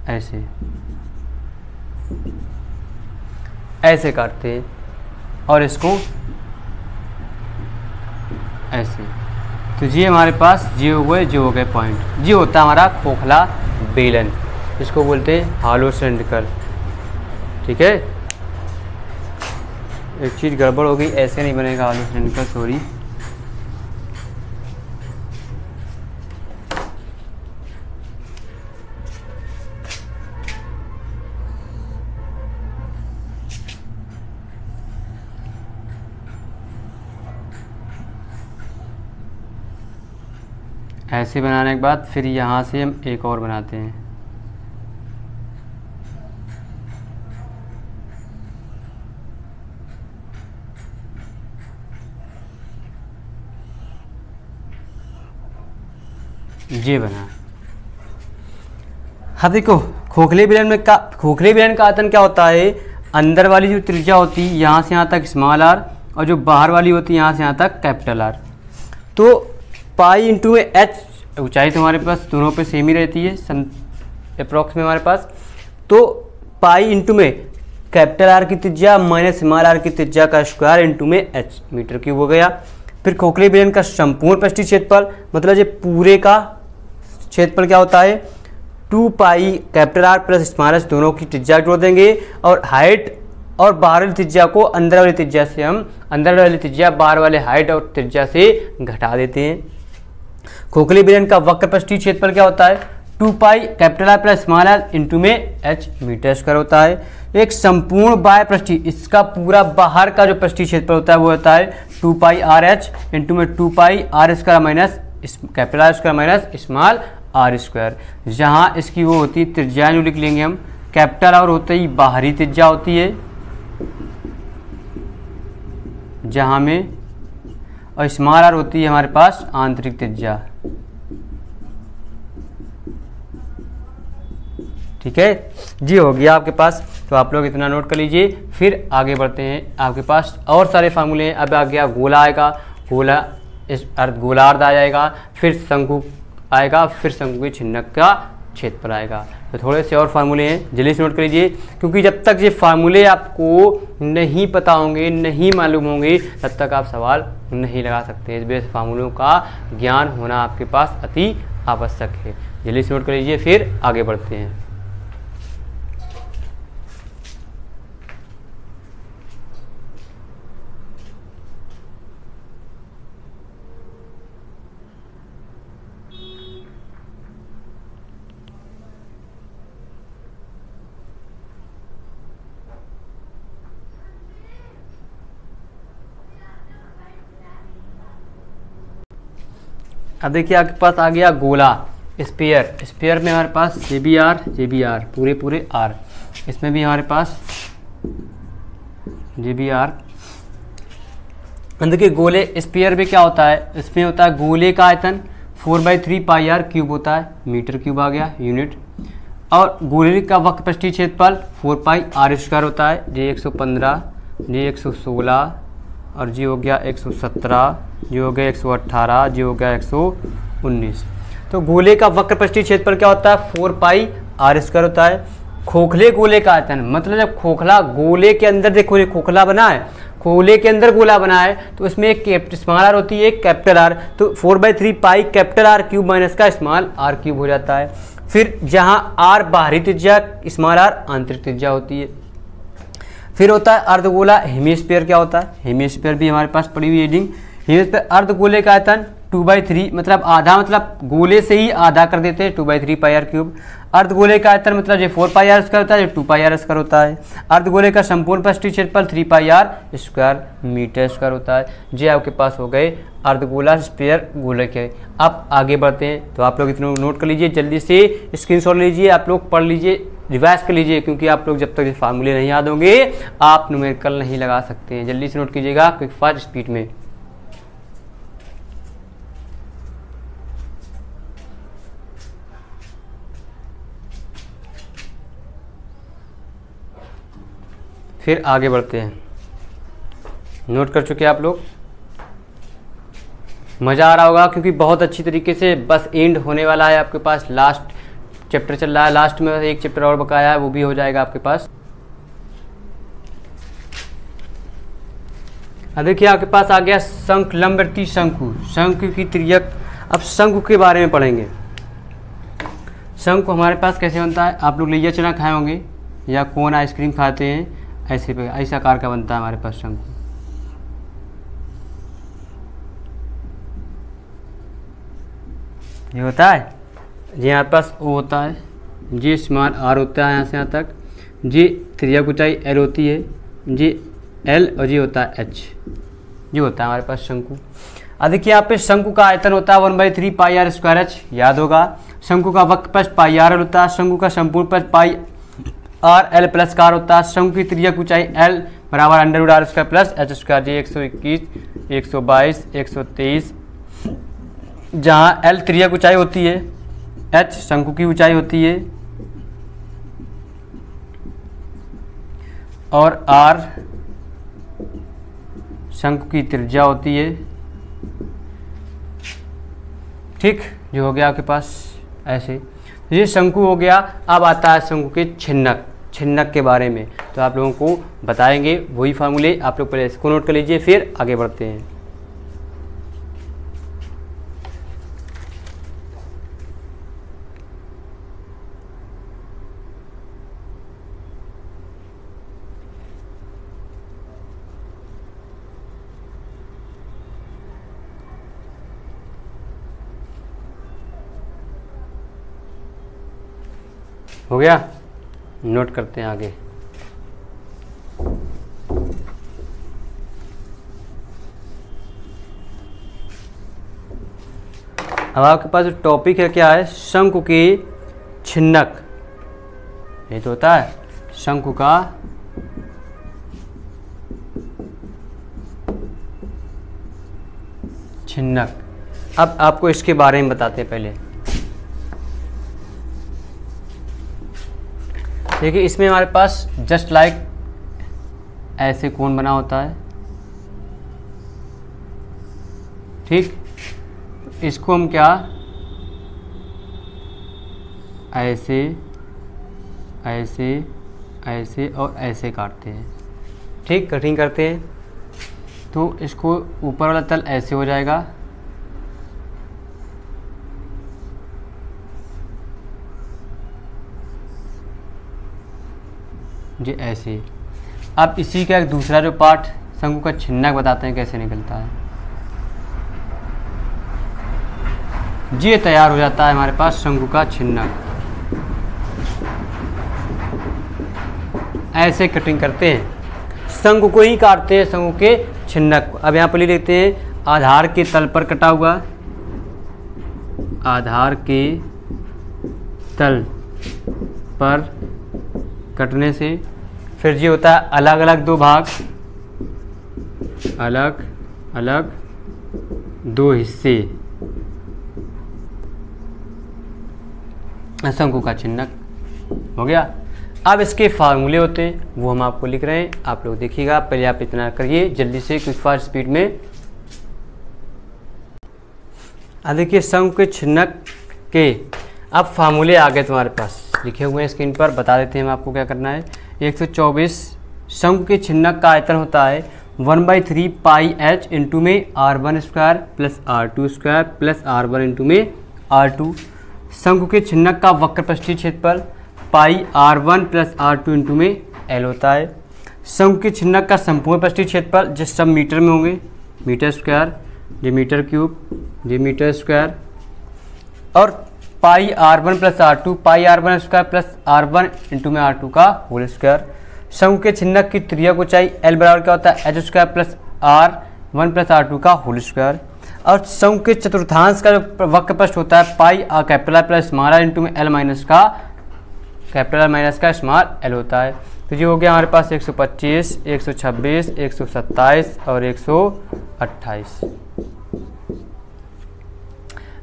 ऐसे ऐसे काटते हैं और इसको ऐसे। तो ये हमारे पास ये हो गए पॉइंट। ये होता है हमारा खोखला बेलन, इसको बोलते हैं हॉलो सिलिंड्रिकल। ठीक है, एक चीज़ गड़बड़ हो गई, ऐसे नहीं बनेगा हॉलो सिलिंड्रिकल, सॉरी। ऐसे बनाने के बाद फिर यहाँ से हम एक और बनाते हैं। ये बना। हाँ देखो, खोखले बेलन का आयतन क्या होता है, अंदर वाली जो त्रिज्या होती है यहाँ से यहाँ तक स्मॉल आर और जो बाहर वाली होती है यहाँ से यहाँ तक कैपिटल आर। तो पाई इंटू में h, ऊंचाई तो हमारे पास दोनों पे सेम ही रहती है अप्रॉक्स में हमारे पास। तो पाई इंटू में कैपिटल आर की त्रिज्या माइनस स्मॉल आर की त्रिज्या का स्क्वायर इंटू में h मीटर क्यूब हो गया। फिर खोखले बेलन का संपूर्ण पृष्ठीय क्षेत्रफल, मतलब ये पूरे का क्षेत्रफल क्या होता है, 2 pi capital R plus small H, दोनों की त्रिज्या जोड़ देंगे और हाइट और बाहर वाली त्रिज्या को अंदर वाली त्रिज्या से हम अंदर वाली त्रिज्या बाहर वाले हाइट और त्रिज्या से घटा देते हैं। खोखले बेलन का वक्र पृष्ठीय क्षेत्रफल क्या होता है, 2 pi capital R plus small r into में h मीटर स्क्वायर होता है। एक संपूर्ण बाह्य पृष्ठीय, इसका पूरा बाहर का जो पृष्ठीय क्षेत्रफल होता है वो होता है 2 पाई आर एच इंटू में 2 pi R square minus capital R square minus small R square. जहाँ इसकी वो होती है त्रिज्या जो लिख लेंगे हम, कैपिटल आर होता ही बाहरी त्रिज्या होती है जहाँ में, और स्मॉल आर होती है हमारे पास आंतरिक त्रिज्या। ठीक है जी, हो गया आपके पास। तो आप लोग इतना नोट कर लीजिए, फिर आगे बढ़ते हैं। आपके पास और सारे फार्मूले हैं। अब आ गया गोला आएगा, गोला इस अर्ध गोलार्ध आ जाएगा, फिर शंकु आएगा, फिर शंकु के छिन्नक का क्षेत्रफल आएगा। तो थोड़े से और फार्मूले हैं, जल्दी से नोट कर लीजिए, क्योंकि जब तक ये फार्मूले आपको नहीं पता होंगे, नहीं मालूम होंगे, तब तक आप सवाल नहीं लगा सकते। इस वजह से फार्मूलों का ज्ञान होना आपके पास अति आवश्यक है। जल्दी से नोट कर लीजिए, फिर आगे बढ़ते हैं। अब देखिए आपके पास आ गया गोला, स्फीयर। स्फीयर में हमारे पास जे बी आर पूरे आर। इसमें भी हमारे पास ये भी आर्क। देखिए गोले स्फीयर में क्या होता है, इसमें होता है गोले का आयतन 4/3 पाई आर क्यूब होता है, मीटर क्यूब आ गया यूनिट। और गोले का वक्र पृष्ठीय क्षेत्रफल 4 पाई आर स्क्वायर होता है, जी 115, जी 116 और जी हो गया 117, जी हो गया 118, जी हो गया 119। तो गोले का वक्र पृष्ठीय क्षेत्रफल क्या होता है, 4 पाई आर स्क्वायर होता है। खोखले गोले का आयतन, मतलब जब खोखला गोले के अंदर, देखो ये खोखला बना है, गोले के अंदर गोला बना है, तो इसमें एक स्मॉल आर होती है, एक कैपिटल आर, तो 4/3 पाई कैपिटल आर क्यूब माइनस का स्मॉल आर क्यूब हो जाता है। फिर जहां आर बाहरी त्रिज्या, स्मॉल आर आंतरिक त्रिज्या होती है। फिर होता है अर्धगोला हेमिस्फीयर। क्या होता है, हेमिस्फीयर भी हमारे पास पड़ी हुई हेडिंग। हेमिस्फीयर अर्धगोले का आयतन 2/3, मतलब आधा, मतलब गोले से ही आधा कर देते हैं, 2/3 पाई आर क्यूब। अर्धगोले का आयतन मतलब ये 4 पाई आर स्क्वायर होता है, ये 2 पाई आर स्क्वायर होता है। अर्धगोले का संपूर्ण पृष्ठीय क्षेत्रफल 3 पाई आर स्क्वायर मीटर स्क्वायर होता है। ये आपके पास हो गए अर्धगोला स्फीयर गोले के। अब आगे बढ़ते हैं, तो आप लोग इतना नोट कर लीजिए, जल्दी से स्क्रीनशॉट लीजिए, आप लोग पढ़ लीजिए, रिवाइज कर लीजिए, क्योंकि आप लोग जब तक ये फार्मूले नहीं याद होंगे आप न्यूमेरिकल नहीं लगा सकते हैं। जल्दी से नोट कीजिएगा क्विक फास्ट स्पीड में। फिर आगे बढ़ते हैं। नोट कर चुके आप लोग, मज़ा आ रहा होगा क्योंकि बहुत अच्छी तरीके से बस एंड होने वाला है आपके पास। लास्ट चैप्टर चल रहा है, लास्ट में एक चैप्टर और बकाया है, वो भी हो जाएगा आपके पास। अब देखिए आपके पास आ गया शंख लंबवर्ती शंकु, शंकु की त्रिज्यक। अब शंकु के बारे में पढ़ेंगे। शंकु हमारे पास कैसे बनता है, आप लोग लिया चना खाए होंगे या कौन आइसक्रीम खाते हैं, ऐसे आकार का बनता है हमारे पास शंकु। ये होता है, ये हमारे पास ओ होता है, जी स्मॉल आर होता है यहाँ से यहाँ तक, जी त्रिज्यक ऊंचाई एल होती है, जी एल, और जी होता है एच। ये होता है हमारे पास शंकु। अब देखिए यहाँ पे शंकु का आयतन होता है 1/3 पाई आर स्क्वायर एच, याद होगा। शंकु का वक्र पृष्ठ पाई आर होता है, शंकु का संपूर्ण पृष्ठ पाई आर एल प्लस कार होता है। शंकु की त्रिज्यक ऊंचाई एल बराबर under r square plus h square, जी 121, 122, 123। जहाँ एल त्रिज्यक ऊंचाई होती है, एच शंकु की ऊंचाई होती है, और आर शंकु की त्रिज्या होती है। ठीक, जो हो गया आपके पास ऐसे, ये शंकु हो गया। अब आता है शंकु के छिन्नक, छिन्नक के बारे में तो आप लोगों को बताएंगे वही फार्मूले। आप लोग पहले इसको नोट कर लीजिए, फिर आगे बढ़ते हैं। हो गया, नोट करते हैं आगे। अब आपके पास जो टॉपिक है क्या है, शंकु के छिन्नक। ये तो होता है शंकु का छिन्नक। अब आपको इसके बारे में बताते हैं पहले। देखिए इसमें हमारे पास जस्ट लाइक ऐसे कोण बना होता है, ठीक। इसको हम क्या ऐसे ऐसे ऐसे और ऐसे काटते हैं, ठीक, कटिंग करते हैं। तो इसको ऊपर वाला तल ऐसे हो जाएगा, जी ऐसे। अब इसी का एक दूसरा जो पार्ट शंकु का छिन्नक बताते हैं कैसे निकलता है। ये तैयार हो जाता है हमारे पास शंकु का छिन्नक। ऐसे कटिंग करते हैं, शंकु को ही काटते हैं, शंकु के छिन्नक को। अब यहाँ पर लिख लेते हैं आधार के तल पर कटा हुआ, आधार के तल पर कटने से। फिर ये होता है अलग अलग दो भाग, अलग अलग दो हिस्से, शंकु का चिन्हक हो गया। अब इसके फार्मूले होते हैं, वो हम आपको लिख रहे हैं, आप लोग देखिएगा। पहले आप इतना करिए जल्दी से, क्विक फास्ट स्पीड में। अब देखिए शंकु के चिन्हक के अब फार्मूले आ गए तुम्हारे पास, लिखे हुए हैं स्क्रीन पर, बता देते हैं हम आपको क्या करना है। 124 शंकु के चिन्हक का आयतन होता है 1/3 पाई h इंटू में r1 square plus r2 square plus r1 into में r2। शंकु के चिन्हक का वक्र पृष्ठीय क्षेत्रफल पाई r1 प्लस r2 इंटू में l होता है। शंकु के चिन्हक का संपूर्ण पृष्ठीय क्षेत्रफल, जिस सब मीटर में होंगे, मीटर स्क्वायर, ये मीटर क्यूब, ये मीटर स्क्वायर, और पाई r1 प्लस r2, पाई r1 square plus r1 into में r2 का होल स्क्वायर। शंकु के चिन्हक की त्रिज्यक ऊंचाई l बराबर क्या होता है, h square plus r1 plus r2 का होल स्क्वायर। और शंकु के चतुर्थांश का जो वक्र पृष्ठ होता है pi capital plus small r into में l माइनस का कैपिटल माइनस का स्मॉल l होता है। तो ये हो गया हमारे पास 125, 126, 127 और 128।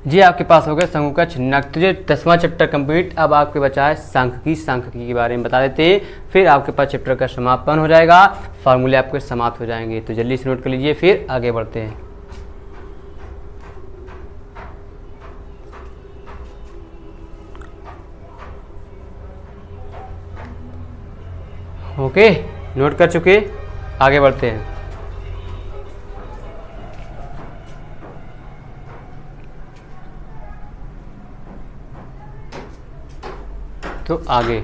जी आपके पास हो गया शंकु का चिन्हक। तो ये 10वां चैप्टर कंप्लीट। अब आपके बचा है सांख्यिकी के बारे में बता देते हैं, फिर आपके पास चैप्टर का समापन हो जाएगा, फार्मूले आपके समाप्त हो जाएंगे। तो जल्दी से नोट कर लीजिए, फिर आगे बढ़ते हैं। ओके, नोट कर चुके, आगे बढ़ते हैं। तो आगे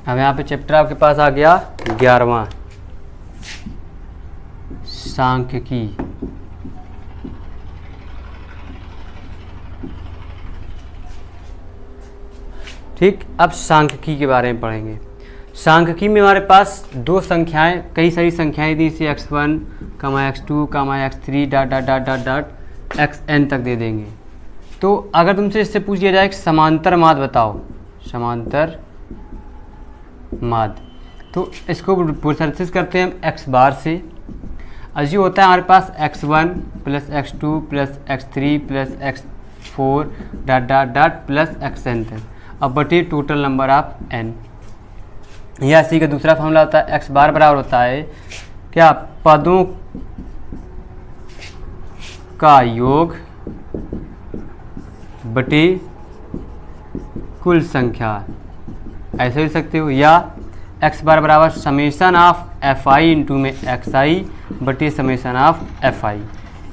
अब यहाँ पे चैप्टर आपके पास आ गया 11वां, सांख्यिकी। ठीक, अब सांख्यिकी के बारे में पढ़ेंगे। सांख्यिकी में हमारे पास दो संख्याएं, कई सारी संख्याएं दी, इसे x1, x2, x3 dot dot dot dot dot xn तक दे देंगे। तो अगर तुमसे इससे पूछ दिया जाए समांतर माद बताओ, समांतर माद, तो इसको प्रोसेस करते हैं हम x बार से। अजी होता है हमारे पास x1 plus x2 plus x3 plus x4 dot dot dot plus xn तक, अब बटे टोटल नंबर ऑफ n। यह इसी का दूसरा फॉर्मूला होता है x बार बराबर होता है क्या, पदों का योग बटे कुल संख्या, ऐसे लिख सकते हो, या x बार बराबर समेशन ऑफ fi इंटू में xi बटे समेशन ऑफ fi।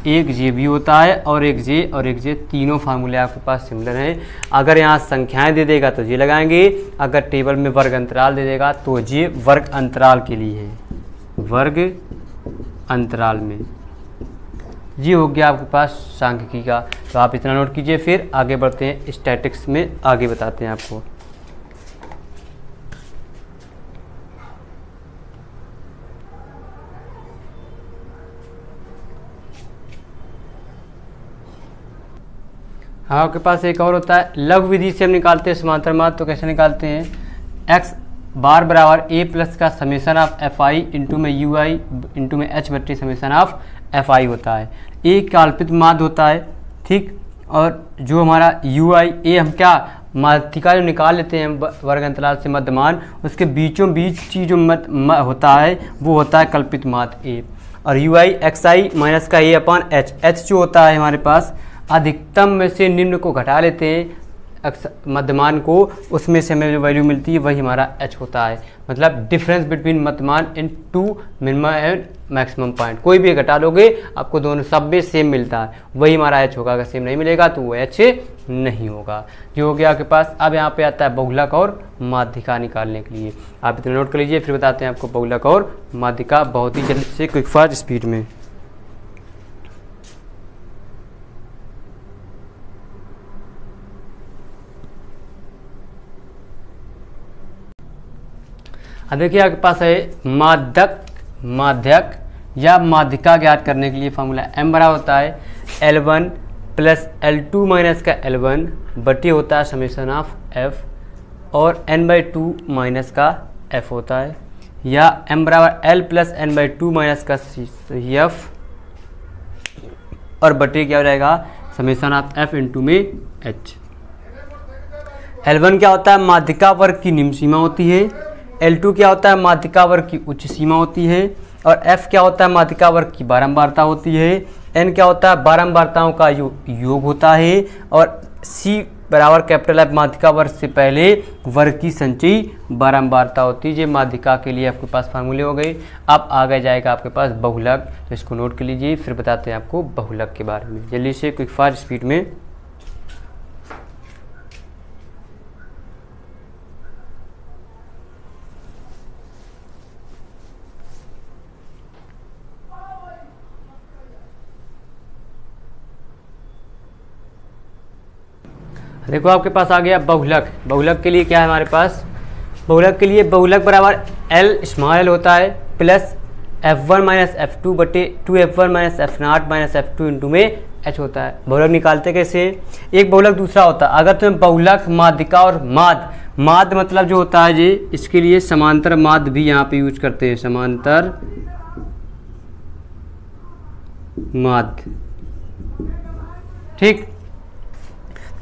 एक जे भी होता है और एक जे, तीनों फार्मूले आपके पास सिमिलर हैं। अगर यहाँ संख्याएं दे देगा तो जे लगाएंगे, अगर टेबल में वर्ग अंतराल दे देगा तो जे वर्ग अंतराल के लिए है, वर्ग अंतराल में। ये हो गया आपके पास सांख्यिकी का। तो आप इतना नोट कीजिए, फिर आगे बढ़ते हैं स्टैटिक्स में, आगे बताते हैं आपको। आपके पास एक और होता है लघु विधि से हम निकालते हैं समांतर माद। तो कैसे निकालते हैं, x बार बराबर a प्लस का समेशन ऑफ fi इंटू में ui इंटू में h बट्टी समेशन ऑफ fi होता है। एक काल्पनिक माद होता है, ठीक, और जो हमारा ui a हम क्या माध्यिका जो निकाल लेते हैं वर्ग अंतराल से मध्यमान, उसके बीचों बीच की जो होता है वो होता है कल्पित माद a, और ui xi माइनस का a अपॉन h जो होता है हमारे पास अधिकतम में से निम्न को घटा लेते हैं मध्यमान को, उसमें से हमें जो वैल्यू मिलती है वही हमारा h होता है। मतलब डिफरेंस बिटवीन मध्यमान in two minimum and maximum point, कोई भी घटा लोगे आपको दोनों सब में सेम मिलता है, वही हमारा h होगा। अगर सेम नहीं मिलेगा तो वो h नहीं होगा। जो हो गया आपके पास। अब यहाँ पे आता है बहुलक और माध्यिका निकालने के लिए। आप इतना नोट कर लीजिए, फिर बताते हैं आपको बहुलक और माध्यिका बहुत ही जल्दी से, क्विक फास्ट स्पीड में। अब देखिए आपके पास है माध्यक या माध्यिका ज्ञात करने के लिए फॉर्मूला m बराबर होता है L1 प्लस L2 माइनस का L1 बटी होता है समेशन ऑफ f और n/2 माइनस का f होता है, या m बराबर L प्लस n/2 माइनस का f और बटी क्या हो जाएगा समेशन ऑफ f इंटू में h। L1 क्या होता है माध्यिका वर्ग की निम्न सीमा होती है, L2 क्या होता है माध्यिका वर्ग की उच्च सीमा होती है, और f क्या होता है माध्यिका वर्ग की बारंबारता होती है, n क्या होता है बारंबारताओं का योग होता है, और c बराबर कैपिटल F माध्यिका वर्ग से पहले वर्ग की संचयी बारंबारता होती है। ये माध्यिका के लिए आपके पास फार्मूले हो गए। अब आगे जाएगा आपके पास बहुलक, तो इसको नोट कर लीजिए, फिर बताते हैं आपको बहुलक के बारे में जल्दी से क्विक फास्ट स्पीड में। देखो आपके पास आ गया बहुलक। बहुलक के लिए क्या है हमारे पास, बहुलक के लिए बहुलक बराबर L स्मॉल l होता है प्लस F1 माइनस F2 बटे 2F1 minus F0 minus F2 into में h होता है। बहुलक निकालते कैसे, एक बहुलक दूसरा होता है, अगर तुम्हें बहुलक माध्यिका और माध्य मतलब जो होता है जी, इसके लिए समांतर माध्य भी यहाँ पे यूज करते हैं, समांतर माध्य, ठीक।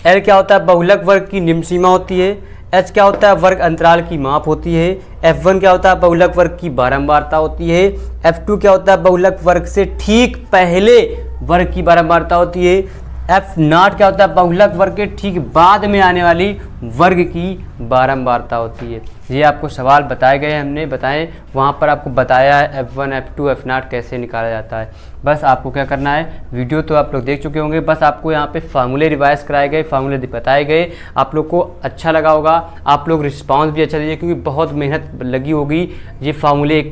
L क्या होता है बहुलक वर्ग की निम्न सीमा होती है, H क्या होता है वर्ग अंतराल की माप होती है, F1 क्या होता है बहुलक वर्ग की बारंबारता होती है, F2 क्या होता है बहुलक वर्ग से ठीक पहले वर्ग की बारंबारता होती है, F0 क्या होता है बहुलक वर्ग के ठीक बाद में आने वाली वर्ग की बारंबारता होती है। ये आपको सवाल बताए गए, हमने बताए, वहाँ पर आपको बताया है F1 F2 F0 कैसे निकाला जाता है। बस आपको क्या करना है, वीडियो तो आप लोग देख चुके होंगे, बस आपको यहाँ पे फार्मूले रिवाइज कराए गए, फार्मूले बताए गए, आप लोग को अच्छा लगा होगा, आप लोग रिस्पांस भी अच्छा दीजिए, क्योंकि बहुत मेहनत लगी होगी ये फार्मूले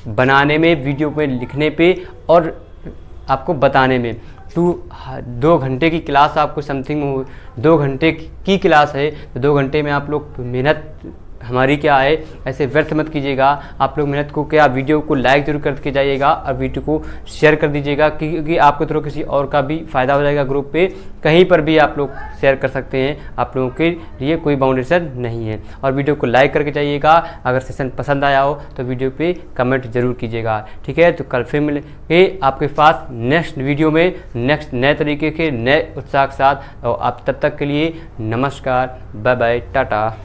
बनाने में, वीडियो में लिखने पे और आपको बताने में। 2 घंटे की क्लास आपको समथिंग 2 घंटे की क्लास है, तो 2 घंटे में आप लोग मेहनत हमारी क्या है, ऐसे व्यर्थ मत कीजिएगा। आप लोग मेहनत को क्या, वीडियो को लाइक जरूर करके जाइएगा और वीडियो को शेयर कर दीजिएगा, क्योंकि आपके थ्रू किसी और का भी फ़ायदा हो जाएगा। ग्रुप पे कहीं पर भी आप लोग शेयर कर सकते हैं, आप लोगों के लिए कोई बाउंडेशन नहीं है। और वीडियो को लाइक करके जाइएगा। अगर सेशन पसंद आया हो तो वीडियो पे कमेंट जरूर कीजिएगा, ठीक है। तो कल फिर मिलेंगे आपके पास नेक्स्ट वीडियो में, नेक्स्ट नए तरीके के नए उत्साह के साथ। और आप तब तक के लिए नमस्कार, बाय बाय, टाटा।